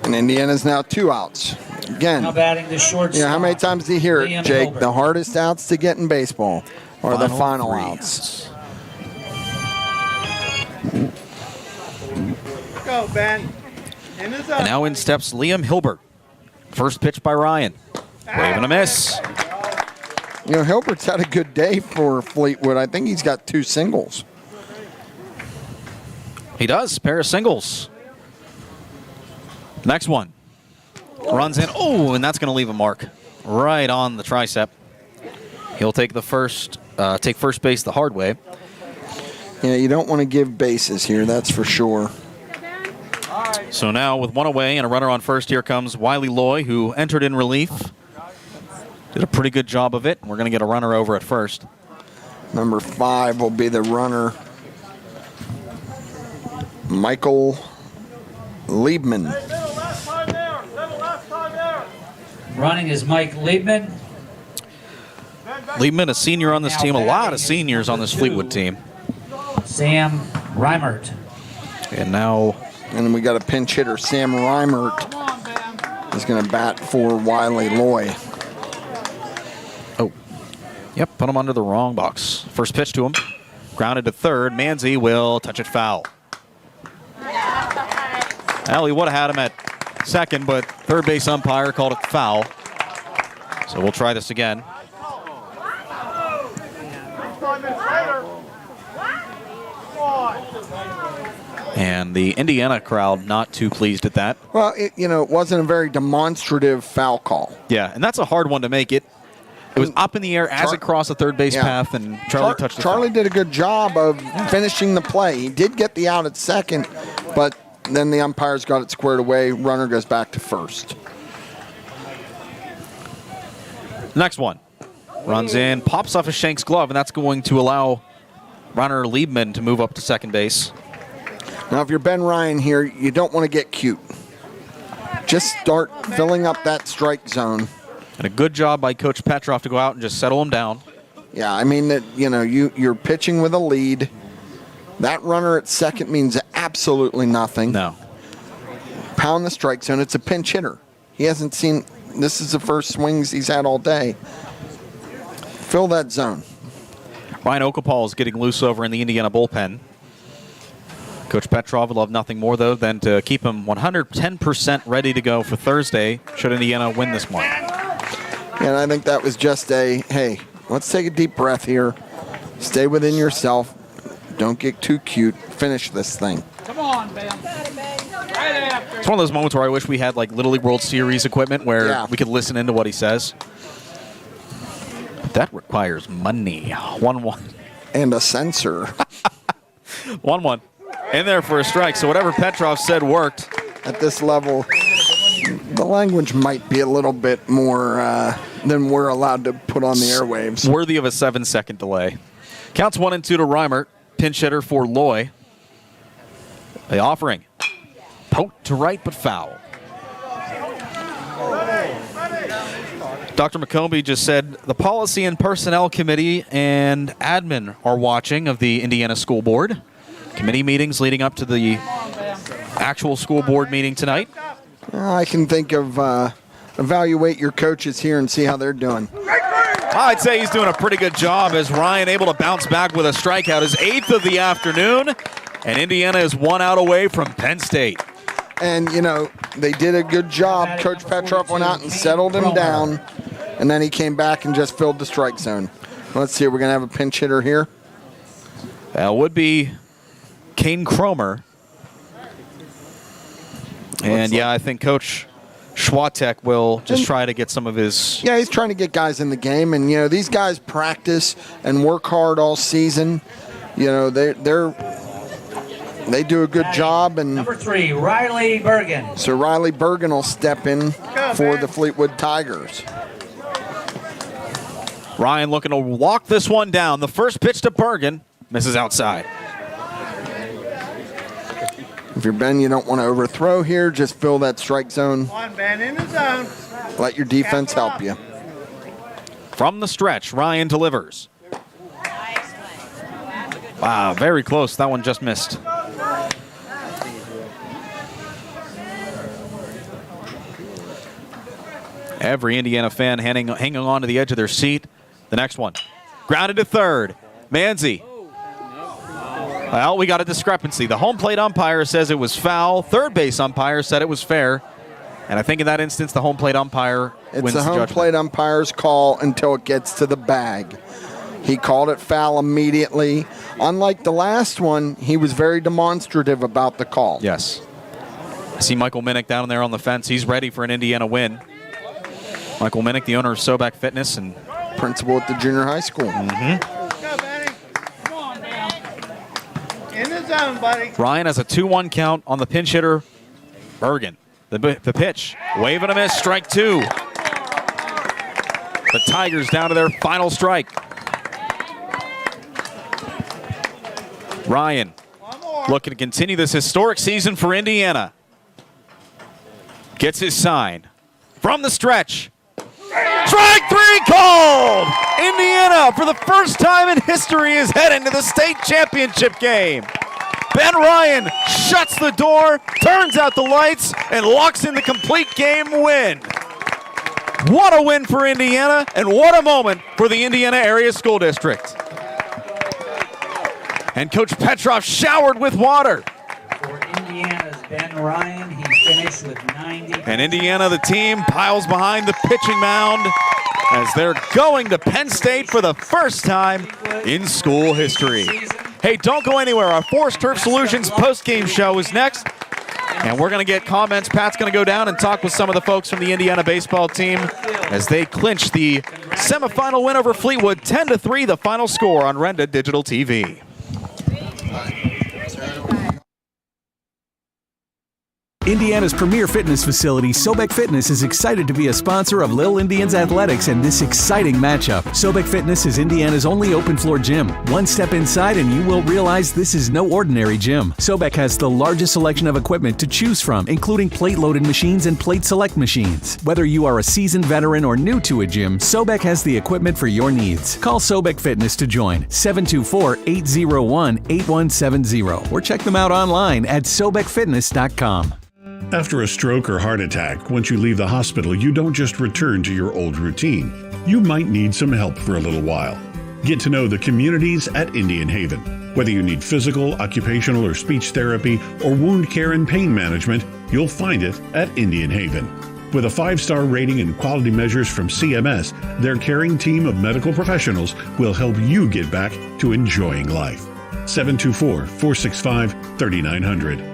And Indiana's now 2 outs. Again, Now batting the shortstop. how many times do you hear it, Liam Jake? Hilbert. The hardest outs to get in baseball are the final 3 outs. Go, Ben. In the zone. And now in steps Liam Hilbert. First pitch by Ryan. Wave and a miss. Hilbert's had a good day for Fleetwood. I think he's got 2 singles. He does. Pair of singles. Next one. Runs in. Oh, and that's going to leave a mark right on the tricep. He'll take first base the hard way. Yeah, you don't want to give bases here, that's for sure. So now with 1 away and a runner on first, here comes Wiley Loy, who entered in relief. Did a pretty good job of it. We're going to get a runner over at first. Number 5 will be the runner, Michael Liebman. Running is Mike Liebman. Liebman, a senior on this team. A lot of seniors on this Fleetwood team. Sam Reimert. And now... And we got a pinch hitter, Sam Reimert, is going to bat for Wiley Loy. Oh, yep, put him under the wrong box. First pitch to him. Grounded to third. Manzi will touch it foul. Well, he would have had him at second, but third base umpire called it foul. So we'll try this again. And the Indiana crowd not too pleased at that. Well, it wasn't a very demonstrative foul call. Yeah, and that's a hard one to make. It was up in the air as it crossed the third base path, and Charlie touched it. Charlie did a good job of finishing the play. He did get the out at second, but then the umpires got it squared away. Runner goes back to first. Next one. Runs in, pops off a Shank's glove, and that's going to allow runner Liebman to move up to second base. Now, if you're Ben Ryan here, you don't want to get cute. Just start filling up that strike zone. And a good job by Coach Petrov to go out and just settle him down. Yeah, I mean, that you're pitching with a lead. That runner at second means absolutely nothing. No. Pound the strike zone. It's a pinch hitter. He hasn't seen, this is the first swings he's had all day. Fill that zone. Ryan Okapal is getting loose over in the Indiana bullpen. Coach Petrov would love nothing more, though, than to keep him 110% ready to go for Thursday should Indiana win this one. And I think that was just hey, let's take a deep breath here. Stay within yourself. Don't get too cute. Finish this thing. Come on, Ben. Right after. It's one of those moments where I wish we had like Little League World Series equipment where we could listen into what he says. That requires money. 1-1. And a sensor. 1-1. In there for a strike. So whatever Petrov said worked. At this level, the language might be a little bit more than we're allowed to put on the airwaves. Worthy of a 7-second delay. Counts 1-2 to Reimert. Pinch hitter for Loy. The offering. Poked to right, but foul. Dr. McCombie just said the Policy and Personnel Committee and admin are watching of the Indiana School Board. Committee meetings leading up to the actual school board meeting tonight. I can think of evaluate your coaches here and see how they're doing. I'd say he's doing a pretty good job as Ryan able to bounce back with a strikeout, his 8th of the afternoon, and Indiana is 1 out away from Penn State. And, they did a good job. Coach Petro went out and settled him down, and then he came back and just filled the strike zone. Let's see, we're going to have a pinch hitter here. That would be Kane Cromer. And, I think Coach Schwatek will just try to get some of his... Yeah, he's trying to get guys in the game. And, these guys practice and work hard all season. They do a good job. And Number 3, Riley Bergen. So Riley Bergen will step in for the Fleetwood Tigers. Ryan looking to walk this one down. The first pitch to Bergen misses outside. If you're Ben, you don't want to overthrow here. Just fill that strike zone. Come on, Ben, in the zone. Let your defense help you. From the stretch, Ryan delivers. Wow, very close. That one just missed. Every Indiana fan hanging on to the edge of their seat. The next one. Grounded to third. Manzi. Well, we got a discrepancy. The home plate umpire says it was foul. Third base umpire said it was fair. And I think in that instance, the home plate umpire wins the judgment. It's the home plate umpire's call until it gets to the bag. He called it foul immediately. Unlike the last one, he was very demonstrative about the call. Yes. I see Michael Minnick down there on the fence. He's ready for an Indiana win. Michael Minnick, the owner of Sobek Fitness and principal at the junior high school. In the zone, buddy. Ryan has a 2-1 count on the pinch hitter, Bergen. The pitch, wave and a miss, strike 2. The Tigers down to their final strike. Ryan looking to continue this historic season for Indiana. Gets his sign. From the stretch. Strike 3 called! Indiana, for the first time in history, is heading to the state championship game. Ben Ryan shuts the door, turns out the lights, and locks in the complete game win. What a win for Indiana, and what a moment for the Indiana Area School District. And Coach Petrov showered with water. For Indiana's Ben Ryan, he finished with 90. And Indiana, the team, piles behind the pitching mound as they're going to Penn State for the first time in school history. Hey, don't go anywhere. Our Forest Turf Solutions postgame show is next. And we're going to get comments. Pat's going to go down and talk with some of the folks from the Indiana baseball team as they clinch the semifinal win over Fleetwood. 10-3, the final score on Renda Digital TV. Indiana's premier fitness facility, Sobek Fitness, is excited to be a sponsor of Little Indians Athletics and this exciting matchup. Sobek Fitness is Indiana's only open-floor gym. One step inside and you will realize this is no ordinary gym. Sobek has the largest selection of equipment to choose from, including plate-loaded machines and plate select machines. Whether you are a seasoned veteran or new to a gym, Sobek has the equipment for your needs. Call Sobek Fitness to join, 724-801-8170, or check them out online at sobekfitness.com. After a stroke or heart attack, once you leave the hospital, you don't just return to your old routine. You might need some help for a little while. Get to know the communities at Indian Haven. Whether you need physical, occupational, or speech therapy, or wound care and pain management, you'll find it at Indian Haven. With a 5-star rating and quality measures from CMS, their caring team of medical professionals will help you get back to enjoying life. 724-465-3900.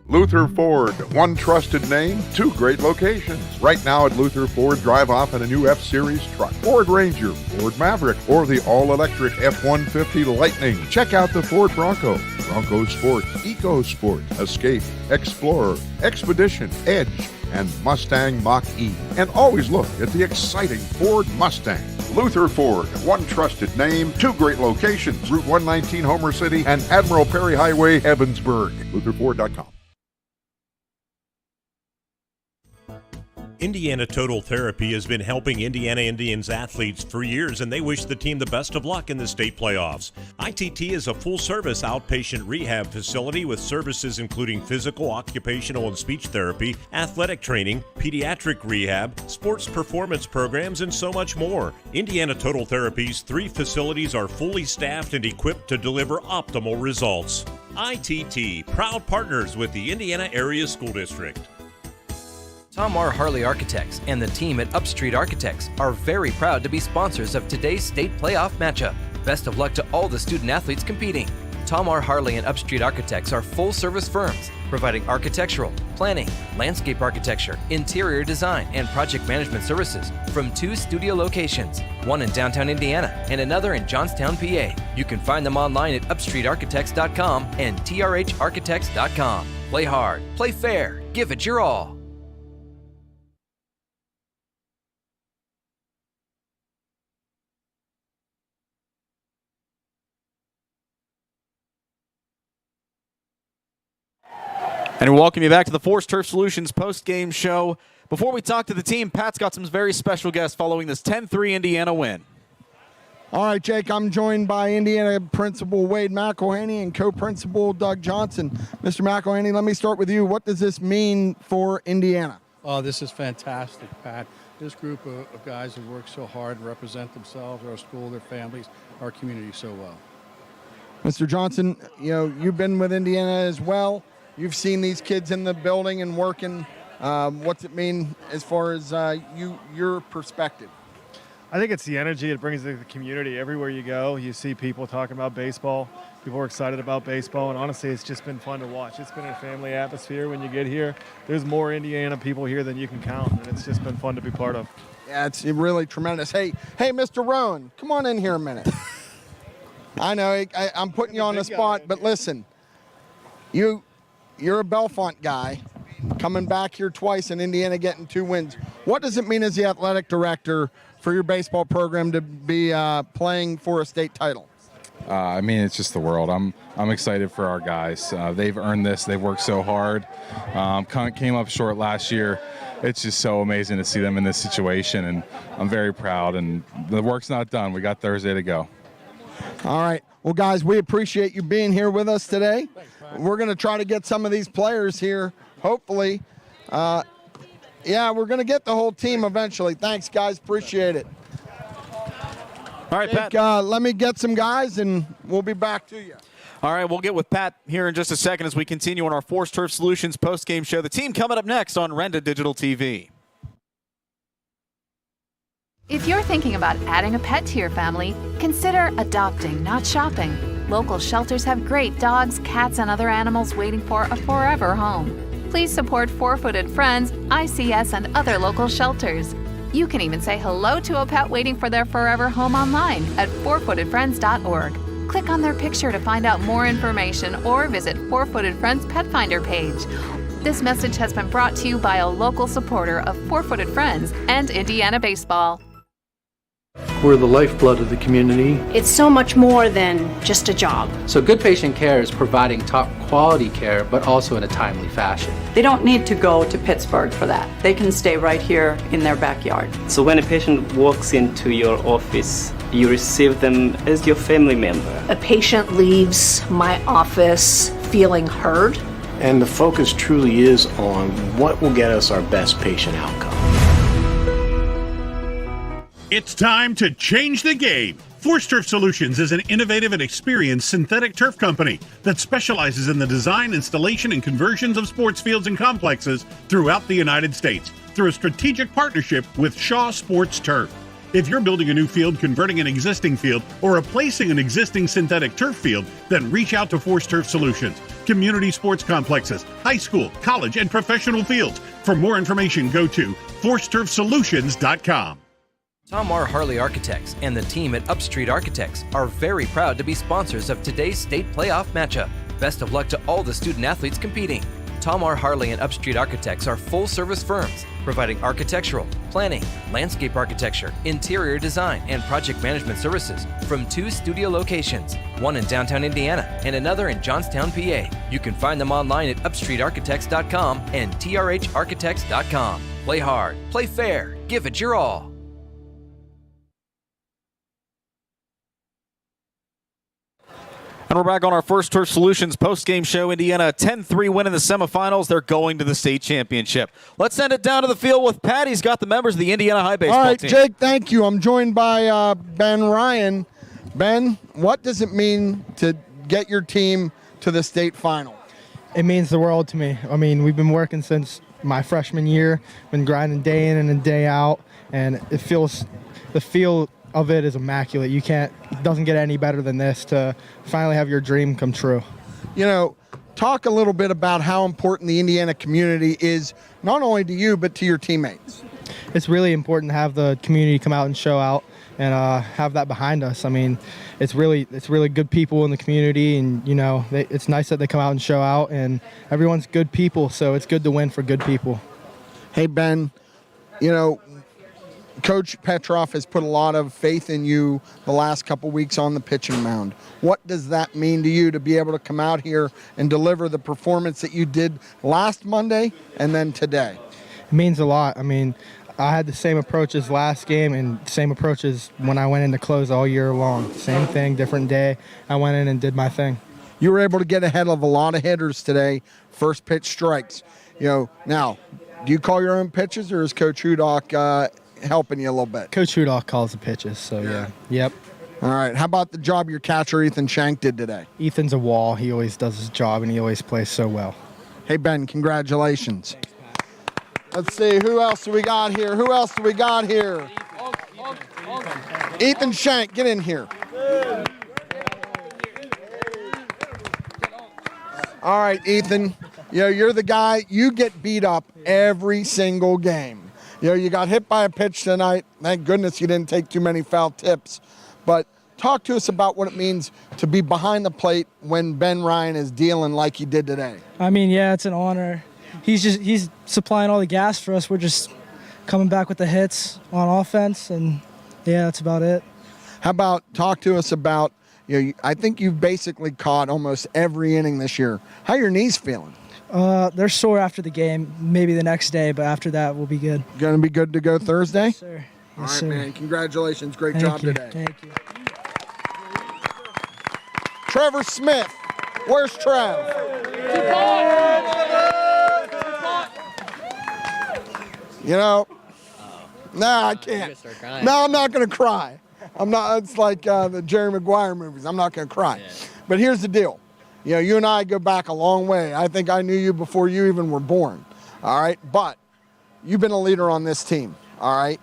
Luther Ford, one trusted name, two great locations. Right now at Luther Ford, drive off in a new F-Series truck, Ford Ranger, Ford Maverick, or the all-electric F-150 Lightning. Check out the Ford Bronco, Bronco Sport, EcoSport, Escape, Explorer, Expedition, Edge, and Mustang Mach-E. And always look at the exciting Ford Mustang. Luther Ford, one trusted name, two great locations, Route 119 Homer City and Admiral Perry Highway, Evansburg. LutherFord.com. Indiana Total Therapy has been helping Indiana Indians athletes for years, and they wish the team the best of luck in the state playoffs. ITT is a full-service outpatient rehab facility with services including physical, occupational, and speech therapy, athletic training, pediatric rehab, sports performance programs, and so much more. Indiana Total Therapy's 3 facilities are fully staffed and equipped to deliver optimal results. ITT, proud partners with the Indiana Area School District. Tom R. Harley Architects and the team at Upstreet Architects are very proud to be sponsors of today's state playoff matchup. Best of luck to all the student athletes competing. Tom R. Harley and Upstreet Architects are full-service firms providing architectural, planning, landscape architecture, interior design, and project management services from 2 studio locations, one in downtown Indiana and another in Johnstown, PA. You can find them online at upstreetarchitects.com and trharchitects.com. Play hard, play fair, give it your all. And we welcome you back to the Force Turf Solutions post-game show. Before we talk to the team, Pat's got some very special guests following this 10-3 Indiana win. All right, Jake, I'm joined by Indiana Principal Wade McElhaney and Co-Principal Doug Johnson. Mr. McElhaney, let me start with you. What does this mean for Indiana? Oh, this is fantastic, Pat. This group of guys have worked so hard and represent themselves, our school, their families, our community so well. Mr. Johnson, you've been with Indiana as well. You've seen these kids in the building and working. What's it mean as far as your perspective? I think it's the energy it brings to the community. Everywhere you go, you see people talking about baseball. People are excited about baseball, and honestly, it's just been fun to watch. It's been a family atmosphere when you get here. There's more Indiana people here than you can count, and it's just been fun to be part of. Yeah, it's really tremendous. Hey, Mr. Rowan, come on in here a minute. I know I'm putting you on the spot, but listen, you're a Bellefonte guy, coming back here twice in Indiana, getting 2 wins. What does it mean as the athletic director for your baseball program to be playing for a state title? I mean, it's just the world. I'm excited for our guys. They've earned this. They've worked so hard. Came up short last year. It's just so amazing to see them in this situation, and I'm very proud. And the work's not done. We got Thursday to go. All right. Well, guys, we appreciate you being here with us today. We're going to try to get some of these players here, hopefully. We're going to get the whole team eventually. Thanks, guys. Appreciate it. All right, Jake, Pat. let me get some guys, and we'll be back to you. All right, we'll get with Pat here in just a second as we continue on our Force Turf Solutions post-game show. The team coming up next on Renda Digital TV. If you're thinking about adding a pet to your family, consider adopting, not shopping. Local shelters have great dogs, cats, and other animals waiting for a forever home. Please support Four-Footed Friends, ICS, and other local shelters. You can even say hello to a pet waiting for their forever home online at fourfootedfriends.org. Click on their picture to find out more information or visit Four-Footed Friends Pet Finder page. This message has been brought to you by a local supporter of Four-Footed Friends and Indiana Baseball. We're the lifeblood of the community. It's so much more than just a job. So good patient care is providing top quality care, but also in a timely fashion. They don't need to go to Pittsburgh for that. They can stay right here in their backyard. So when a patient walks into your office, you receive them as your family member. A patient leaves my office feeling heard. And the focus truly is on what will get us our best patient outcome. It's time to change the game. Force Turf Solutions is an innovative and experienced synthetic turf company that specializes in the design, installation, and conversions of sports fields and complexes throughout the United States through a strategic partnership with Shaw Sports Turf. If you're building a new field, converting an existing field, or replacing an existing synthetic turf field, then reach out to Force Turf Solutions. Community sports complexes, high school, college, and professional fields. For more information, go to forceturfsolutions.com. Tom R. Harley Architects and the team at Upstreet Architects are very proud to be sponsors of today's state playoff matchup. Best of luck to all the student athletes competing. Tom R. Harley and Upstreet Architects are full-service firms providing architectural, planning, landscape architecture, interior design, and project management services from 2 studio locations, one in downtown Indiana and another in Johnstown, PA. You can find them online at upstreetarchitects.com and trharchitects.com. Play hard, play fair, give it your all. And we're back on our First Turf Solutions post-game show. Indiana, a 10-3 win in the semifinals. They're going to the state championship. Let's send it down to the field with Pat. He's got the members of the Indiana High baseball team. All right, team. Jake, thank you. I'm joined by Ben Ryan. Ben, what does it mean to get your team to the state final? It means the world to me. I mean, we've been working since my freshman year, been grinding day in and day out, and it feels, the feel of it is immaculate. It doesn't get any better than this to finally have your dream come true. You know, talk a little bit about how important the Indiana community is, not only to you, but to your teammates. It's really important to have the community come out and show out and have that behind us. I mean, it's really good people in the community, and, you know, it's nice that they come out and show out, and everyone's good people, so it's good to win for good people. Hey, Ben, you know, Coach Petrov has put a lot of faith in you the last couple weeks on the pitching mound. What does that mean to you to be able to come out here and deliver the performance that you did last Monday and then today? It means a lot. I mean, I had the same approach as last game and same approach as when I went in to close all year long. Same thing, different day. I went in and did my thing. You were able to get ahead of a lot of hitters today, first pitch strikes. You know, now, do you call your own pitches, or is Coach Hudock helping you a little bit? Coach Hudock calls the pitches, so yeah. Yep. All right. How about the job your catcher, Ethan Shank, did today? Ethan's a wall. He always does his job, and he always plays so well. Hey, Ben, congratulations. Let's see. Who else do we got here? Ethan Shank, get in here. All right, Ethan. You know, you're the guy. You get beat up every single game. You know, you got hit by a pitch tonight. Thank goodness you didn't take too many foul tips. But talk to us about what it means to be behind the plate when Ben Ryan is dealing like he did today. I mean, yeah, it's an honor. He's supplying all the gas for us. We're just coming back with the hits on offense, and yeah, that's about it. How about talk to us about, you know, I think you've basically caught almost every inning this year. How are your knees feeling? They're sore after the game, maybe the next day, but after that, we'll be good. Going to be good to go Thursday? Yes, sir. All right, man. Congratulations. Great job today. Thank you. Trevor Smith. Where's Trev? You know, I can't. No, I'm not going to cry. I'm not. It's like the Jerry Maguire movies. I'm not going to cry. Yeah. But here's the deal. You know, you and I go back a long way. I think I knew you before you even were born. All right. But you've been a leader on this team. All right.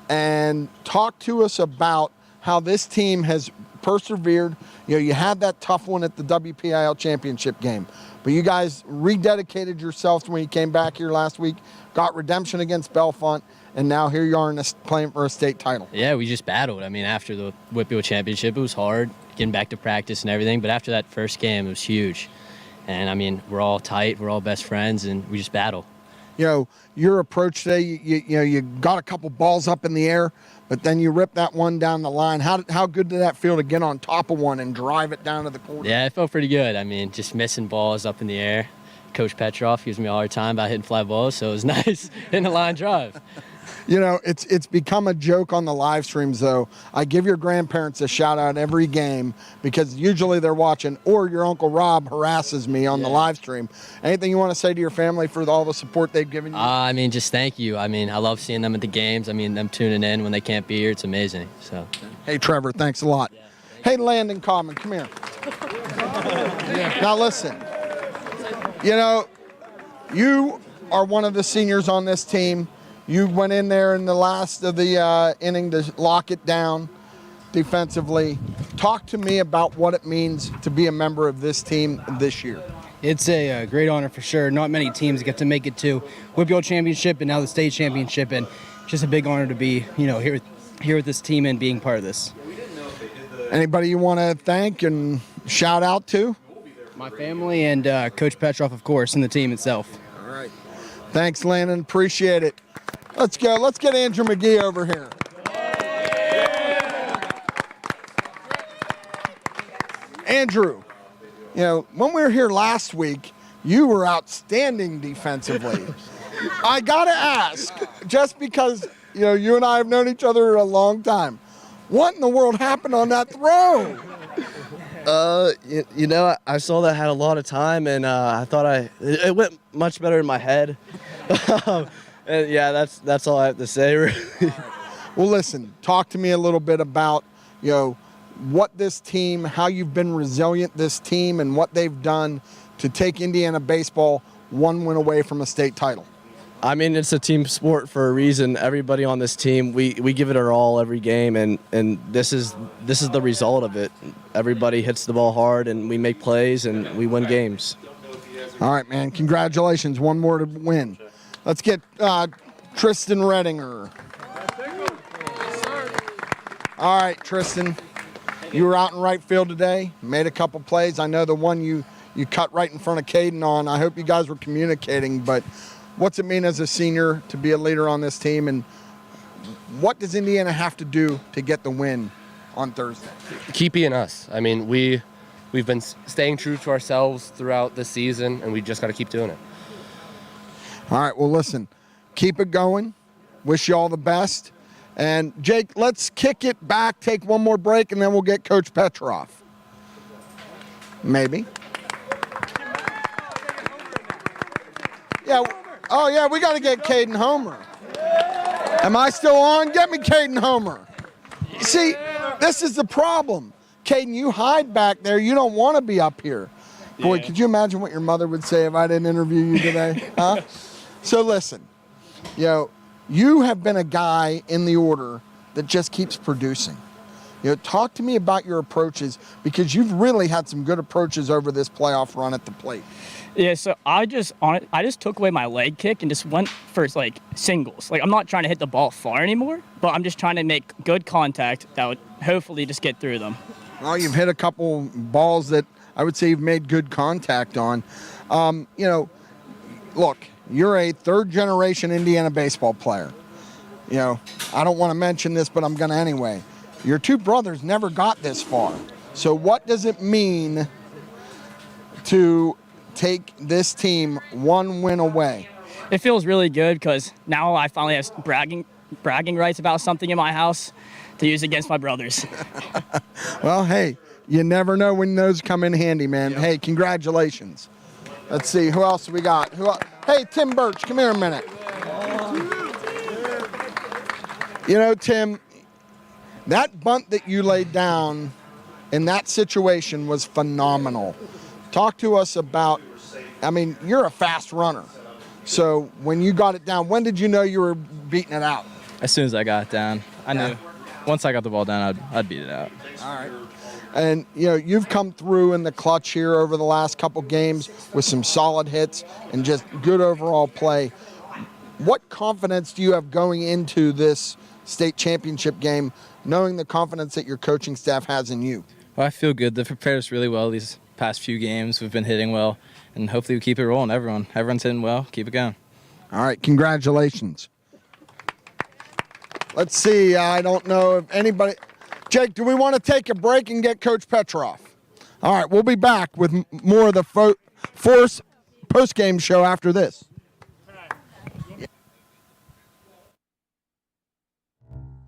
And talk to us about how this team has persevered. You know, you had that tough one at the WPIAL championship game, but you guys rededicated yourselves when you came back here last week, got redemption against Bellefonte, and now here you are playing for a state title. Yeah, we just battled. I mean, after the WPIAL championship, it was hard getting back to practice and everything, but after that first game, it was huge. And I mean, we're all tight, we're all best friends, and we just battle. You know, your approach today, you got a couple balls up in the air, but then you ripped that one down the line. How good did that feel to get on top of one and drive it down to the corner? Yeah, it felt pretty good. I mean, just missing balls up in the air. Coach Petrov gives me a hard time about hitting fly balls, so it was nice hitting the line drive. You know, it's become a joke on the live streams, though. I give your grandparents a shout-out every game because usually they're watching, or your Uncle Rob harasses me on the live stream. Anything you want to say to your family for all the support they've given you? I mean, just thank you. I mean, I love seeing them at the games. I mean, them tuning in when they can't be here. It's amazing. So. Hey, Trevor, thanks a lot. Yeah, hey, Landon Common, come here. Now, listen. You know, you are one of the seniors on this team. You went in there in the last of the inning to lock it down defensively. Talk to me about what it means to be a member of this team this year. It's a great honor for sure. Not many teams get to make it to WPIAL championship and now the state championship, and just a big honor to be, you know, here with this team and being part of this. Anybody you want to thank and shout out to? My family and Coach Petrov, of course, and the team itself. All right. Thanks, Landon. Appreciate it. Let's go. Let's get Andrew McGee over here. Andrew, you know, when we were here last week, you were outstanding defensively. I got to ask, just because, you know, you and I have known each other a long time, what in the world happened on that throw? You know, I saw that had a lot of time, and I thought it went much better in my head. And yeah, that's all I have to say, really. Well, listen, talk to me a little bit about, you know, what this team, how you've been resilient, this team, and what they've done to take Indiana baseball one win away from a state title. I mean, it's a team sport for a reason. Everybody on this team, we give it our all every game, and this is the result of it. Everybody hits the ball hard, and we make plays, and we win games. All right, man. Congratulations. One more to win. Let's get Tristan Redinger. All right, Tristan. You were out in right field today, made a couple plays. I know the one you cut right in front of Caden on. I hope you guys were communicating, but what's it mean as a senior to be a leader on this team, and what does Indiana have to do to get the win on Thursday? Keep being us. I mean, we've been staying true to ourselves throughout the season, and we just got to keep doing it. All right, well, listen, keep it going. Wish you all the best. And, Jake, let's kick it back, take one more break, and then we'll get Coach Petrov. Maybe. Yeah. Oh, yeah, we got to get Caden Homer. Am I still on? Get me Caden Homer. See, this is the problem. Caden, you hide back there. You don't want to be up here. Boy, yeah. Could you imagine what your mother would say if I didn't interview you today? Huh? So listen, you know, you have been a guy in the order that just keeps producing. You know, talk to me about your approaches, because you've really had some good approaches over this playoff run at the plate. Yeah, so I just took away my leg kick and just went for like singles. Like, I'm not trying to hit the ball far anymore, but I'm just trying to make good contact that would hopefully just get through them. Well, you've hit a couple balls that I would say you've made good contact on. You know, look, you're a third-generation Indiana baseball player. You know, I don't want to mention this, but I'm going to anyway. Your two brothers never got this far. So what does it mean to take this team one win away? It feels really good because now I finally have bragging rights about something in my house to use against my brothers. Well, hey, you never know when those come in handy, man. Yep. Hey, congratulations. Let's see, who else we got? Hey, Tim Birch, come here a minute. You know, Tim, that bunt that you laid down in that situation was phenomenal. Talk to us about, I mean, you're a fast runner. So when you got it down, when did you know you were beating it out? As soon as I got it down. I knew once I got the ball down, I'd beat it out. All right. And, you know, you've come through in the clutch here over the last couple games with some solid hits and just good overall play. What confidence do you have going into this state championship game, knowing the confidence that your coaching staff has in you? Well, I feel good. They've prepared us really well these past few games. We've been hitting well, and hopefully we keep it rolling. Everyone's hitting well. Keep it going. All right, congratulations. Let's see, I don't know if anybody... Jake, do we want to take a break and get Coach Petrov? All right, we'll be back with more of the Force postgame show after this.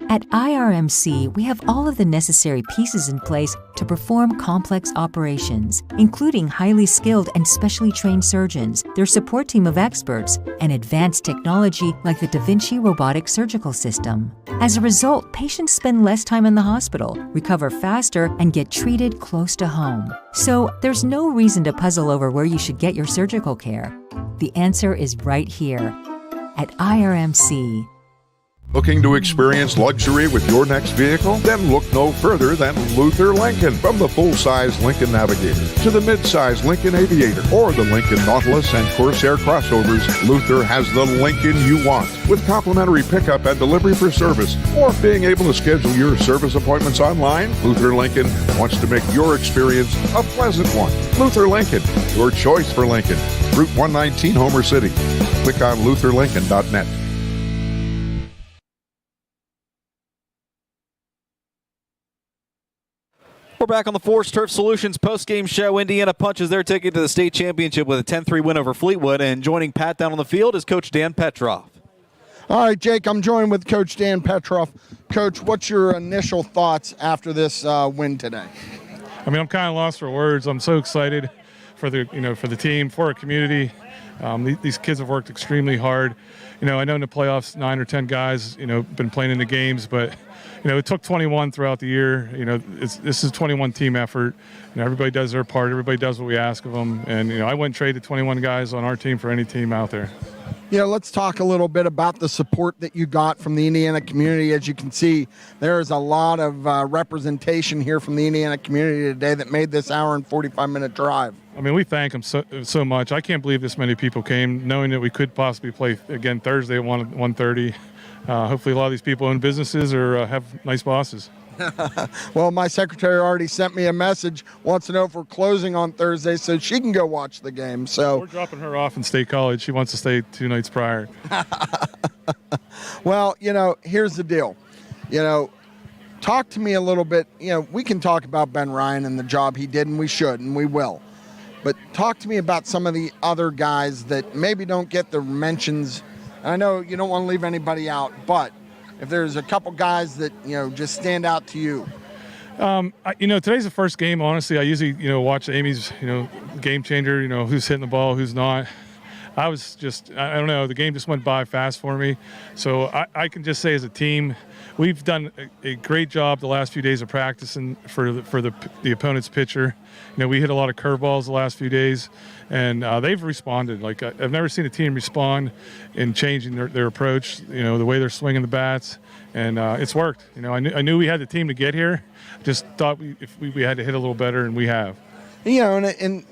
At IRMC, we have all of the necessary pieces in place to perform complex operations, including highly skilled and specially trained surgeons, their support team of experts, and advanced technology like the Da Vinci robotic surgical system. As a result, patients spend less time in the hospital, recover faster, and get treated close to home. So there's no reason to puzzle over where you should get your surgical care. The answer is right here at IRMC. Looking to experience luxury with your next vehicle? Then look no further than Luther Lincoln. From the full-size Lincoln Navigator to the mid-size Lincoln Aviator or the Lincoln Nautilus and Corsair crossovers, Luther has the Lincoln you want. With complimentary pickup and delivery for service or being able to schedule your service appointments online, Luther Lincoln wants to make your experience a pleasant one. Luther Lincoln, your choice for Lincoln. Route 119, Homer City. Click on lutherlincoln.net. We're back on the Force Turf Solutions postgame show. Indiana punches their ticket to the state championship with a 10-3 win over Fleetwood. And joining Pat down on the field is Coach Dan Petrov. All right, Jake, I'm joined with Coach Dan Petrov. Coach, what's your initial thoughts after this win today? I mean, I'm kind of lost for words. I'm so excited for the team, for our community. These kids have worked extremely hard. I know in the playoffs, 9 or 10 guys, been playing in the games, but it took 21 throughout the year. This is a 21 team effort. Everybody does their part. Everybody does what we ask of them. And, I wouldn't trade the 21 guys on our team for any team out there. Let's talk a little bit about the support that you got from the Indiana community. As you can see, there is a lot of representation here from the Indiana community today that made this hour and 45-minute drive. I mean, we thank them so much. I can't believe this many people came, knowing that we could possibly play again Thursday at 1:30. Hopefully a lot of these people own businesses or have nice bosses. Well, my secretary already sent me a message, wants to know if we're closing on Thursday so she can go watch the game. So we're dropping her off in State College. She wants to stay 2 nights prior. Well, here's the deal. Talk to me a little bit. We can talk about Ben Ryan and the job he did, and we should, and we will. But talk to me about some of the other guys that maybe don't get the mentions. I know you don't want to leave anybody out, but if there's a couple guys that, just stand out to you. Today's the first game. Honestly, I usually, watch Amy's, game changer, who's hitting the ball, who's not. I don't know, the game just went by fast for me. So I can just say as a team, we've done a great job the last few days of practicing for the opponent's pitcher. We hit a lot of curveballs the last few days, and they've responded. Like, I've never seen a team respond in changing their approach, the way they're swinging the bats, and it's worked. I knew we had the team to get here. Just thought we had to hit a little better, and we have. And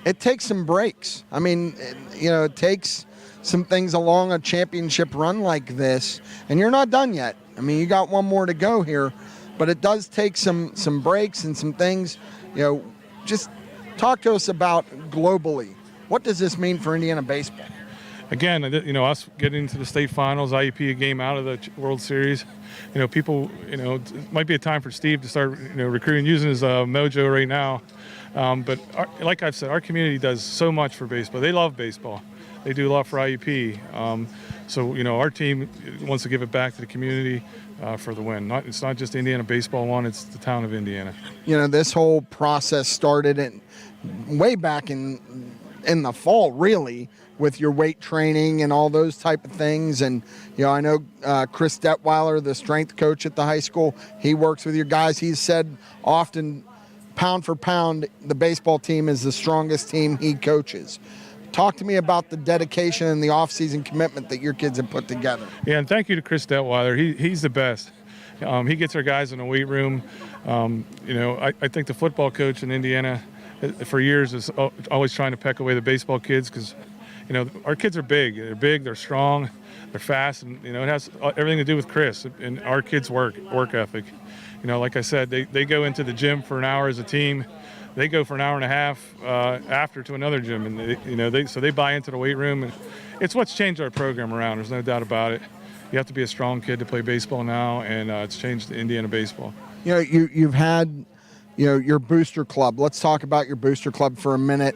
it takes some breaks. I mean, it takes some things along a championship run like this, and you're not done yet. I mean, you got one more to go here, but it does take some breaks and some things. Just talk to us about globally. What does this mean for Indiana baseball? Again, us getting into the state finals, IUP a game out of the World Series. People, it might be a time for Steve to start, recruiting, using his mojo right now. But like I've said, our community does so much for baseball. They love baseball. They do a lot for IUP. So, our team wants to give it back to the community for the win. It's not just Indiana baseball one, it's the town of Indiana. This whole process started way back in the fall, really, with your weight training and all those type of things. And, I know Chris Detweiler, the strength coach at the high school, he works with your guys. He's said often, pound for pound, the baseball team is the strongest team he coaches. Talk to me about the dedication and the off-season commitment that your kids have put together. Yeah, and thank you to Chris Detweiler. He's the best. He gets our guys in the weight room. I think the football coach in Indiana for years is always trying to peck away the baseball kids because, our kids are big. They're big, they're strong, they're fast, and, it has everything to do with Chris and our kids' work ethic. Like I said, they go into the gym for an hour as a team. They go for an hour and a half after to another gym, and so they buy into the weight room. And it's what's changed our program around. There's no doubt about it. You have to be a strong kid to play baseball now, and it's changed Indiana baseball. You've had, your booster club. Let's talk about your booster club for a minute.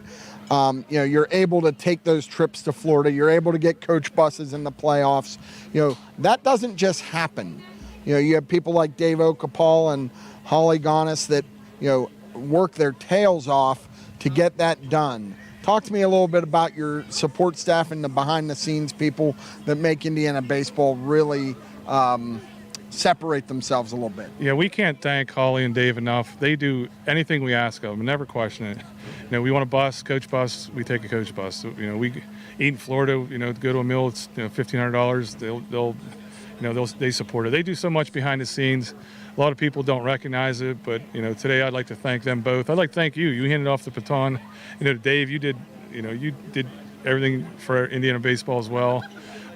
You're able to take those trips to Florida. You're able to get coach buses in the playoffs. That doesn't just happen. You have people like Dave Okapal and Holly Gonis that, work their tails off to get that done. Talk to me a little bit about your support staff and the behind-the-scenes people that make Indiana baseball really separate themselves a little bit. Yeah, we can't thank Holly and Dave enough. They do anything we ask of them and never question it. We want a bus, coach bus, we take a coach bus. So, we eat in Florida, to go to a meal, it's $1,500. They'll they support it. They do so much behind the scenes. A lot of people don't recognize it, but today I'd like to thank them both. I'd like to thank you. You handed off the baton, to Dave. You did everything for Indiana baseball as well.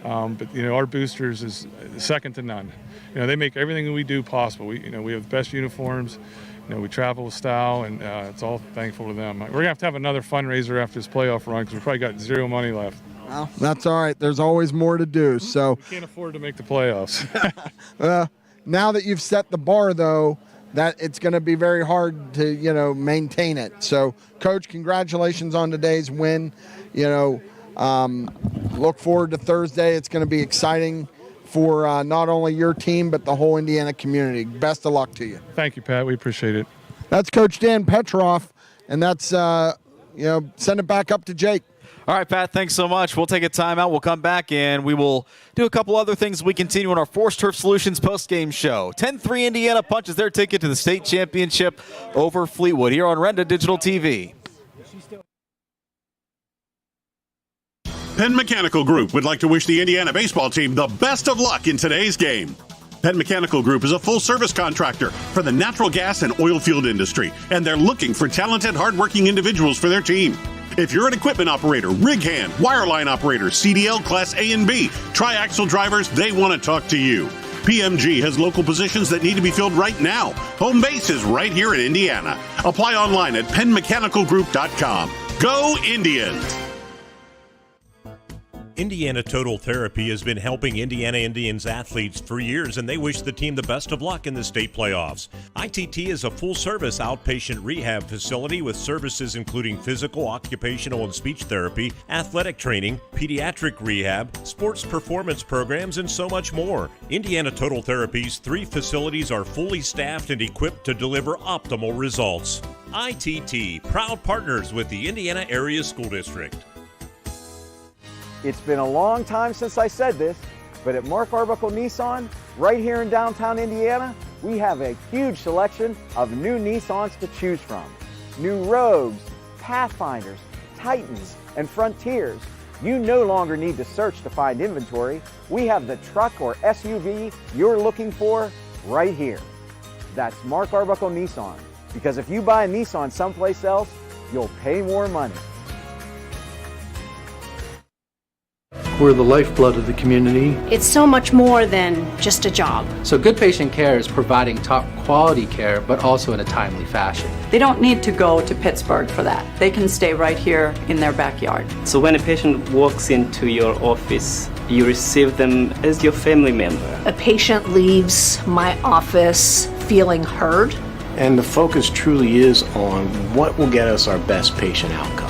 But our boosters is second to none. They make everything we do possible. We have the best uniforms. We travel with style, and it's all thankful to them. We're gonna have to have another fundraiser after this playoff run because we probably got zero money left. Well, that's all right. There's always more to do. So we can't afford to make the playoffs. Now that you've set the bar, though, that it's going to be very hard to maintain it. So, Coach, congratulations on today's win. Look forward to Thursday. It's going to be exciting for not only your team but the whole Indiana community. Best of luck to you. Thank you, Pat. We appreciate it. That's Coach Dan Petroff, and that's send it back up to Jake. All right, Pat, thanks so much. We'll take a timeout. We'll come back, and we will do a couple other things. We continue on our Force Turf Solutions postgame show. 10-3 Indiana punches their ticket to the state championship over Fleetwood here on Renda Digital TV. Penn Mechanical Group would like to wish the Indiana baseball team the best of luck in today's game. Penn Mechanical Group is a full-service contractor for the natural gas and oil field industry, and they're looking for talented, hardworking individuals for their team. If you're an equipment operator, rig hand, wireline operator, CDL Class A and B, triaxle drivers, they want to talk to you. PMG has local positions that need to be filled right now. Home base is right here in Indiana. Apply online at PennMechanicalGroup.com. Go Indians! Indiana Total Therapy has been helping Indiana Indians athletes for years, and they wish the team the best of luck in the state playoffs. ITT is a full-service outpatient rehab facility with services including physical, occupational, and speech therapy, athletic training, pediatric rehab, sports performance programs, and so much more. Indiana Total Therapy's 3 facilities are fully staffed and equipped to deliver optimal results. ITT, proud partners with the Indiana Area School District. It's been a long time since I said this, but at Mark Arbuckle Nissan, right here in downtown Indiana, we have a huge selection of new Nissans to choose from. New Rogues, Pathfinders, Titans, and Frontiers. You no longer need to search to find inventory. We have the truck or SUV you're looking for right here. That's Mark Arbuckle Nissan, because if you buy a Nissan someplace else, you'll pay more money. We're the lifeblood of the community. It's so much more than just a job. So good patient care is providing top quality care, but also in a timely fashion. They don't need to go to Pittsburgh for that. They can stay right here in their backyard. So when a patient walks into your office, you receive them as your family member. A patient leaves my office feeling heard. And the focus truly is on what will get us our best patient outcome.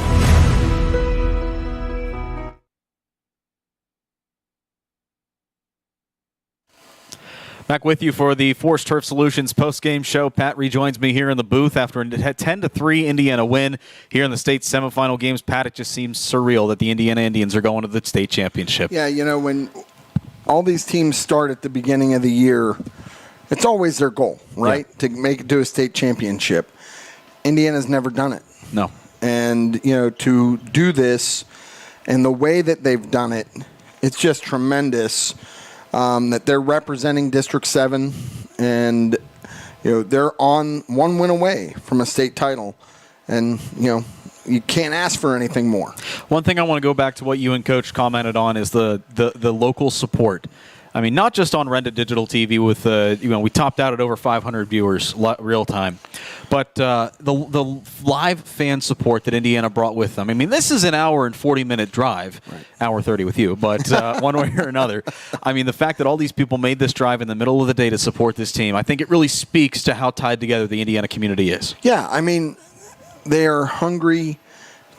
Back with you for the Force Turf Solutions postgame show. Pat rejoins me here in the booth after a 10-3 Indiana win here in the state semifinal games. Pat, it just seems surreal that the Indiana Indians are going to the state championship. Yeah, when all these teams start at the beginning of the year, it's always their goal, right? Yeah. To make it to a state championship. Indiana's never done it. No. And, to do this and the way that they've done it, it's just tremendous. That they're representing District 7, and they're on one win away from a state title, and you can't ask for anything more. One thing I want to go back to what you and Coach commented on is the local support. I mean, not just on Renda Digital TV with we topped out at over 500 viewers real time, but the live fan support that Indiana brought with them. I mean, this is an hour and 40-minute drive, right. Hour 30 with you, but one way or another. I mean, the fact that all these people made this drive in the middle of the day to support this team, I think it really speaks to how tied together the Indiana community is. Yeah, I mean, they are hungry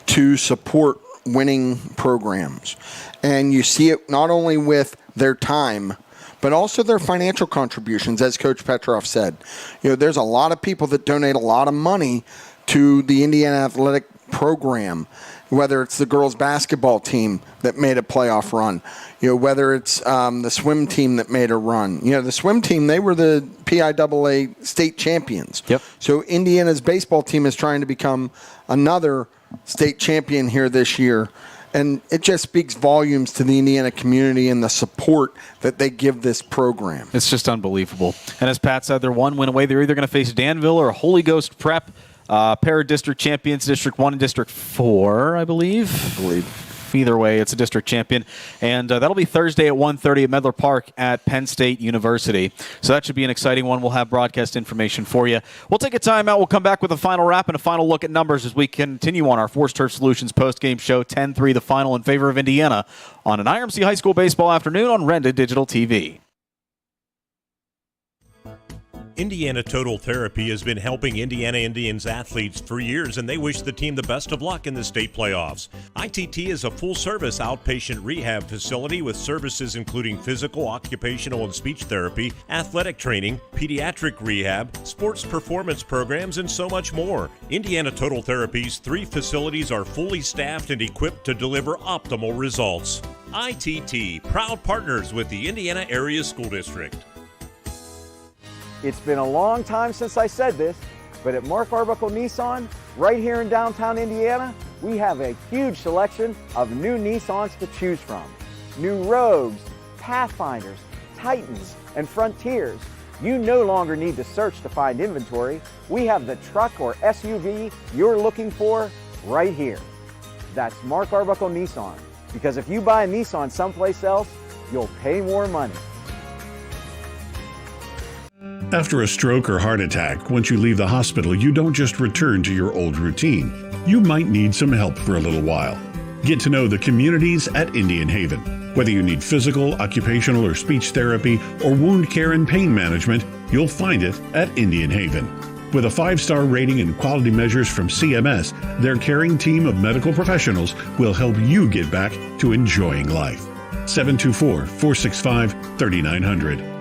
to support winning programs, and you see it not only with their time, but also their financial contributions, as Coach Petroff said. There's a lot of people that donate a lot of money to the Indiana athletic program, whether it's the girls basketball team that made a playoff run, whether it's the swim team that made a run. The swim team, they were the PIAA state champions. Yep. So Indiana's baseball team is trying to become another state champion here this year. And it just speaks volumes to the Indiana community and the support that they give this program. It's just unbelievable. And as Pat said, they're one win away. They're either going to face Danville or Holy Ghost Prep, pair of district champions, District 1 and District 4, I believe. Either way, it's a district champion. And that'll be Thursday at 1:30 at Medler Park at Penn State University. So that should be an exciting one. We'll have broadcast information for you. We'll take a timeout. We'll come back with a final wrap and a final look at numbers as we continue on our Force Turf Solutions postgame show. 10-3 the final in favor of Indiana on an IRMC High School baseball afternoon on Renda Digital TV. Indiana Total Therapy has been helping Indiana Indians athletes for years, and they wish the team the best of luck in the state playoffs. ITT is a full-service outpatient rehab facility with services including physical, occupational, and speech therapy, athletic training, pediatric rehab, sports performance programs, and so much more. Indiana Total Therapy's 3 facilities are fully staffed and equipped to deliver optimal results. ITT, proud partners with the Indiana Area School District. It's been a long time since I said this, but at Mark Arbuckle Nissan, right here in downtown Indiana, we have a huge selection of new Nissans to choose from. New Rogues, Pathfinders, Titans, and Frontiers. You no longer need to search to find inventory. We have the truck or SUV you're looking for right here. That's Mark Arbuckle Nissan, because if you buy a Nissan someplace else, you'll pay more money. After a stroke or heart attack, once you leave the hospital, you don't just return to your old routine. You might need some help for a little while. Get to know the communities at Indian Haven. Whether you need physical, occupational, or speech therapy, or wound care and pain management, you'll find it at Indian Haven. With a 5-star rating and quality measures from CMS, their caring team of medical professionals will help you get back to enjoying life. 724-465-3900.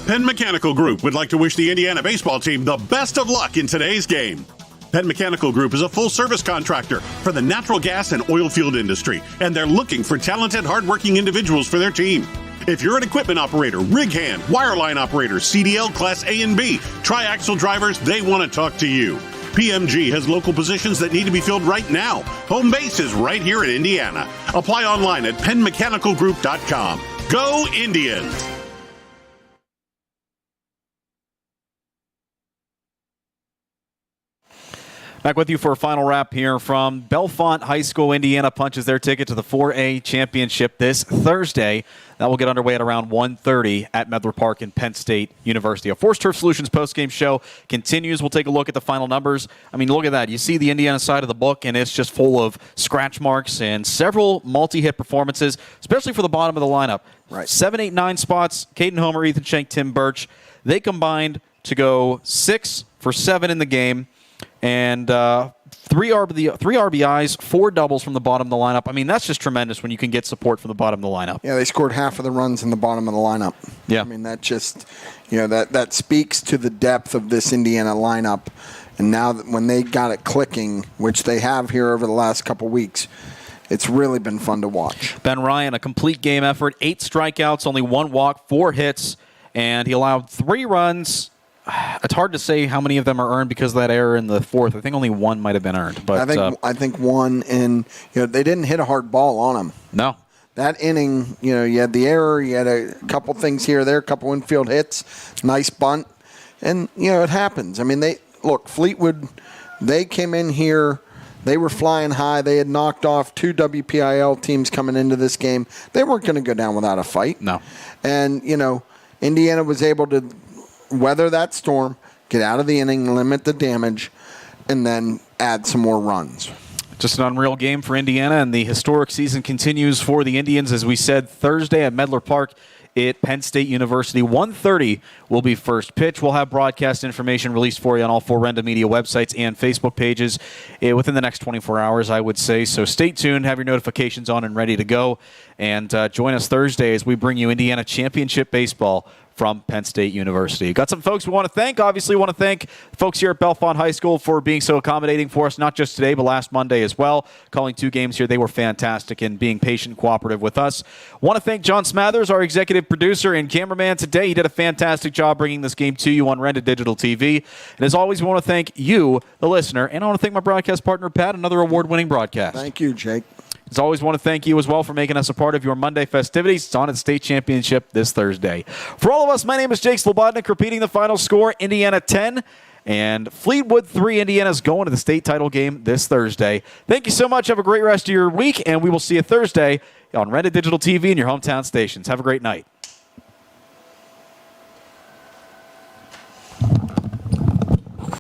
Penn Mechanical Group would like to wish the Indiana baseball team the best of luck in today's game. Penn Mechanical Group is a full-service contractor for the natural gas and oil field industry, and they're looking for talented, hardworking individuals for their team. If you're an equipment operator, rig hand, wireline operator, CDL Class A and B, triaxle drivers, they want to talk to you. PMG has local positions that need to be filled right now. Home base is right here in Indiana. Apply online at pennmechanicalgroup.com. Go Indians! Back with you for a final wrap here from Bellefonte High School. Indiana punches their ticket to the 4A championship this Thursday. That will get underway at around 1:30 at Medler Park in Penn State University. Our Force Turf Solutions postgame show continues. We'll take a look at the final numbers. I mean, look at that. You see the Indiana side of the book, and it's just full of scratch marks and several multi-hit performances, especially for the bottom of the lineup. Right. 7, 8, 9 spots. Caden Homer, Ethan Shank, Tim Birch. They combined to go 6 for 7 in the game. And 3 RBIs, 4 doubles from the bottom of the lineup. I mean, that's just tremendous when you can get support from the bottom of the lineup. Yeah, they scored half of the runs in the bottom of the lineup. Yeah. I mean, that just, that speaks to the depth of this Indiana lineup. And now that when they got it clicking, which they have here over the last couple weeks, it's really been fun to watch. Ben Ryan, a complete game effort, 8 strikeouts, only 1 walk, 4 hits, and he allowed 3 runs. It's hard to say how many of them are earned because of that error in the 4th. I think only 1 might have been earned. But I think 1, and they didn't hit a hard ball on him. No. That inning, you had the error, you had a couple things here or there, a couple infield hits, nice bunt, and it happens. I mean, Fleetwood, they came in here, they were flying high. They had knocked off 2 WPIAL teams coming into this game. They weren't going to go down without a fight. No. And Indiana was able to weather that storm, get out of the inning, limit the damage, and then add some more runs. Just an unreal game for Indiana, and the historic season continues for the Indians. As we said, Thursday at Medler Park at Penn State University, 1:30 will be first pitch. We'll have broadcast information released for you on all 4 Renda Media websites and Facebook pages within the next 24 hours, I would say. So stay tuned, have your notifications on and ready to go, and join us Thursday as we bring you Indiana Championship Baseball from Penn State University. Got some folks we want to thank. Obviously want to thank folks here at Bellefonte High School for being so accommodating for us, not just today, but last Monday as well. Calling 2 games here. They were fantastic and being patient and cooperative with us. Want to thank John Smathers, our executive producer and cameraman today. He did a fantastic job bringing this game to you on Renda Digital TV. And as always, we want to thank you, the listener, and I want to thank my broadcast partner, Pat, another award-winning broadcast. Thank you, Jake. As always, want to thank you as well for making us a part of your Monday festivities. It's on at the state championship this Thursday. For all of us, my name is Jake Slobodnik, repeating the final score, Indiana 10. And Fleetwood 3, Indiana's going to the state title game this Thursday. Thank you so much. Have a great rest of your week, and we will see you Thursday on Rented Digital TV and your hometown stations. Have a great night.